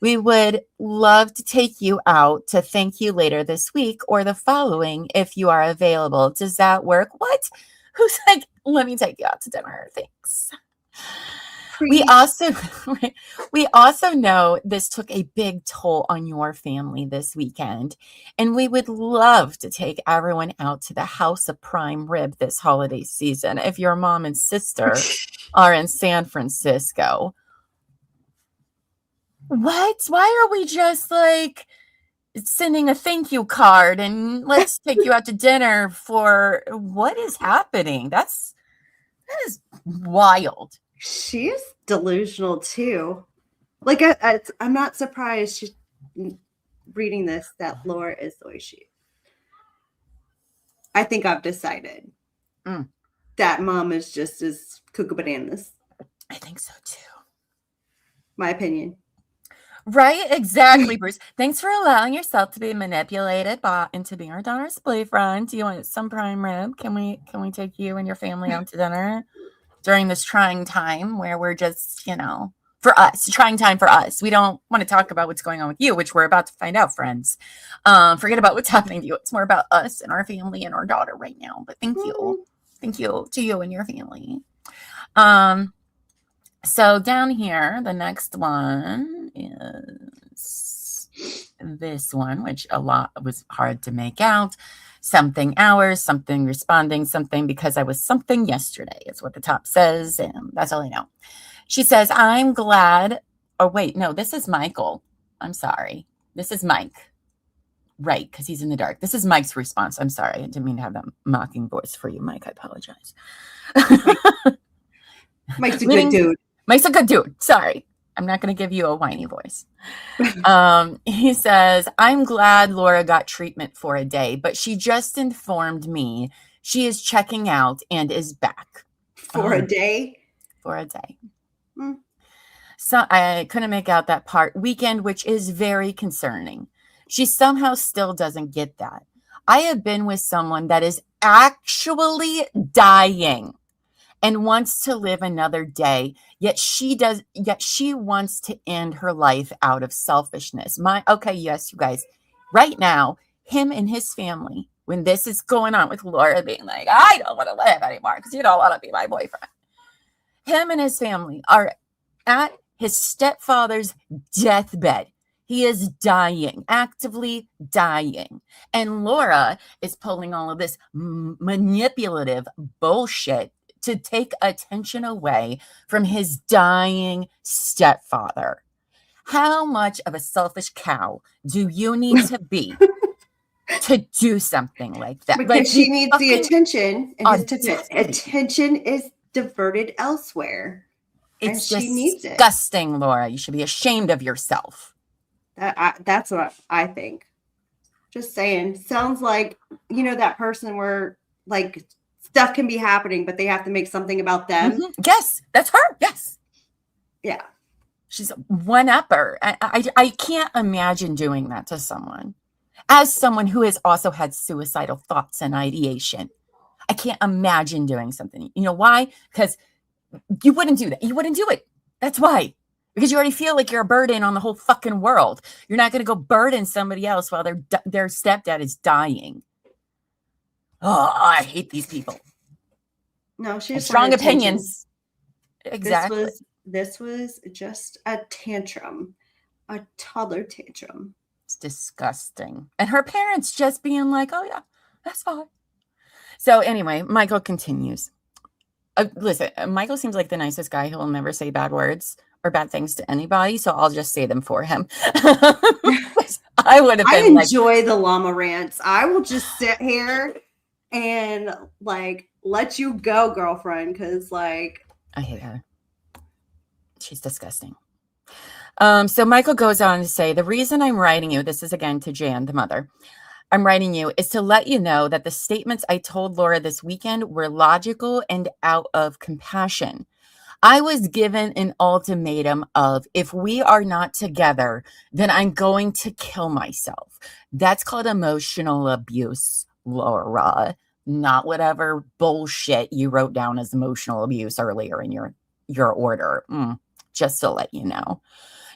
We would love to take you out to thank you later this week or the following if you are available. Does that work? What? Who's like, let me take you out to dinner? Thanks. We also know this took a big toll on your family this weekend, and we would love to take everyone out to the House of Prime Rib this holiday season if your mom and sister are in San Francisco. What? Why are we just like sending a thank you card and let's take you out to dinner for what is happening? That is wild. She's delusional too. Like I'm not surprised she's reading this that Laura is the way she is. I think I've decided that mom is just as cuckoo bananas. I think so too. My opinion. Right, exactly, Bruce. Thanks for allowing yourself to be manipulated into being our daughter's boyfriend. Do you want some prime rib? Can we take you and your family out to dinner during this trying time where we're just, trying time for us. We don't want to talk about what's going on with you, which we're about to find out, friends. Forget about what's happening to you. It's more about us and our family and our daughter right now. But thank you. Thank you to you and your family. So down here, the next one is this one, which a lot was hard to make out. Something hours, something responding, something because I was something yesterday is what the top says. And that's all I know. She says, I'm glad. Oh, wait, no, this is Michael. I'm sorry. This is Mike. Right, because he's in the dark. This is Mike's response. I'm sorry. I didn't mean to have that mocking voice for you, Mike. I apologize. Mike's a good dude. Mike's a good dude. Sorry. I'm not going to give you a whiny voice. He says, I'm glad Laura got treatment for a day, but she just informed me she is checking out and is back. For a day? For a day. So I couldn't make out that part. Weekend, which is very concerning. She somehow still doesn't get that. I have been with someone that is actually dying and wants to live another day, yet she wants to end her life out of selfishness. Okay, yes, you guys, right now, him and his family when this is going on with Laura being like, I don't want to live anymore because you don't want to be my boyfriend. Him and his family are at his stepfather's deathbed. He is dying, actively dying. And Laura is pulling all of this manipulative bullshit to take attention away from his dying stepfather. How much of a selfish cow do you need to be to do something like that? Because like, she needs the attention, and his audacity. attention is diverted elsewhere. It's she needs it. disgusting, Laura. You should be ashamed of yourself. That's what I think. Just saying. Sounds like, you know, that person where like stuff can be happening, but they have to make something about them. Mm-hmm. Yes, that's her. Yes. Yeah. She's a one-upper. I can't imagine doing that to someone. As someone who has also had suicidal thoughts and ideation, I can't imagine doing something. You know why? Because you wouldn't do that. You wouldn't do it. That's why. Because you already feel like you're a burden on the whole fucking world. You're not going to go burden somebody else while their stepdad is dying. Oh, I hate these people. No, she has strong opinions. Exactly. This was just a tantrum, a toddler tantrum. It's disgusting. And her parents just being like, oh yeah, that's fine. So anyway, Michael continues. Listen, Michael seems like the nicest guy. He'll never say bad words or bad things to anybody. So I'll just say them for him. I would have been enjoy the llama rants. I will just sit here and like let you go, girlfriend. Cause like I hate her. She's disgusting. So Michael goes on to say, the reason I'm writing you, this is again to Jan, the mother, I'm writing you is to let you know that the statements I told Laura this weekend were logical and out of compassion. I was given an ultimatum of if we are not together, then I'm going to kill myself. That's called emotional abuse, Laura, not whatever bullshit you wrote down as emotional abuse earlier in your order. Just to let you know.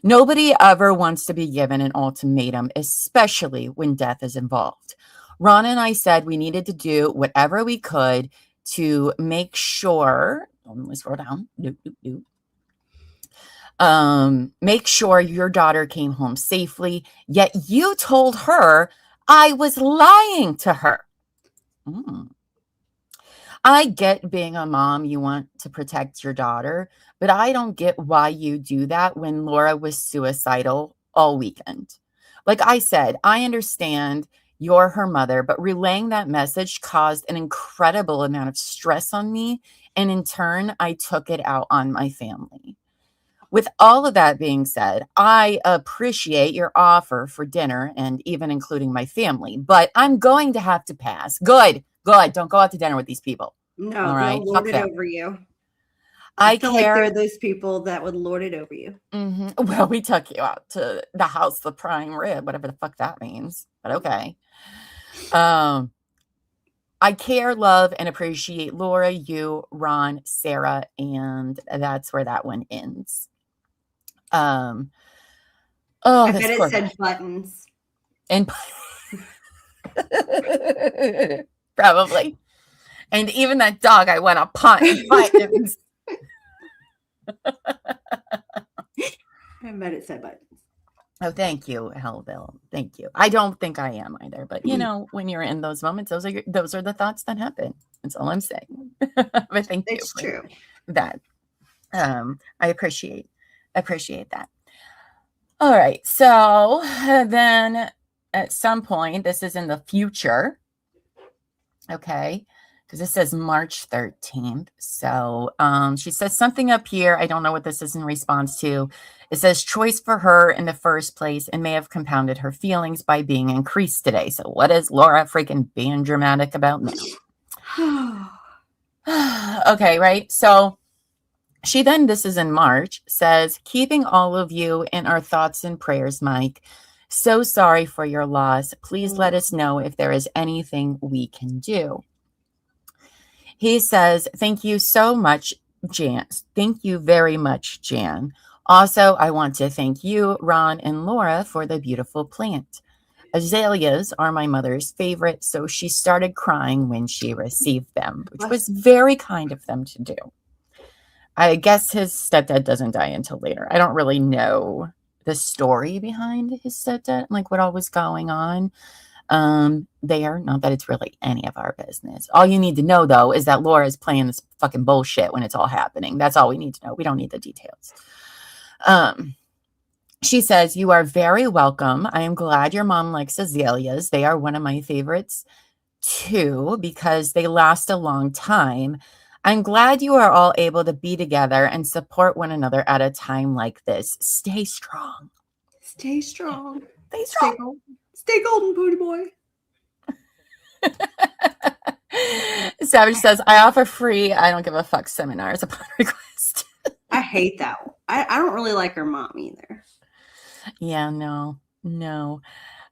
Nobody ever wants to be given an ultimatum, especially when death is involved. Ron and I said we needed to do whatever we could to make sure, let me scroll down, make sure your daughter came home safely, yet you told her I was lying to her. I get being a mom, you want to protect your daughter, but I don't get why you do that when Laura was suicidal all weekend. Like I said, I understand you're her mother, but relaying that message caused an incredible amount of stress on me. And in turn, I took it out on my family. With all of that being said, I appreciate your offer for dinner and even including my family, but I'm going to have to pass. Good. Don't go out to dinner with these people. No, all right, they'll lord it over you. I feel like they're those people that would lord it over you. Mm-hmm. Well, we took you out to the house, the prime rib, whatever the fuck that means. But okay. I care, love, and appreciate Laura, you, Ron, Sarah, and that's where that one ends. I bet it said buttons. And probably. And even that dog I went up on buttons. I bet it said buttons. Oh, thank you, Hellville. Thank you. I don't think I am either, but you know, when you're in those moments, those are the thoughts that happen. That's all I'm saying. But thank you. It's true. That. I appreciate that. All right. So then at some point, this is in the future. Okay. Because it says March 13th. So she says something up here. I don't know what this is in response to. It says choice for her in the first place and may have compounded her feelings by being increased today. So what is Laura freaking being dramatic about now? Okay, right? So she then, this is in March, says, keeping all of you in our thoughts and prayers, Mike. So sorry for your loss. Please let us know if there is anything we can do. He says, thank you so much, Jan. Thank you very much, Jan. Also, I want to thank you, Ron, and Laura for the beautiful plant. azaleas are my mother's favorite, so she started crying when she received them, which was very kind of them to do. I guess his stepdad doesn't die until later. I don't really know the story behind his stepdad, like what all was going on there. Not that it's really any of our business. All you need to know, though, is that Laura is playing this fucking bullshit when it's all happening. That's all we need to know. We don't need the details. She says, "You are very welcome. I am glad your mom likes azaleas. They are one of my favorites, too, because they last a long time. I'm glad you are all able to be together and support one another at a time like this. Stay strong. Stay strong. Stay strong. Stay golden, booty boy." Savage says, "I offer free I don't give a fuck seminars upon request." I hate that. I don't really like her mom either. Yeah, no.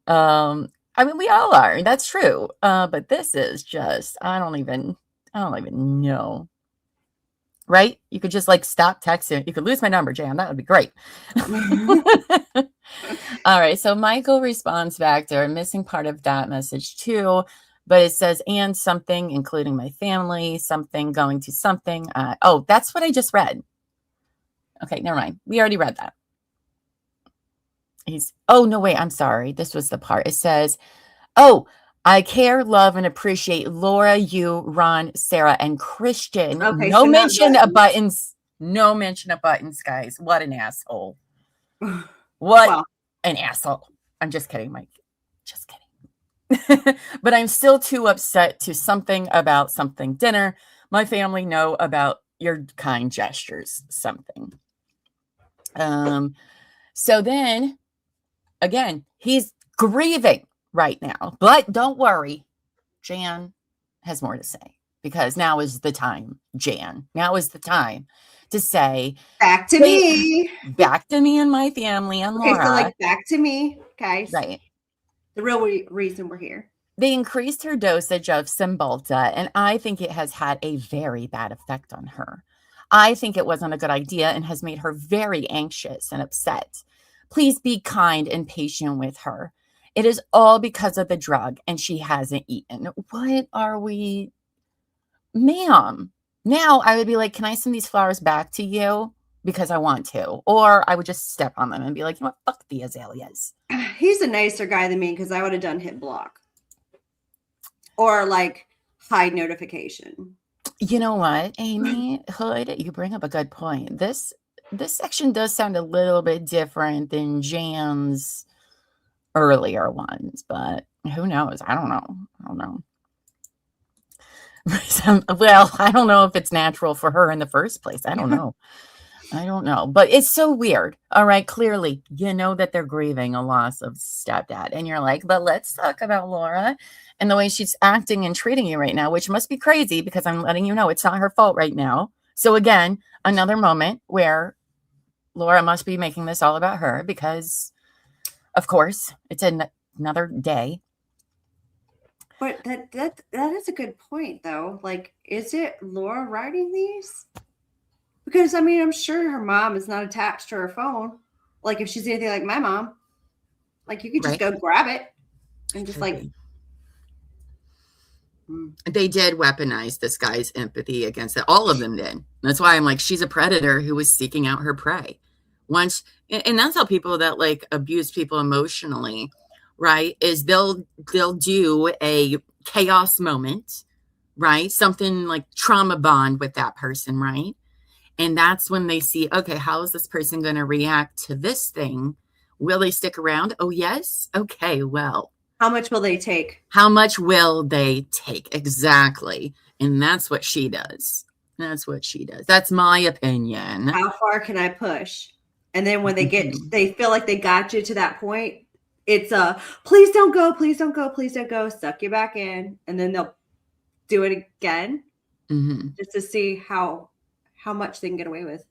I mean, we all are. That's true. But this is just, I don't even know. Right? You could just like stop texting. You could lose my number, Jan. That would be great. All right. So Michael responds back to her, missing part of that message too. But it says, "and something, including my family, something going to something." Oh, that's what I just read. Okay, never mind. We already read that. Oh, no, wait. I'm sorry. This was the part. It says, "Oh, I care, love, and appreciate Laura, you, Ron, Sarah, and Christian." Okay, no so mention of buttons. No mention of buttons, guys. What an asshole. An asshole. I'm just kidding, Mike. Just kidding. "But I'm still too upset to something about something dinner. My family know about your kind gestures, something." So then, again, he's grieving right now. But don't worry. Jan has more to say, because now is the time, Jan. Now is the time to say, "Back to me. Back to me and my family and Laura." Okay, so like back to me, guys. Right. The real reason we're here. They increased her dosage of Cymbalta, and I think it has had a very bad effect on her. I think it wasn't a good idea and has made her very anxious and upset. Please be kind and patient with her. It is all because of the drug, and she hasn't eaten. What are we? Ma'am. Now I would be like, "Can I send these flowers back to you? Because I want to." Or I would just step on them and be like, "You know what? Fuck the azaleas." He's a nicer guy than me, because I would have done hit block. Or like hide notification. You know what, Amy Hood, you bring up a good point. This section does sound a little bit different than Jan's earlier ones, but who knows? I don't know. Well, I don't know if it's natural for her in the first place. I don't know. But it's so weird. All right. Clearly, you know that they're grieving a loss of stepdad. And you're like, "But let's talk about Laura and the way she's acting and treating you right now," which must be crazy, because I'm letting you know it's not her fault right now. So again, another moment where Laura must be making this all about her, because of course it's another day. But that is a good point, though. Like, is it Laura writing these? Because, I mean, I'm sure her mom is not attached to her phone. Like, if she's anything like my mom, like, you could just go grab it and just like. They did weaponize this guy's empathy against it. All of them did. That's why I'm like, she's a predator who was seeking out her prey. And that's how people that like abuse people emotionally, right, is they'll do a chaos moment, right? Something like trauma bond with that person, right? And that's when they see, okay, how is this person going to react to this thing? Will they stick around? Oh, yes. Okay, well. How much will they take? How much will they take? Exactly. And that's what she does. That's my opinion. How far can I push? And then when they feel like they got you to that point, it's please don't go, please don't go, please don't go, suck you back in. And then they'll do it again just to see how much they can get away with.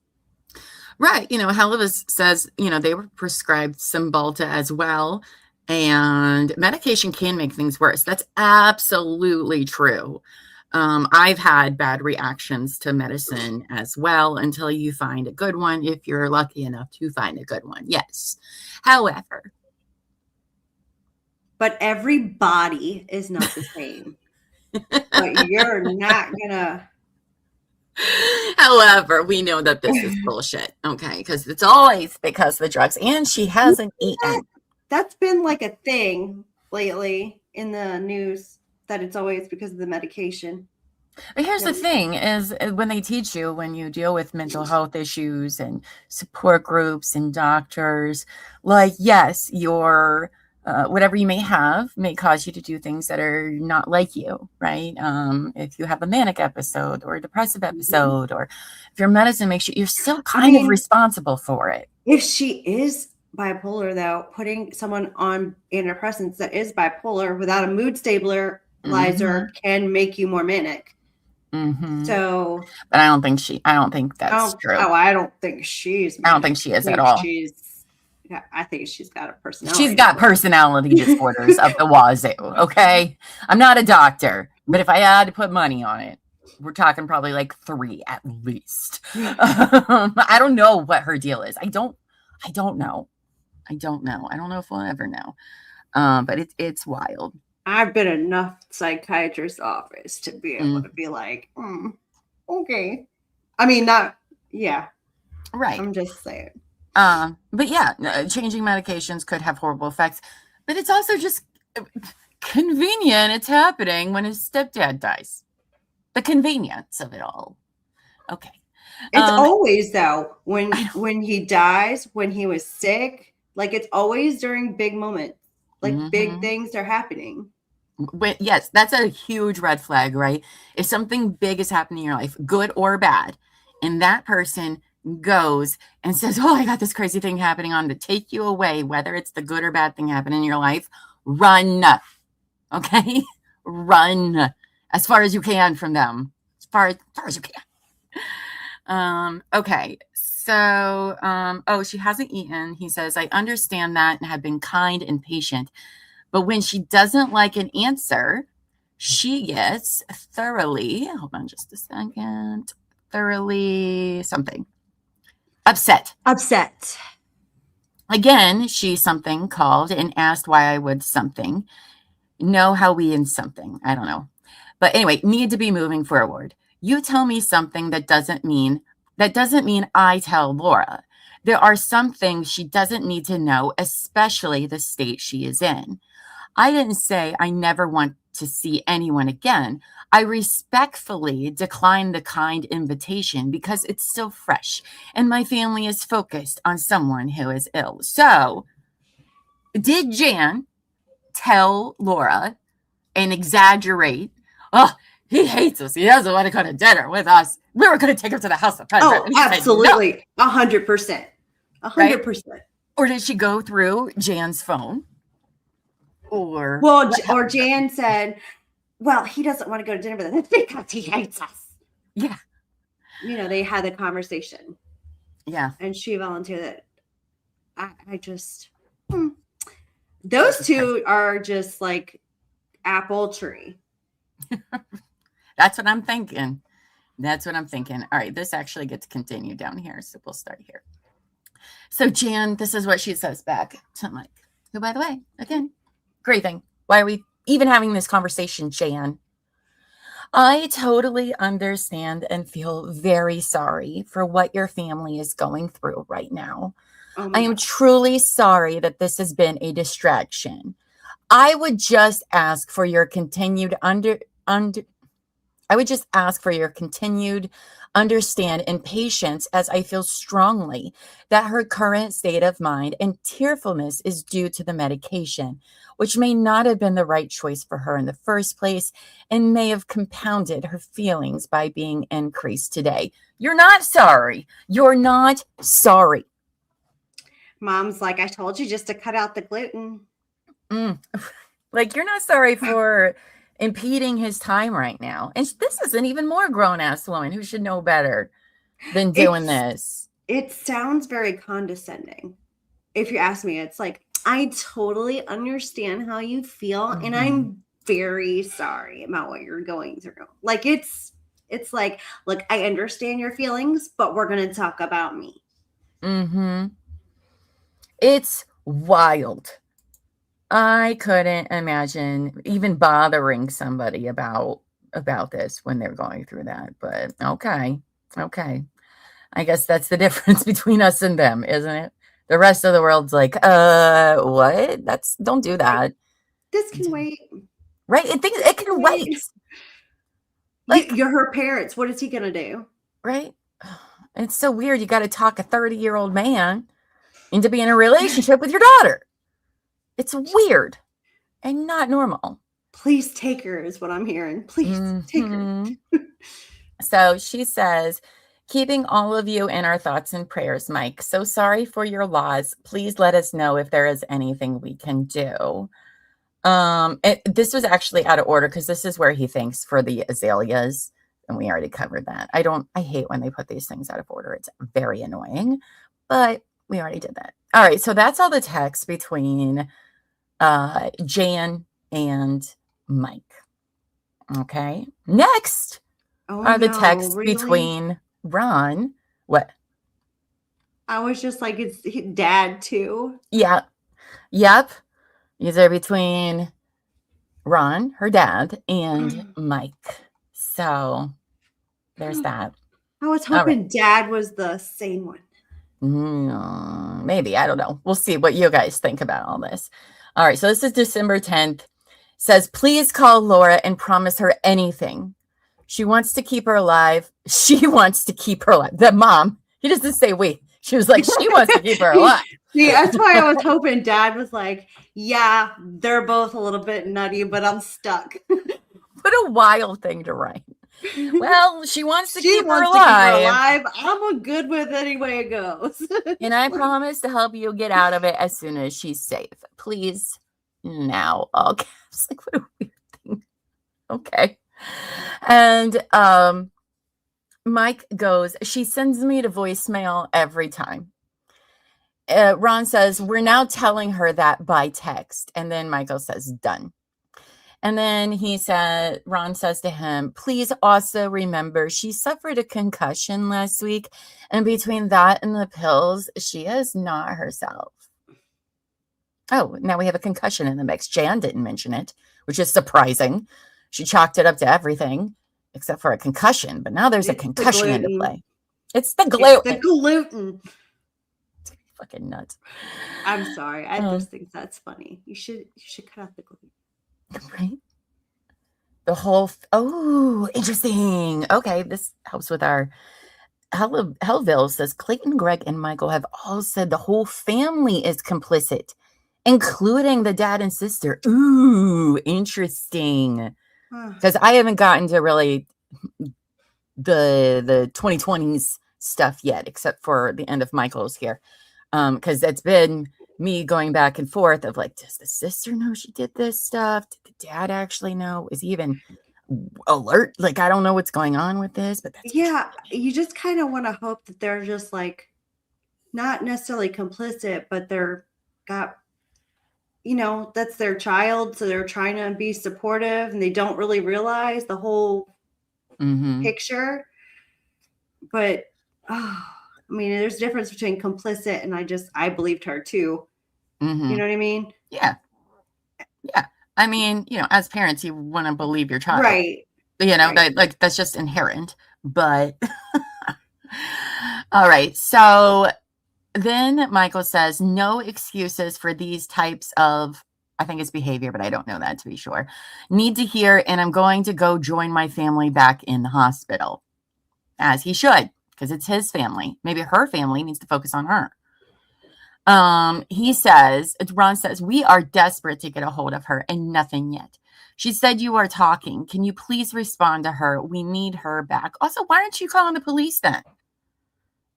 Right. Helivis says, they were prescribed Cymbalta as well. And medication can make things worse. That's absolutely true. I've had bad reactions to medicine as well until you find a good one, if you're lucky enough to find a good one. Yes. However, but every body is not the same. But you're not gonna. However, we know that this is bullshit, okay? Because it's always because of the drugs, and she hasn't eaten. That's been like a thing lately in the news, that it's always because of the medication. But here's the thing is when they teach you, when you deal with mental health issues and support groups and doctors, like, yes, your whatever you may have may cause you to do things that are not like you, right? If you have a manic episode or a depressive episode, or if your medicine makes you, you're still kind of responsible for it. If she is bipolar, though, putting someone on antidepressants that is bipolar without a mood stabilizer can make you more manic. So, but I don't think that's true. Oh, I don't think she's manic. I don't think she is at all. I think she's got a personality. She's got personality disorders of the wazoo. Okay, I'm not a doctor, but if I had to put money on it, we're talking probably like 3 at least. I don't know what her deal is. I don't know. I don't know if we'll ever know. But it's wild. I've been in enough psychiatrist's office to be able to be like, okay. I mean, not, yeah. Right. I'm just saying. But yeah, changing medications could have horrible effects. But it's also just convenient. It's happening when his stepdad dies. The convenience of it all. Okay. It's always, though, when he dies, when he was sick, like it's always during big moments. Like big things are happening. Yes, that's a huge red flag, right? If something big is happening in your life, good or bad, and that person goes and says, oh, I got this crazy thing happening on to take you away, whether it's the good or bad thing happening in your life, run. Okay? Run as far as you can from them. As far as you can. Okay. So, she hasn't eaten. He says, I understand that and have been kind and patient. But when she doesn't like an answer, she gets thoroughly something. Upset. Again, she something called and asked why I would something. Know how we in something. I don't know. But anyway, need to be moving forward. You tell me something that doesn't mean I tell Laura. There are some things she doesn't need to know, especially the state she is in. I didn't say I never want to see anyone again. I respectfully declined the kind invitation because it's still fresh and my family is focused on someone who is ill. So, did Jan tell Laura and exaggerate, oh, he hates us. He doesn't want to go to dinner with us. We were going to take him to the house. Absolutely. 100%. 100%. Or did she go through Jan's phone? Or Jan said, well, he doesn't want to go to dinner with us because he hates us. Yeah. You know, they had the conversation. Yeah. And she volunteered that. I just, those two are just like apple tree. That's what I'm thinking. All right, this actually gets continued down here, so we'll start here. So Jan, this is what she says back to Mike, who, by the way, again, great thing. Why are we even having this conversation, Jan? I totally understand and feel very sorry for what your family is going through right now. I am truly sorry that this has been a distraction. I would just ask for your continued understand and patience, as I feel strongly that her current state of mind and tearfulness is due to the medication, which may not have been the right choice for her in the first place and may have compounded her feelings by being increased today. You're not sorry. You're not sorry. Mom's like, I told you just to cut out the gluten. Like, you're not sorry for impeding his time right now. And this is an even more grown-ass woman who should know better than doing this. It sounds very condescending. If you ask me, it's like, I totally understand how you feel, and I'm very sorry about what you're going through. Like, it's like, look, I understand your feelings, but we're going to talk about me. It's wild. I couldn't imagine even bothering somebody about this when they're going through that. But okay. I guess that's the difference between us and them, isn't it? The rest of the world's like, what? Don't do that. This can wait. Right? It can wait. Like, you're her parents. What is he gonna do? Right? It's so weird. You got to talk a 30-year-old man into being in a relationship with your daughter. It's weird and not normal. Please take her is what I'm hearing. Please take her. So she says, keeping all of you in our thoughts and prayers, Mike. So sorry for your loss. Please let us know if there is anything we can do. This was actually out of order because this is where he thanks for the azaleas. And we already covered that. I hate when they put these things out of order. It's very annoying, but we already did that. All right. So that's all the text between Jan and Mike. Okay. Next are the texts between Ronn. What? I was just like, it's dad too. Yeah. Yep. These are between Ronn, her dad, and Mike. So there's that. I was hoping dad was the same one. Maybe. I don't know. We'll see what you guys think about all this. All right. So this is December 10th. Says, please call Laura and promise her anything. She wants to keep her alive. She wants to keep her alive. The mom, he doesn't say we. She was like, she wants to keep her alive. See, that's why I was hoping dad was like, yeah, they're both a little bit nutty, but I'm stuck. What a wild thing to write. Well, she wants to keep her alive. I'm good with any way it goes. And I promise to help you get out of it as soon as she's safe. Please, now. All caps. Like, what a weird thing. Okay. And Mike goes, she sends me to voicemail every time. Ronn says, we're now telling her that by text. And then Michael says, done. And then Ronn says to him, please also remember she suffered a concussion last week. And between that and the pills, she is not herself. Oh, now we have a concussion in the mix. Jan didn't mention it, which is surprising. She chalked it up to everything except for a concussion. But now there's a concussion into play. It's the gluten. It's the gluten. It's fucking nuts. I'm sorry. I just think that's funny. You should cut out the gluten. Right. The whole, interesting. Okay. This helps with our Hellville says Clayton, Greg, and Michael have all said the whole family is complicit, including the dad and sister. Ooh, interesting. Because I haven't gotten to really the 2020s stuff yet, except for the end of Michael's here. Because it's been me going back and forth of like, does the sister know she did this stuff? Did the dad actually know? Is he even alert? Like, I don't know what's going on with this, but that's you just kind of want to hope that they're just like not necessarily complicit, but they're got, that's their child, so they're trying to be supportive and they don't really realize the whole picture. But there's a difference between complicit and I believed her too. You know what I mean? Yeah. I mean, as parents, you want to believe your child, right? Right. That's just inherent. But all right. So then Michael says, no excuses for these types of, I think it's behavior, but I don't know that to be sure. Need to hear, and I'm going to go join my family back in the hospital, as he should, because it's his family. Maybe her family needs to focus on her. Ronn says, we are desperate to get a hold of her and nothing yet. She said you are talking. Can you please respond to her? We need her back. Also, why aren't you calling the police then?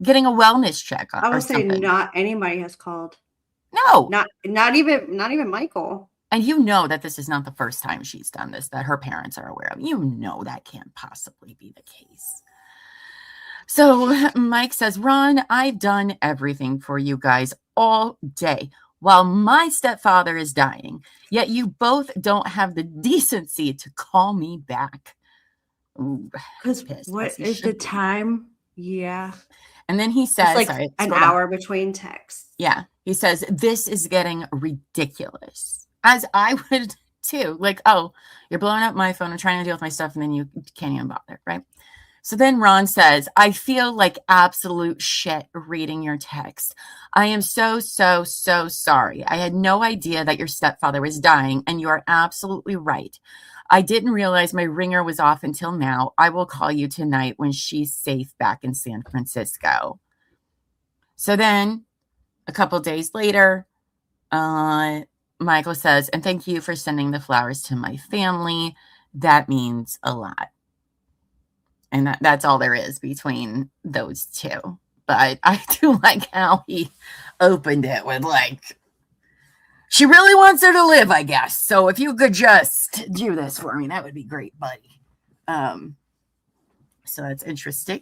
Getting a wellness check. I would say not anybody has called. No, not even Michael. And that this is not the first time she's done this, that her parents are aware of. That can't possibly be the case. So Mike says, Ron, I've done everything for you guys all day while my stepfather is dying. Yet you both don't have the decency to call me back. Because what is the time? Yeah. And then he says, it's like an hour between texts. Yeah. He says, this is getting ridiculous. As I would too. Like, oh, you're blowing up my phone. I'm trying to deal with my stuff, and then you can't even bother, right? So then Ronn says, I feel like absolute shit reading your text. I am so sorry. I had no idea that your stepfather was dying, and you are absolutely right. I didn't realize my ringer was off until now. I will call you tonight when she's safe back in San Francisco. So then a couple days later, Michael says, and thank you for sending the flowers to my family. That means a lot. And that's all there is between those two. But I do like how he opened it with like, she really wants her to live, I guess. So if you could just do this for me, that would be great, buddy. So that's interesting.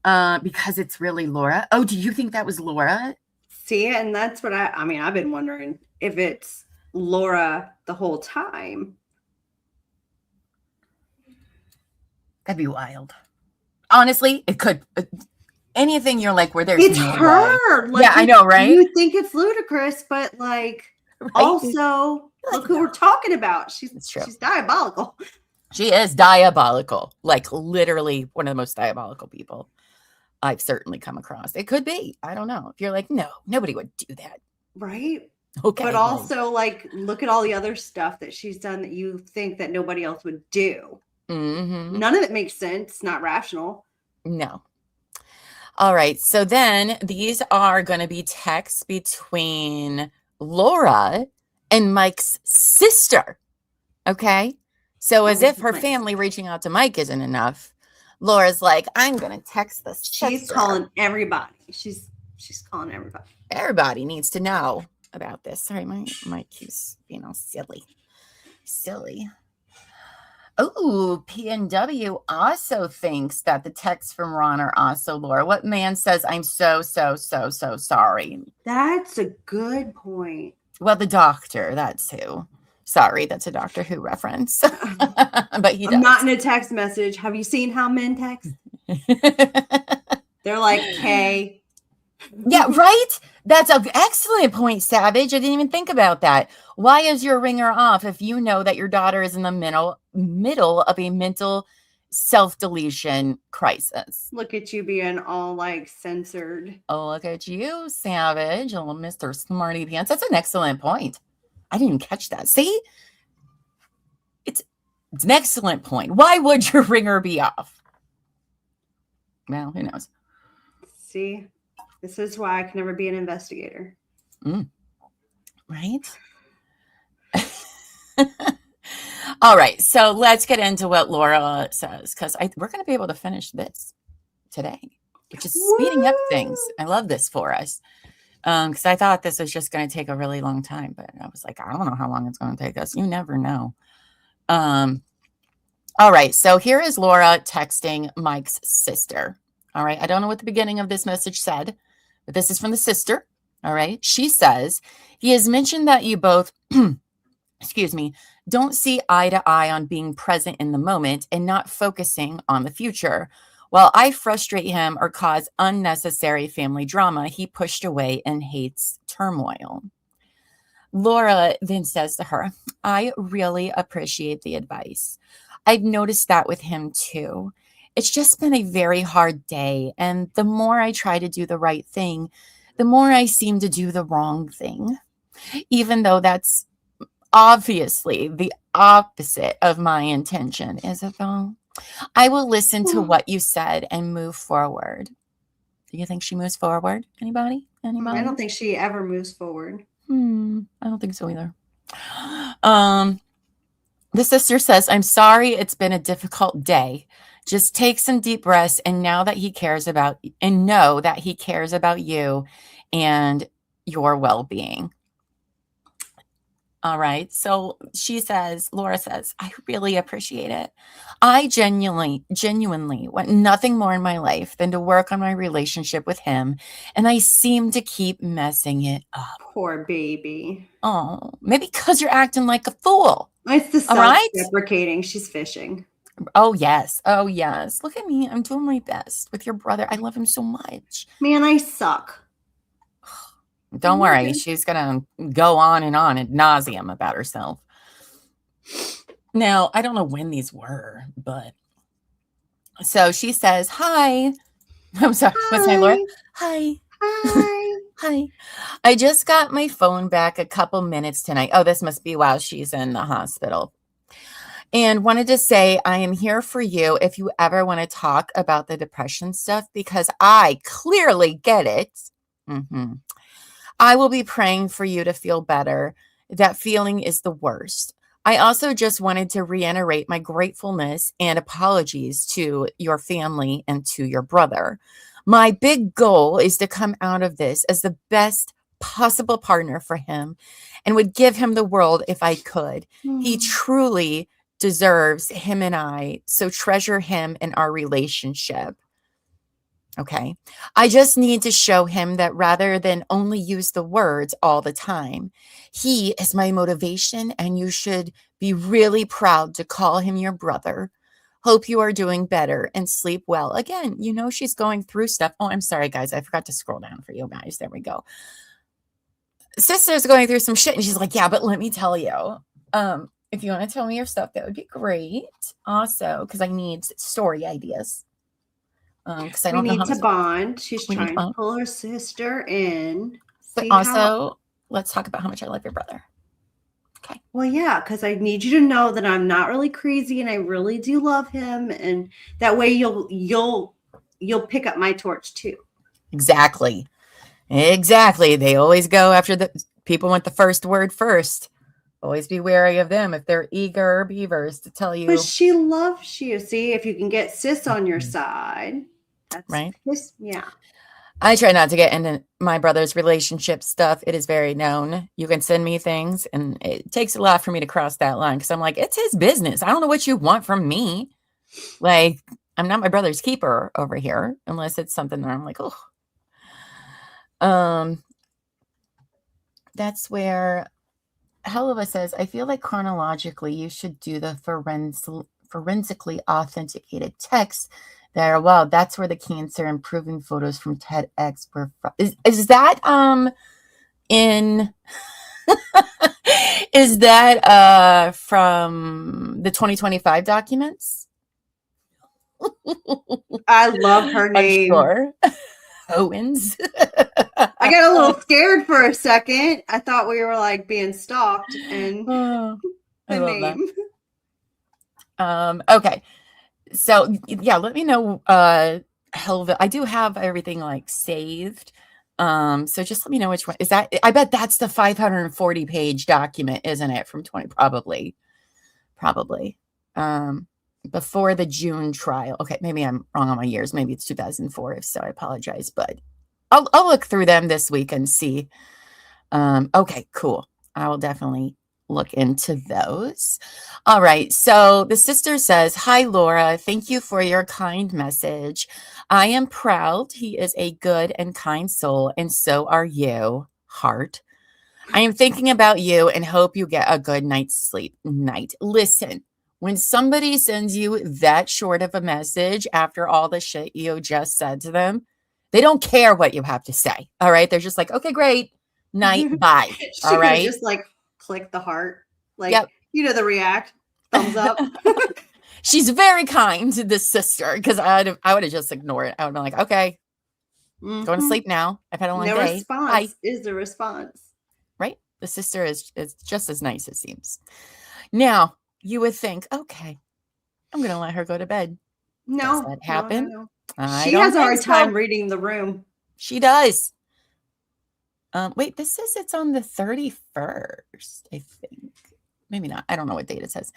Because it's really Laura. Oh, do you think that was Laura? See, and that's what I've been wondering if it's Laura the whole time. That'd be wild. Honestly, it could. Anything you're like, where there's it's no her. Like, yeah, I know, right? You think it's ludicrous, but like, right? Also, look who we're talking about. She's diabolical. She is diabolical. Like literally one of the most diabolical people I've certainly come across. It could be. I don't know. If you're like, no, nobody would do that. Right. Okay. But also like, look at all the other stuff that she's done that you think that nobody else would do. Mm-hmm. None of it makes sense. Not rational. No. All right. So then these are going to be texts between Laura and Mike's sister. Okay. So as if her family reaching out to Mike isn't enough, Laura's like, I'm going to text the sister. She's calling everybody. She's calling everybody. Everybody needs to know about this. Sorry, my keeps being all silly. Oh, PNW also thinks that the texts from Ron are also Laura. What man says, I'm so sorry? That's a good point. Well, the doctor, that's who. Sorry, that's a Doctor Who reference. But he does. I'm not in a text message. Have you seen how men text? They're like, K. Yeah, right? That's an excellent point, Savage. I didn't even think about that. Why is your ringer off if you know that your daughter is in the middle of a mental self-deletion crisis? Look at you being all like censored. Oh, look at you, Savage. Oh, Mr. Smarty Pants. That's an excellent point. I didn't even catch that. See? It's an excellent point. Why would your ringer be off? Well, who knows? See? This is why I can never be an investigator. Right? All right. So let's get into what Laura says, because we're going to be able to finish this today, which is speeding up things. I love this for us, because I thought this was just going to take a really long time, but I was like, I don't know how long it's going to take us. You never know. All right. So here is Laura texting Mike's sister. All right. I don't know what the beginning of this message said, but this is from the sister. All right. She says, he has mentioned that you both, excuse me, don't see eye to eye on being present in the moment and not focusing on the future. While I frustrate him or cause unnecessary family drama, he pushed away and hates turmoil. Laura then says to her, I really appreciate the advice. I've noticed that with him too. It's just been a very hard day. And the more I try to do the right thing, the more I seem to do the wrong thing, even though that's obviously the opposite of my intention, Isabel. I will listen to what you said and move forward. Do you think she moves forward? Anybody? I don't think she ever moves forward. I don't think so either. The sister says, I'm sorry it's been a difficult day. Just take some deep breaths and know that he cares about you and your well-being. All right. So Laura says, I really appreciate it. I genuinely want nothing more in my life than to work on my relationship with him. And I seem to keep messing it up. Poor baby. Oh, maybe because you're acting like a fool. It's the self-deprecating. She's fishing. Oh, yes. Oh, yes. Look at me. I'm doing my best with your brother. I love him so much. Man, I suck. Don't worry. She's going to go on and ad nauseum about herself. Now, I don't know when these were, but so she says, hi. I'm sorry. Hi. What's my Laura? Hi. Hi. Hi. I just got my phone back a couple minutes tonight. Oh, this must be while she's in the hospital. And wanted to say, I am here for you if you ever want to talk about the depression stuff, because I clearly get it. I will be praying for you to feel better. That feeling is the worst. I also just wanted to reiterate my gratefulness and apologies to your family and to your brother. My big goal is to come out of this as the best possible partner for him and would give him the world if I could. He truly deserves him and I, so treasure him and our relationship. Okay. I just need to show him that rather than only use the words all the time, he is my motivation, and you should be really proud to call him your brother. Hope you are doing better and sleep well. Again, you know, she's going through stuff. Oh, I'm sorry, guys. I forgot to scroll down for you guys. There we go. Sister's going through some shit, and she's like, yeah, but let me tell you, if you want to tell me your stuff, that would be great. Also, because I need story ideas. Because I don't know. We need to bond. She's trying to pull her sister in. But also, let's talk about how much I love your brother. Okay. Well, yeah, because I need you to know that I'm not really crazy, and I really do love him, and that way you'll pick up my torch too. Exactly. They always go after the people want the first word first. Always be wary of them if they're eager beavers to tell you. But she loves you. See, if you can get sis on your side, that's right. Yeah. I try not to get into my brother's relationship stuff. It is very known. You can send me things, and it takes a lot for me to cross that line, because I'm like, it's his business. I don't know what you want from me. Like, I'm not my brother's keeper over here, unless it's something that I'm like, oh. That's where Helva says, I feel like chronologically you should do the forensically authenticated text there. Wow, that's where the cancer improving photos from TEDx were from. Is that in is that from the 2025 documents? I love her name. I'm sure. Owens. I got a little scared for a second. I thought we were like being stalked, and the name. Okay. So yeah, let me know. Helva, I do have everything like saved. So just let me know which one is that. I bet that's the 540 page document, isn't it? From 20, probably. Before the June trial. Okay, maybe I'm wrong on my years. Maybe it's 2004. If so, I apologize. But I'll look through them this week and see. Okay, cool. I will definitely look into those. All right. So the sister says, hi, Laura. Thank you for your kind message. I am proud he is a good and kind soul, and so are you, heart. I am thinking about you and hope you get a good night's sleep. Listen. When somebody sends you that short of a message after all the shit you just said to them, they don't care what you have to say. All right. They're just like, okay, great. Night. Bye. All right. Just like click the heart. Like, yep. You know, the react. Thumbs up. She's very kind to this sister, because I would have just ignored it. I would have been like, okay, going to sleep now. I've had a long day. The response is the response. Right. The sister is just as nice, it seems. Now, you would think, okay, I'm going to let her go to bed. No. Does that happen? No. She has a hard time reading the room. She does. Wait, this says it's on the 31st, I think. Maybe not. I don't know what date it says.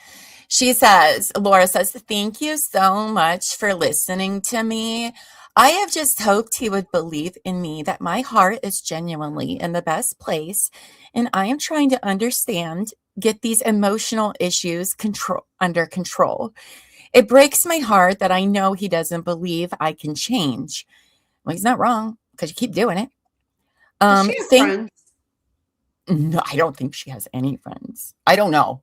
Laura says, thank you so much for listening to me. I have just hoped he would believe in me, that my heart is genuinely in the best place, and I am trying to get these emotional issues under control. It breaks my heart that I know he doesn't believe I can change. Well, he's not wrong, because you keep doing it. Does she have friends? No, I don't think she has any friends. I don't know.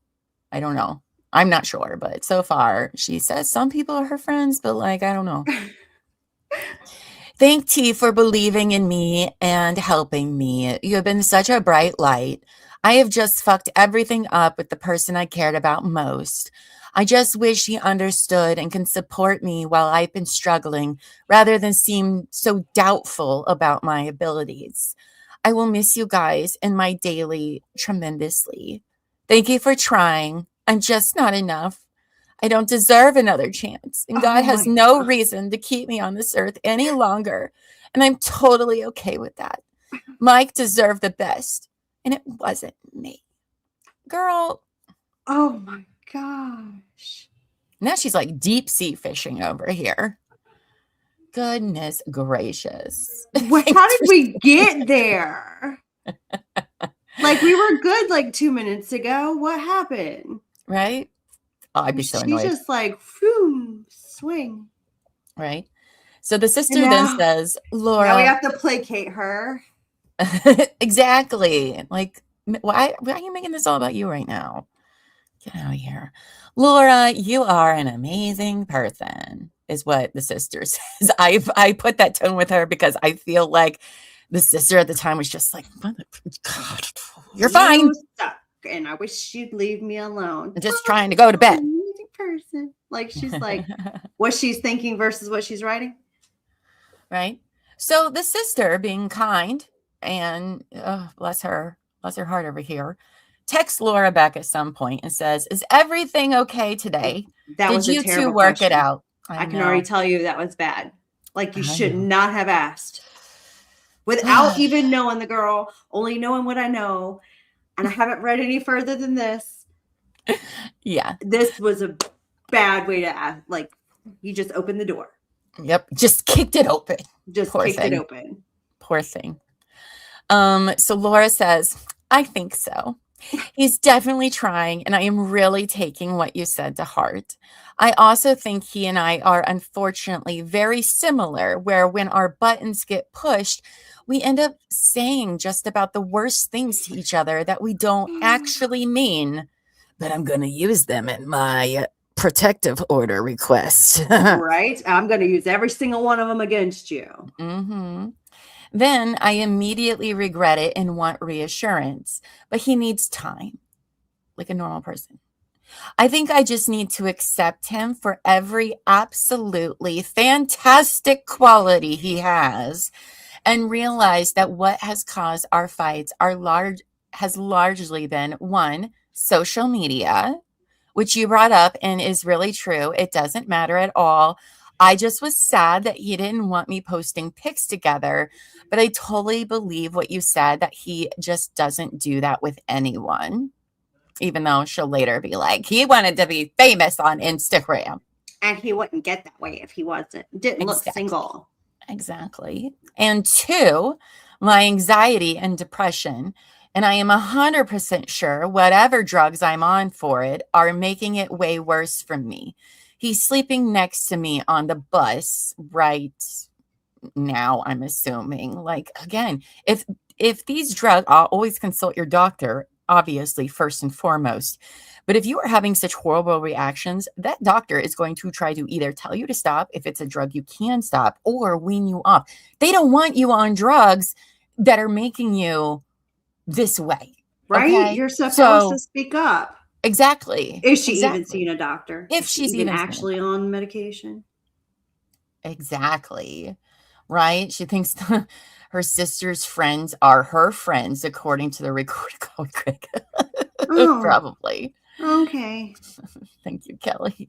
I'm not sure, but so far she says some people are her friends, but like, I don't know. Thank T for believing in me and helping me. You have been such a bright light. I have just fucked everything up with the person I cared about most. I just wish he understood and can support me while I've been struggling rather than seem so doubtful about my abilities. I will miss you guys and my daily tremendously. Thank you for trying. I'm just not enough. I don't deserve another chance, and God has no reason to keep me on this earth any longer, and I'm totally okay with that. Mike deserved the best, and it wasn't me. Girl. Oh my gosh. Now she's like deep sea fishing over here. Goodness gracious. How did we get there? Like, we were good like 2 minutes ago. What happened? Right? Oh, I'd be so annoyed. She's just like, phew, swing. Right? So the sister then says, Laura. Now we have to placate her. Exactly. Like, why are you making this all about you right now? Get out of here. Laura, you are an amazing person, is what the sister says. I put that tone with her because I feel like the sister at the time was just like, God, you're fine. You suck, and I wish you'd leave me alone. I'm just trying to go to bed. Amazing person. Like, she's like, what she's thinking versus what she's writing. Right. So the sister, being kind and bless her heart over here, texts Laura back at some point and says, "Is everything okay today? Did you two work it out?" I can already tell you that was bad. Like, you should not have asked. Without even knowing the girl, only knowing what I know, and I haven't read any further than this. Yeah. This was a bad way to ask. Like, you just opened the door. Yep. Just kicked it open. It open. Poor thing. So Laura says, "I think so. He's definitely trying, and I am really taking what you said to heart. I also think he and I are unfortunately very similar, where when our buttons get pushed, we end up saying just about the worst things to each other that we don't actually mean, but I'm going to use them in my protective order request." Right? I'm going to use every single one of them against you. Mm-hmm. Then I immediately regret it and want reassurance, but he needs time, like a normal person. I think I just need to accept him for every absolutely fantastic quality he has and realize that what has caused our fights has largely been, one, social media, which you brought up and is really true. It doesn't matter at all. I just was sad that he didn't want me posting pics together, but I totally believe what you said, that he just doesn't do that with anyone, even though she'll later be like, he wanted to be famous on Instagram. And he wouldn't get that way if he didn't look single. Exactly. And two, my anxiety and depression, and I am 100% sure whatever drugs I'm on for it are making it way worse for me. He's sleeping next to me on the bus right now, I'm assuming. Like, again, if these drugs, I'll always consult your doctor, obviously, first and foremost. But if you are having such horrible reactions, that doctor is going to try to either tell you to stop if it's a drug you can stop, or wean you off. They don't want you on drugs that are making you this way. Right? Okay? You're supposed to speak up. Exactly. Is she even seen a doctor? If she's even actually on medication? Exactly. Right? She thinks her sister's friends are her friends, according to the recorded call. Oh, probably. Okay. Thank you, Kelly.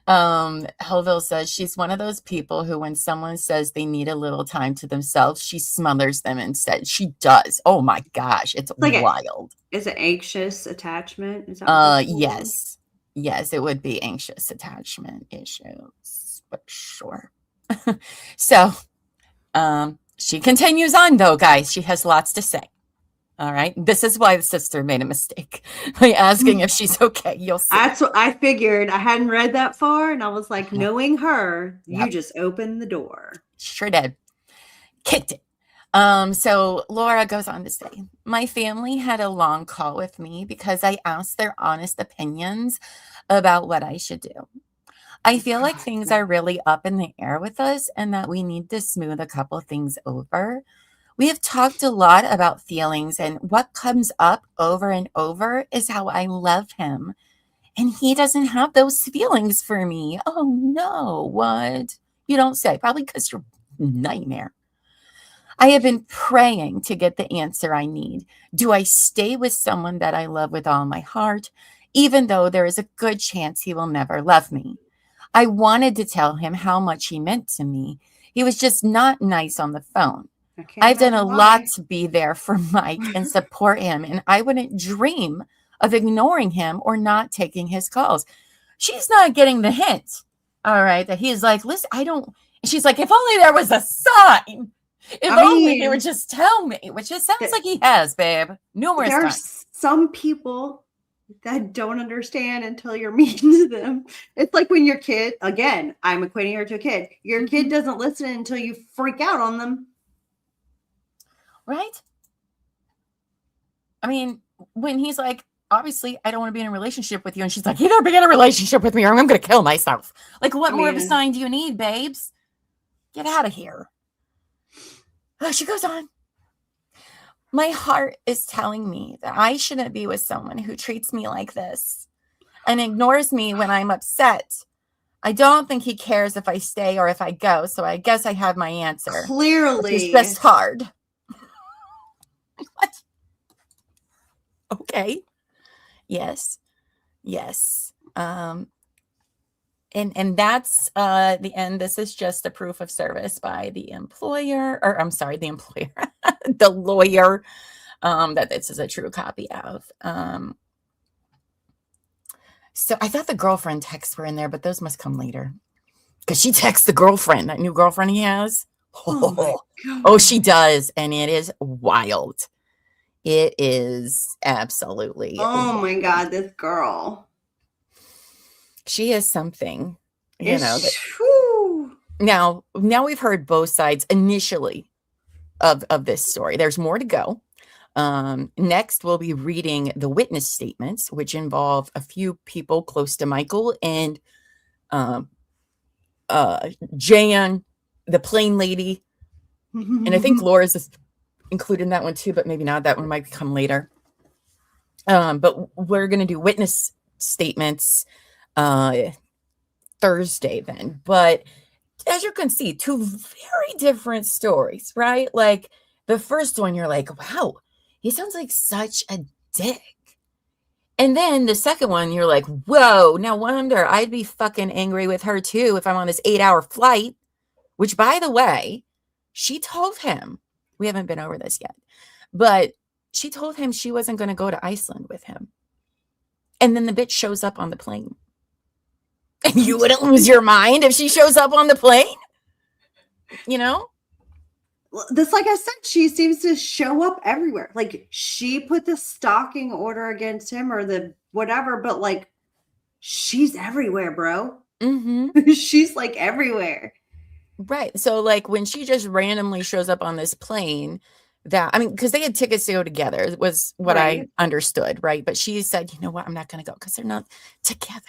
Helville says she's one of those people who, when someone says they need a little time to themselves, she smothers them instead. She does. Oh my gosh, it's like wild. Is it anxious attachment? Is that yes. Yes, it would be anxious attachment issues, but sure. So she continues on though, guys. She has lots to say. All right. This is why the sister made a mistake by asking if she's okay. You'll see. That's what I figured. I hadn't read that far, and I was like, knowing her, you just opened the door. Sure did. Kicked it. So Laura goes on to say, my family had a long call with me because I asked their honest opinions about what I should do. I feel like things are really up in the air with us and that we need to smooth a couple things over. We have talked a lot about feelings, and what comes up over and over is how I love him. And he doesn't have those feelings for me. Oh no, what? You don't say. Probably because you're a nightmare. I have been praying to get the answer I need. Do I stay with someone that I love with all my heart, even though there is a good chance he will never love me? I wanted to tell him how much he meant to me. He was just not nice on the phone. I've done a lot to be there for Mike and support him, and I wouldn't dream of ignoring him or not taking his calls. She's not getting the hint, all right, that he's like, listen, I don't, she's like, if only there was a sign. If only he would just tell me, which it sounds like he has, babe, numerous times. There's some people that don't understand until you're mean to them. It's like when your kid, again, I'm equating her to a kid. Your kid doesn't listen until you freak out on them. Right? I mean, when he's like, obviously, I don't want to be in a relationship with you. And she's like, you gotta be in a relationship with me or I'm going to kill myself. Like, what more of a sign do you need, babes? Get out of here. Oh, she goes on. My heart is telling me that I shouldn't be with someone who treats me like this and ignores me when I'm upset. I don't think he cares if I stay or if I go. So I guess I have my answer. Clearly. It's just hard. What? Okay. Yes. And that's the end. This is just a proof of service by the employer, or I'm sorry, the employer, the lawyer, that this is a true copy of. So I thought the girlfriend texts were in there, but those must come later. Because she texts the girlfriend, that new girlfriend he has. Oh, she does. And it is wild. It is absolutely. Oh my God, this girl. She is something, you know. Now we've heard both sides initially of this story. There's more to go. Next, we'll be reading the witness statements, which involve a few people close to Michael and Jan, the plane lady. And I think Laura's is included in that one too, but maybe not. That one might come later. But we're going to do witness statements Thursday then. But as you can see, two very different stories, right? Like the first one, you're like, wow, he sounds like such a dick. And then the second one, you're like, whoa, no wonder I'd be fucking angry with her too if I'm on this 8-hour flight, which by the way, she told him, we haven't been over this yet, but she told him she wasn't going to go to Iceland with him. And then the bitch shows up on the plane. And you wouldn't lose your mind if she shows up on the plane? You know? This, like I said, she seems to show up everywhere. Like she put the stalking order against him or the whatever, but like she's everywhere, bro. Mm-hmm. She's like everywhere. Right. So like when she just randomly shows up on this plane, that, I mean, because they had tickets to go together was what I understood, right? But she said, you know what, I'm not going to go because they're not together.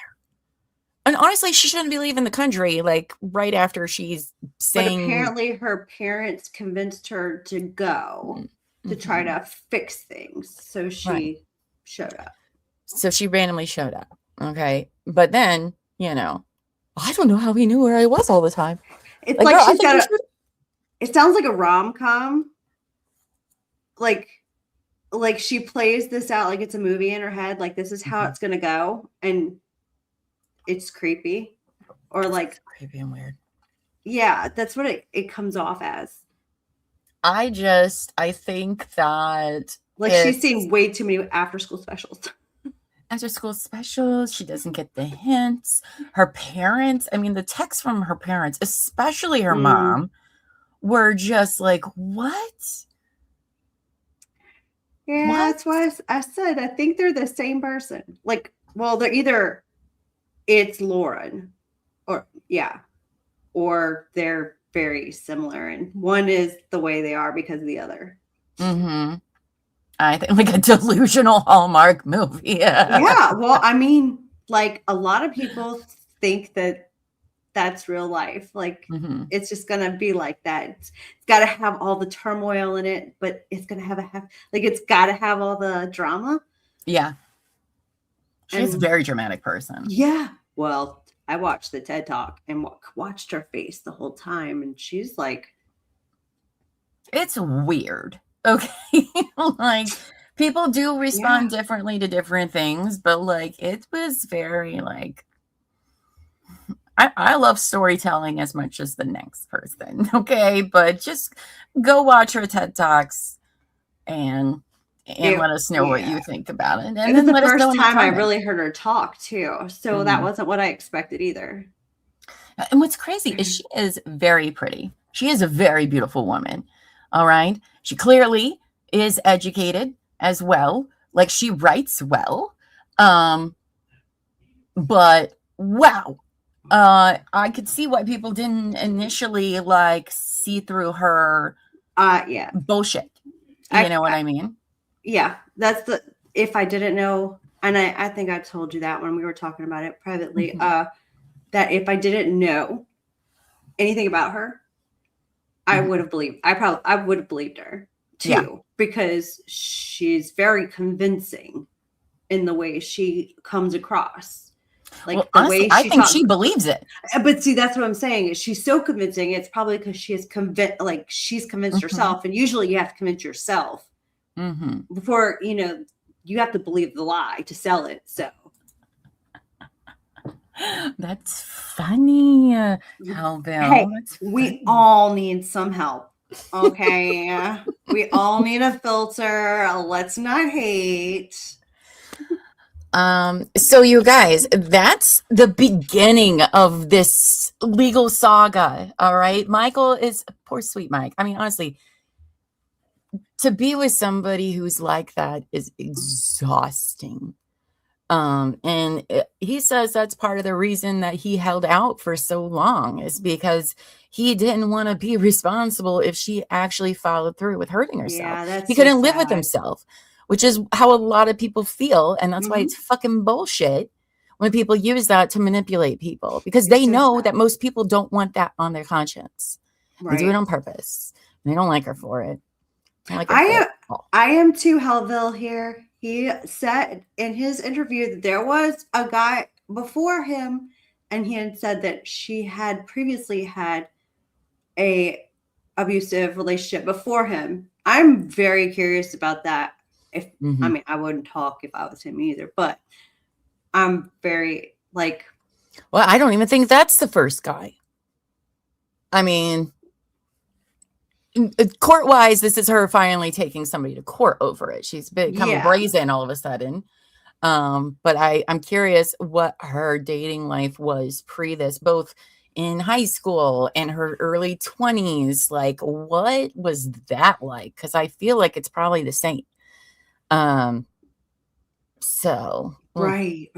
And honestly, she shouldn't be leaving the country like right after she's saying. But apparently her parents convinced her to go to try to fix things. So she showed up. So she randomly showed up. Okay. But then, you know, I don't know how he knew where I was all the time. It's like she's got it sounds like a rom-com. Like she plays this out like it's a movie in her head. Like this is how it's going to go. And it's creepy or like creepy and weird. Yeah, that's what it comes off as. I think that like she's seen way too many after school specials. After school specials, she doesn't get the hints. Her parents, I mean, the texts from her parents, especially her mom, were just like, what? Yeah, what? That's why I said I think they're the same person. Like, well, they're either it's Lauren or they're very similar. And one is the way they are because of the other. Mm-hmm. I think like a delusional Hallmark movie. Yeah. Well, I mean, like a lot of people think that that's real life. Like Mm-hmm. it's just gonna be like that. It's got to have all the turmoil in it, but it's gonna have it's got to have all the drama. Yeah, she's a And very dramatic person. yeah, well, I watched the TED Talk and watched her face the whole time, and she's like, it's weird. Okay, like people do respond differently to different things, but like it was very like. I love storytelling as much as the next person, okay? But just go watch her TED Talks and let us know what you think about it. And it was then the let us first know in the time I comments. really heard her talk too. So that wasn't what I expected either. And what's crazy is she is very pretty. She is a very beautiful woman. All right. She clearly is educated as well. Like she writes well. But wow. I could see why people didn't initially like see through her bullshit. You know what I mean? Yeah, that's if I didn't know, and I think I told you that when we were talking about it privately, that if I didn't know anything about her, I would have believed. I would have believed her too, because she's very convincing in the way she comes across. Like the honestly, way I think she believes it. But see, that's what I'm saying. She's so convincing. It's probably because she is she's convinced herself. And usually you have to convince yourself before, you have to believe the lie to sell it. So that's funny. Hellville. Hey, we all need some help. Okay. We all need a filter. Let's not hate. So you guys, that's the beginning of this legal saga. All right. Michael is poor sweet Mike. I mean, honestly, to be with somebody who's like that is exhausting. And he says that's part of the reason that he held out for so long is because he didn't want to be responsible if she actually followed through with hurting herself. Yeah, he couldn't live with himself. Which is how a lot of people feel. And that's why it's fucking bullshit when people use that to manipulate people because they know that most people don't want that on their conscience. Right. They do it on purpose. And they don't like her for it. I am too, Hellville here. He said in his interview that there was a guy before him and he had said that she had previously had a abusive relationship before him. I'm very curious about that. I mean, I wouldn't talk if I was him either, but I'm very well, I don't even think that's the first guy. I mean, court-wise, this is her finally taking somebody to court over it. She's become brazen all of a sudden. But I'm curious what her dating life was pre this, both in high school and her early 20s. Like, what was that like? Because I feel like it's probably the same. Right.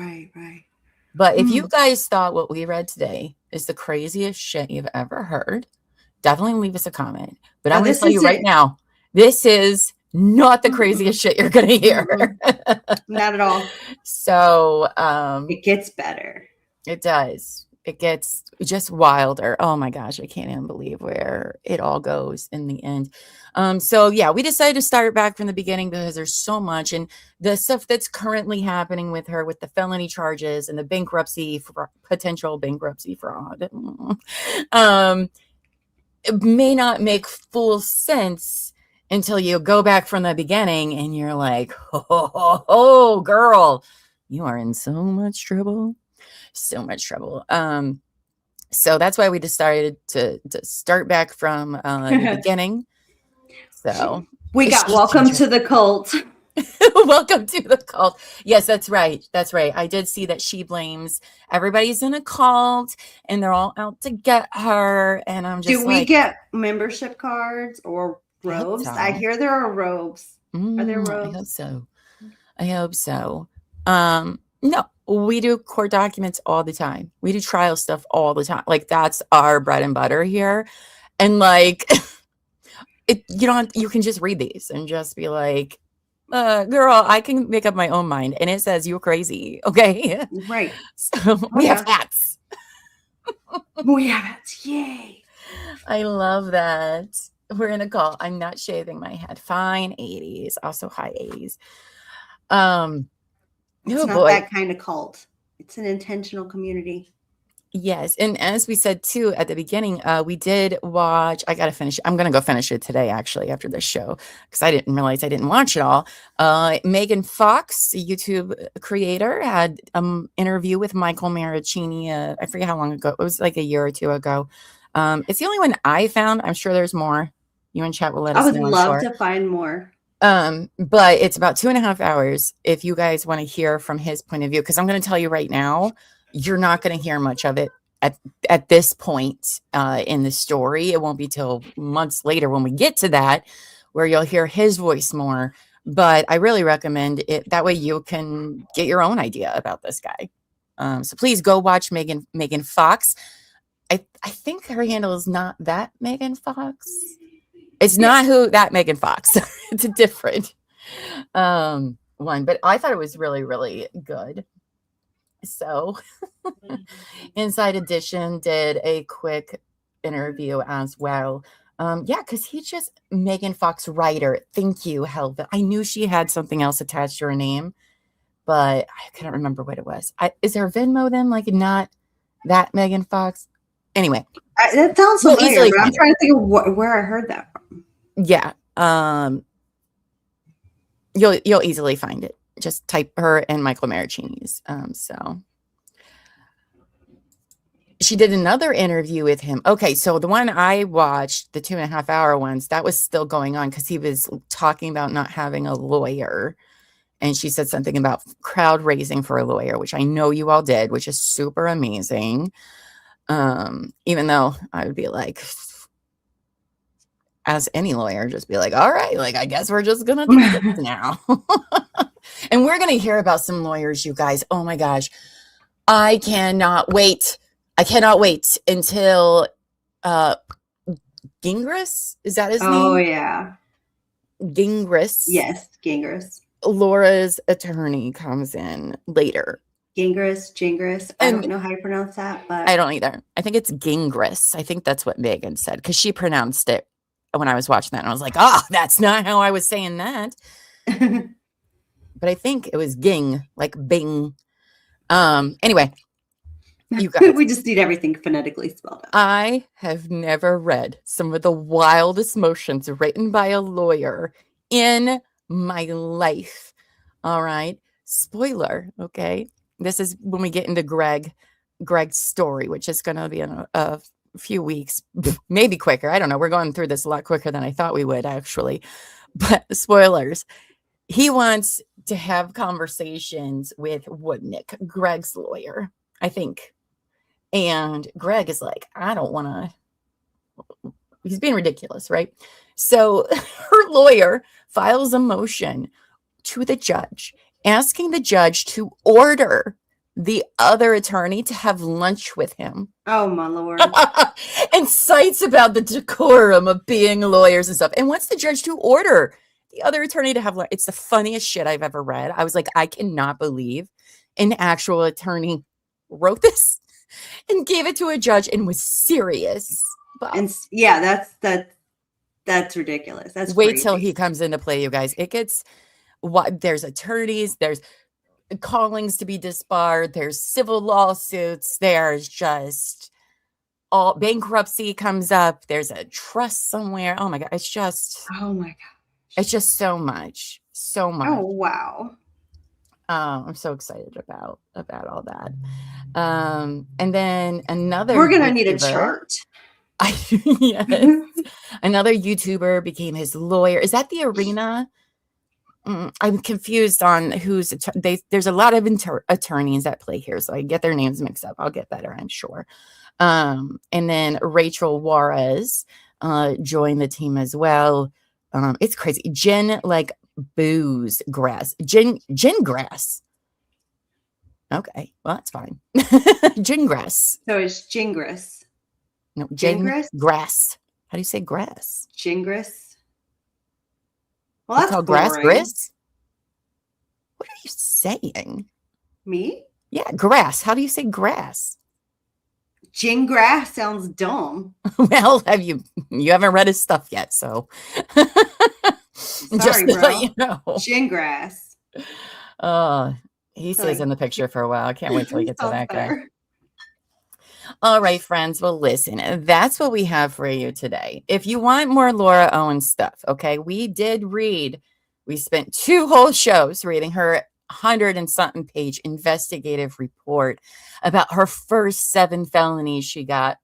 But if you guys thought what we read today is the craziest shit you've ever heard, definitely leave us a comment. But I'm going to tell you right now, this is not the craziest shit you're going to hear. Not at all. So it gets better. It does. It gets just wilder. Oh my gosh, I can't even believe where it all goes in the end. So yeah, we decided to start back from the beginning because there's so much, and the stuff that's currently happening with her with the felony charges and the potential bankruptcy fraud. It may not make full sense until you go back from the beginning and you're like, oh girl, you are in so much trouble. So much trouble. So that's why we decided to start back from the beginning. So we got welcome to the cult. Welcome to the cult. Yes, that's right. That's right. I did see that she blames everybody's in a cult and they're all out to get her. And I'm just do we get membership cards or robes? I hear there are robes. Are there robes? I hope so. No, we do court documents all the time. We do trial stuff all the time. Like that's our bread and butter here. And like, you can just read these and just be like, girl, I can make up my own mind. And it says you're crazy. Okay. Right. So we have facts. We have it. Yay. I love that. We're in a call. I'm not shaving my head. Fine 80s. Also high 80s. It's not that kind of cult. It's an intentional community. Yes. And as we said too at the beginning, we did watch. I got to finish. I'm going to go finish it today, actually, after this show, because I didn't realize I didn't watch it all. Megan Fox, a YouTube creator, had an interview with Michael Marraccini. I forget how long ago. It was like a year or two ago. It's the only one I found. I'm sure there's more. You in chat will let us know. I would love to find more. But it's about 2.5 hours if you guys want to hear from his point of view, because I'm going to tell you right now, you're not going to hear much of it at this point in the story. It won't be till months later when we get to that where you'll hear his voice more. But I really recommend it. That way you can get your own idea about this guy. So please go watch Megan Fox. I think her handle is not that Megan Fox. It's not who that Megan Fox. It's a different one. But I thought it was really, really good. So Inside Edition did a quick interview as well. Yeah, because he's just Megan Fox writer. Thank you, Helva. I knew she had something else attached to her name, but I couldn't remember what it was. Is there Venmo then? Like not that Megan Fox? Anyway. That sounds familiar, but I'm trying to think of where I heard that from. Yeah. You'll easily find it. Just type her and Michael Marraccini's. So she did another interview with him. Okay, so the one I watched, the 2.5 hour ones, that was still going on because he was talking about not having a lawyer. And she said something about crowd raising for a lawyer, which I know you all did, which is super amazing. Even though I would be like, as any lawyer, just be like, all right, like, I guess we're just going to do this now. And we're going to hear about some lawyers, you guys. Oh my gosh. I cannot wait. I cannot wait until Gingras, is that his name? Oh, yeah. Gingras. Yes, Gingras. Laura's attorney comes in later. Gingras. I don't know how you pronounce that, but I don't either. I think it's Gingras. I think that's what Megan said because she pronounced it when I was watching that. And I was like, that's not how I was saying that. But I think it was Ging, like Bing. Anyway, you guys. We just need everything phonetically spelled out. I have never read some of the wildest motions written by a lawyer in my life. All right. Spoiler. Okay. This is when we get into Greg's story, which is going to be in a few weeks, maybe quicker. I don't know. We're going through this a lot quicker than I thought we would, actually. But spoilers. He wants to have conversations with Woodnick, Greg's lawyer, I think. And Greg is like, I don't want to. He's being ridiculous, right? So her lawyer files a motion to the judge, asking the judge to order the other attorney to have lunch with him. Oh, my Lord. And cites about the decorum of being lawyers and stuff. And wants the judge to order the other attorney to have lunch. It's the funniest shit I've ever read. I was like, I cannot believe an actual attorney wrote this and gave it to a judge and was serious. But and yeah, that's ridiculous. That's wait crazy. till he comes into play, you guys. It gets there's attorneys, there's callings to be disbarred, there's civil lawsuits, there's just all bankruptcy comes up, there's a trust somewhere. Oh my god, it's just it's just so much. Oh wow. I'm so excited about all that. And then another we're gonna need a chart. Yes. Another YouTuber became his lawyer. Is that the Arena? I'm confused on who's there's a lot of attorneys that play here, so I get their names mixed up. I'll get better, I'm sure. And then Rachel Juarez joined the team as well. It's crazy. Jen like booze grass. Jen grass. Okay, well that's fine. Jen grass. So it's Gingras. No, Jen grass. How do you say grass? Gingras. Well, that's called grass grist. What are you saying? Me? Yeah, grass. How do you say grass? Gin grass sounds dumb. Well, you haven't read his stuff yet, so Sorry, to bro. let you know. Gin grass. He stays in the picture for a while. I can't wait till we get to that guy. All right, friends. Well, listen, that's what we have for you today. If you want more Laura Owens stuff, okay, we spent 2 whole shows reading her 100 and something page investigative report about her first 7 felonies she got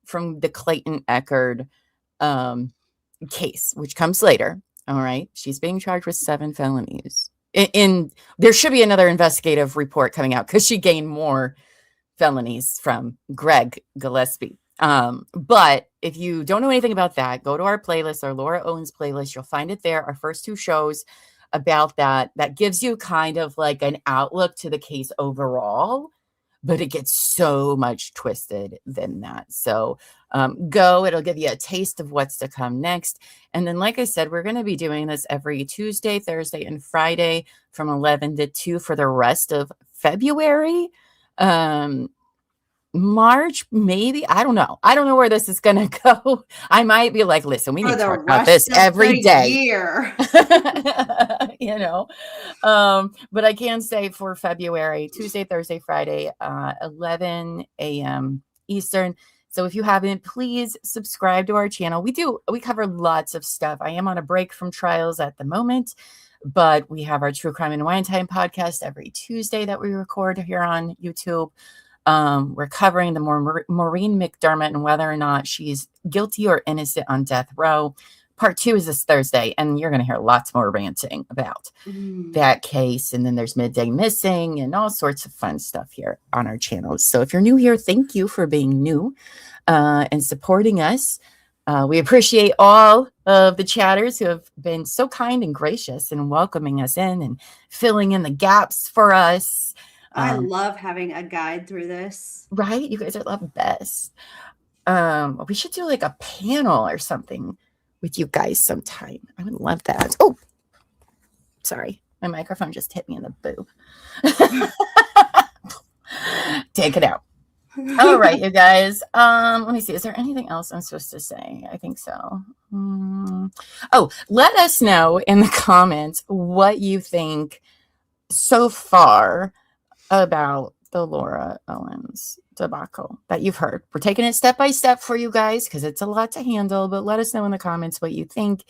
from the Clayton Echard case, which comes later. All right. She's being charged with 7 felonies. There should be another investigative report coming out because she gained more felonies from Greg Gillespie. But if you don't know anything about that, go to our playlist, our Laura Owens playlist. You'll find it there. Our first 2 shows about that gives you kind of like an outlook to the case overall, but it gets so much twisted than that. So it'll give you a taste of what's to come next. And then, like I said, we're going to be doing this every Tuesday, Thursday, and Friday from 11 to 2 for the rest of February. March, maybe. I don't know where this is gonna go. I might be like, listen, we need to talk about this every day. But I can say for February, Tuesday, Thursday, Friday, 11 a.m. Eastern. So if you haven't, please subscribe to our channel. We cover lots of stuff. I am on a break from trials at the moment, but we have our True Crime and Wine Time podcast every Tuesday that we record here on YouTube. We're covering the Maureen McDermott and whether or not she's guilty or innocent on death row. Part 2 is this Thursday, and you're going to hear lots more ranting about that case. And then there's Midday Missing and all sorts of fun stuff here on our channel. So if you're new here, thank you for being new and supporting us. We appreciate all of the chatters who have been so kind and gracious and welcoming us in and filling in the gaps for us. I love having a guide through this. Right? You guys are the best. We should do like a panel or something with you guys sometime. I would love that. Oh, sorry. My microphone just hit me in the boob. Take it out. All right, you guys. Let me see. Is there anything else I'm supposed to say? I think so. Let us know in the comments what you think so far about the Laura Owens debacle that you've heard. We're taking it step by step for you guys because it's a lot to handle, but let us know in the comments what you think.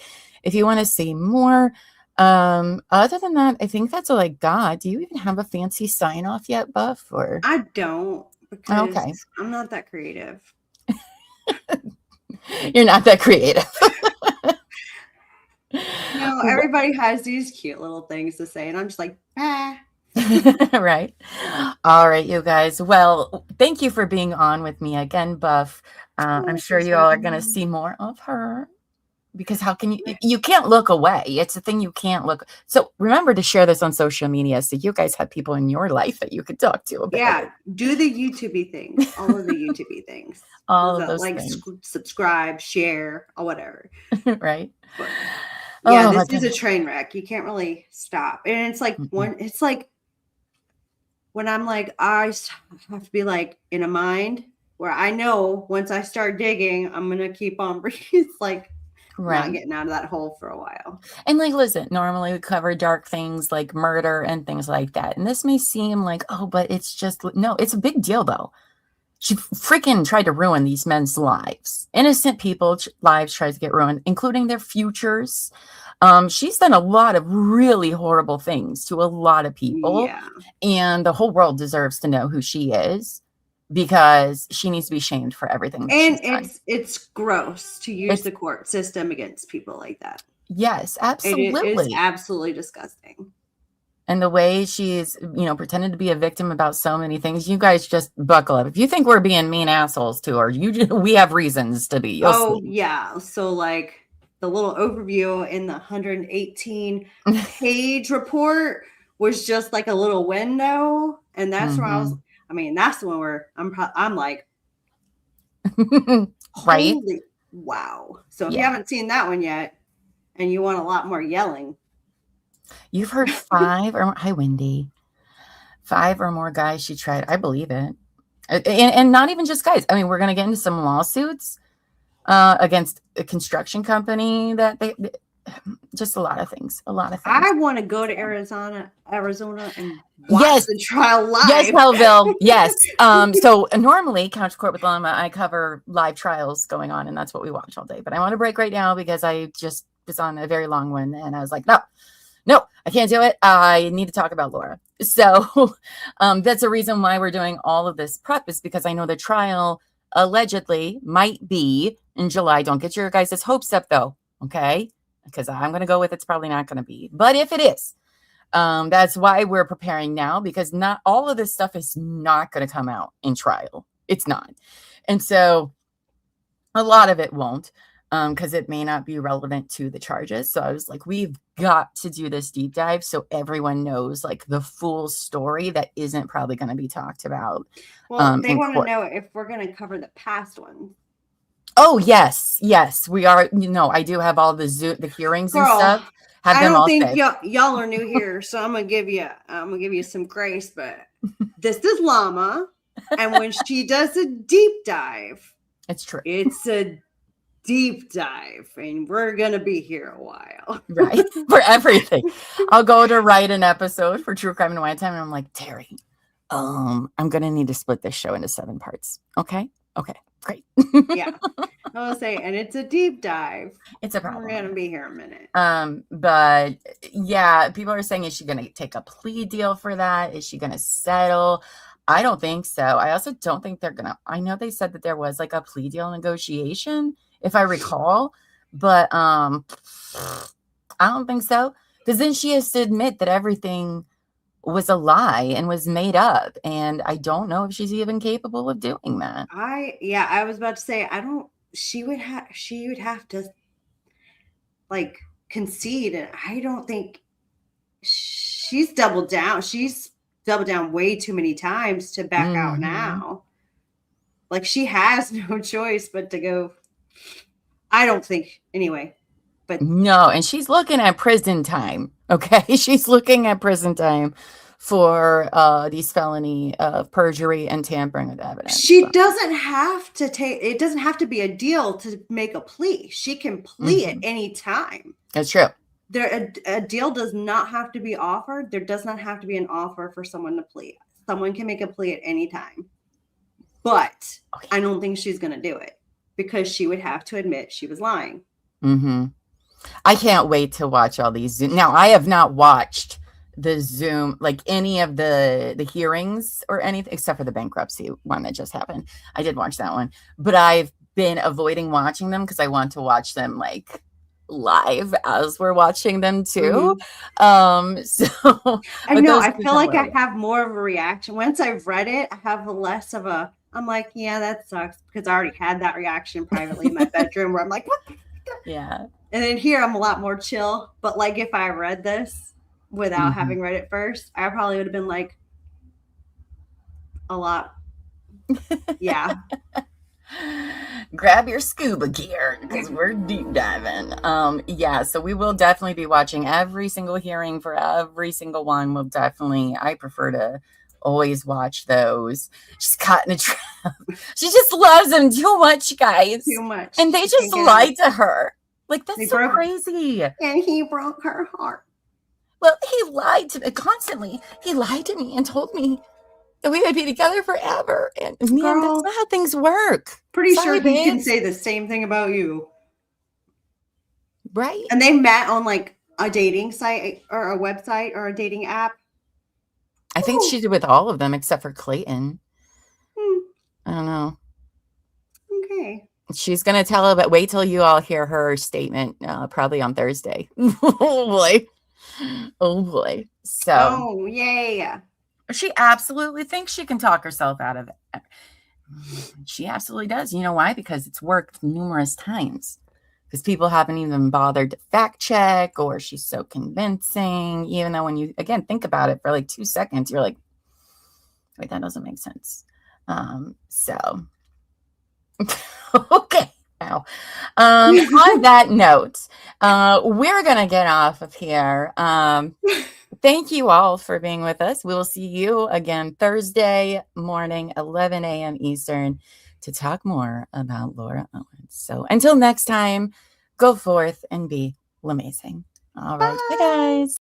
If you want to see more, other than that, I think that's all I got. Do you even have a fancy sign off yet, Buff? Or I don't, because I'm not that creative. You're not that creative. No, everybody has these cute little things to say, and I'm just like, Right. All right, you guys. Well, thank you for being on with me again, Buff. I'm sure you all are going to see more of her because how can you can't look away. It's a thing you can't look. So remember to share this on social media so you guys have people in your life that you could talk to about. Yeah, do the YouTube-y things. All of the YouTube-y things. All of those like things. Subscribe, share, or whatever. Right. But, yeah, this is a train wreck. You can't really stop. And it's like when I'm like, I have to be like in a mind where I know once I start digging, I'm going to keep on breathing. It's like not getting out of that hole for a while. And like, listen, normally we cover dark things like murder and things like that. And this may seem like, but it's just, no, it's a big deal though. She freaking tried to ruin these men's lives. Innocent people's lives tries to get ruined, including their futures. She's done a lot of really horrible things to a lot of people, and the whole world deserves to know who she is because she needs to be shamed for everything. And it's gross to use the court system against people like that. Yes, absolutely. It is absolutely disgusting. And the way she's, pretended to be a victim about so many things, you guys just buckle up. If you think we're being mean assholes to her, we have reasons to be. You'll see. Yeah. So like the little overview in the 118 page report was just like a little window. And that's where that's the one where I'm like, right. Holy, wow. So if you haven't seen that one yet and you want a lot more yelling, you've heard 5 or hi Wendy, 5 or more guys she tried. I believe it. And not even just guys. I mean, we're going to get into some lawsuits against a construction company that they just a lot of things. I want to go to Arizona and watch the trial live. Yes, Hellville. Yes. So normally, Couch Court with Llama, I cover live trials going on, and that's what we watch all day. But I want to break right now because I just was on a very long one, and I was like, no, I can't do it. I need to talk about Laura. So that's the reason why we're doing all of this prep, is because I know the trial allegedly might be in July. Don't get your guys' hopes up, though. Okay. Because I'm going to go with it's probably not going to be. But if it is, that's why we're preparing now, because not all of this stuff is not going to come out in trial. It's not. And so a lot of it won't, because it may not be relevant to the charges. So I was like, we've got to do this deep dive so everyone knows like the full story that isn't probably going to be talked about. Well, they want to know if we're going to cover the past ones. Oh, yes, we are. I do have all the hearings and stuff. I don't think y'all are new here, so I'm gonna give you some grace. But this is Llama, and when she does a deep dive, it's true. It's a deep dive, and we're gonna be here a while, right? For everything, I'll go to write an episode for True Crime and Winetime, and I'm like, Terry, I'm gonna need to split this show into 7 parts. Okay. Great. Yeah. I will say, and it's a deep dive. It's a problem. We're gonna be here a minute. But yeah, people are saying, is she gonna take a plea deal for that? Is she gonna settle? I don't think so. I also don't think they're gonna. I know they said that there was like a plea deal negotiation, if I recall, but I don't think so. Because then she has to admit that everything was a lie and was made up, and I don't know if she's even capable of doing that. I was about to say, she would have to like concede, and I don't think she's doubled down way too many times to back out now. Like, she has no choice but to go. I don't think anyway. But no, and she's looking at prison time. Okay, she's looking at prison time for these felony of perjury and tampering with evidence. She doesn't have to take. It doesn't have to be a deal to make a plea. She can plea at any time. That's true. A deal does not have to be offered. There does not have to be an offer for someone to plea. Someone can make a plea at any time. But I don't think she's going to do it, because she would have to admit she was lying. Mm-hmm. I can't wait to watch all these Zoom. Now, I have not watched the Zoom, like any of the hearings or anything, except for the bankruptcy one that just happened. I did watch that one, but I've been avoiding watching them because I want to watch them like live as we're watching them too. So I know, I feel like I have more of a reaction. Once I've read it, I have less of a, I'm like, yeah, that sucks, because I already had that reaction privately in my bedroom where I'm like, what? Yeah. And then here I'm a lot more chill. But like, if I read this without having read it first, I probably would have been like a lot. Yeah. Grab your scuba gear because we're deep diving. Yeah, so we will definitely be watching every single hearing for every single one. I prefer to always watch those. She's caught in a trap. She just loves him too much, guys. Too much. And they just lied to her. Like, that's so crazy. And he broke her heart. Well, he lied to me constantly. He lied to me and told me that we would be together forever. And man, that's not how things work. Pretty sure he can say the same thing about you. Right. And they met on like a dating site or a website or a dating app. I think she did with all of them except for Clayton. I don't know. Okay. She's going to tell about, wait till you all hear her statement, probably on Thursday. Oh boy. So. Oh, yay. She absolutely thinks she can talk herself out of it. She absolutely does. You know why? Because it's worked numerous times. Because people haven't even bothered to fact check, or she's so convincing, even though when you, again, think about it for like 2 seconds, you're like, wait, that doesn't make sense. So, okay. Now, on that note, we're going to get off of here thank you all for being with us. We will see you again Thursday morning, 11 a.m. Eastern, to talk more about Laura Owens. So until next time, go forth and be amazing. All right. Bye, guys.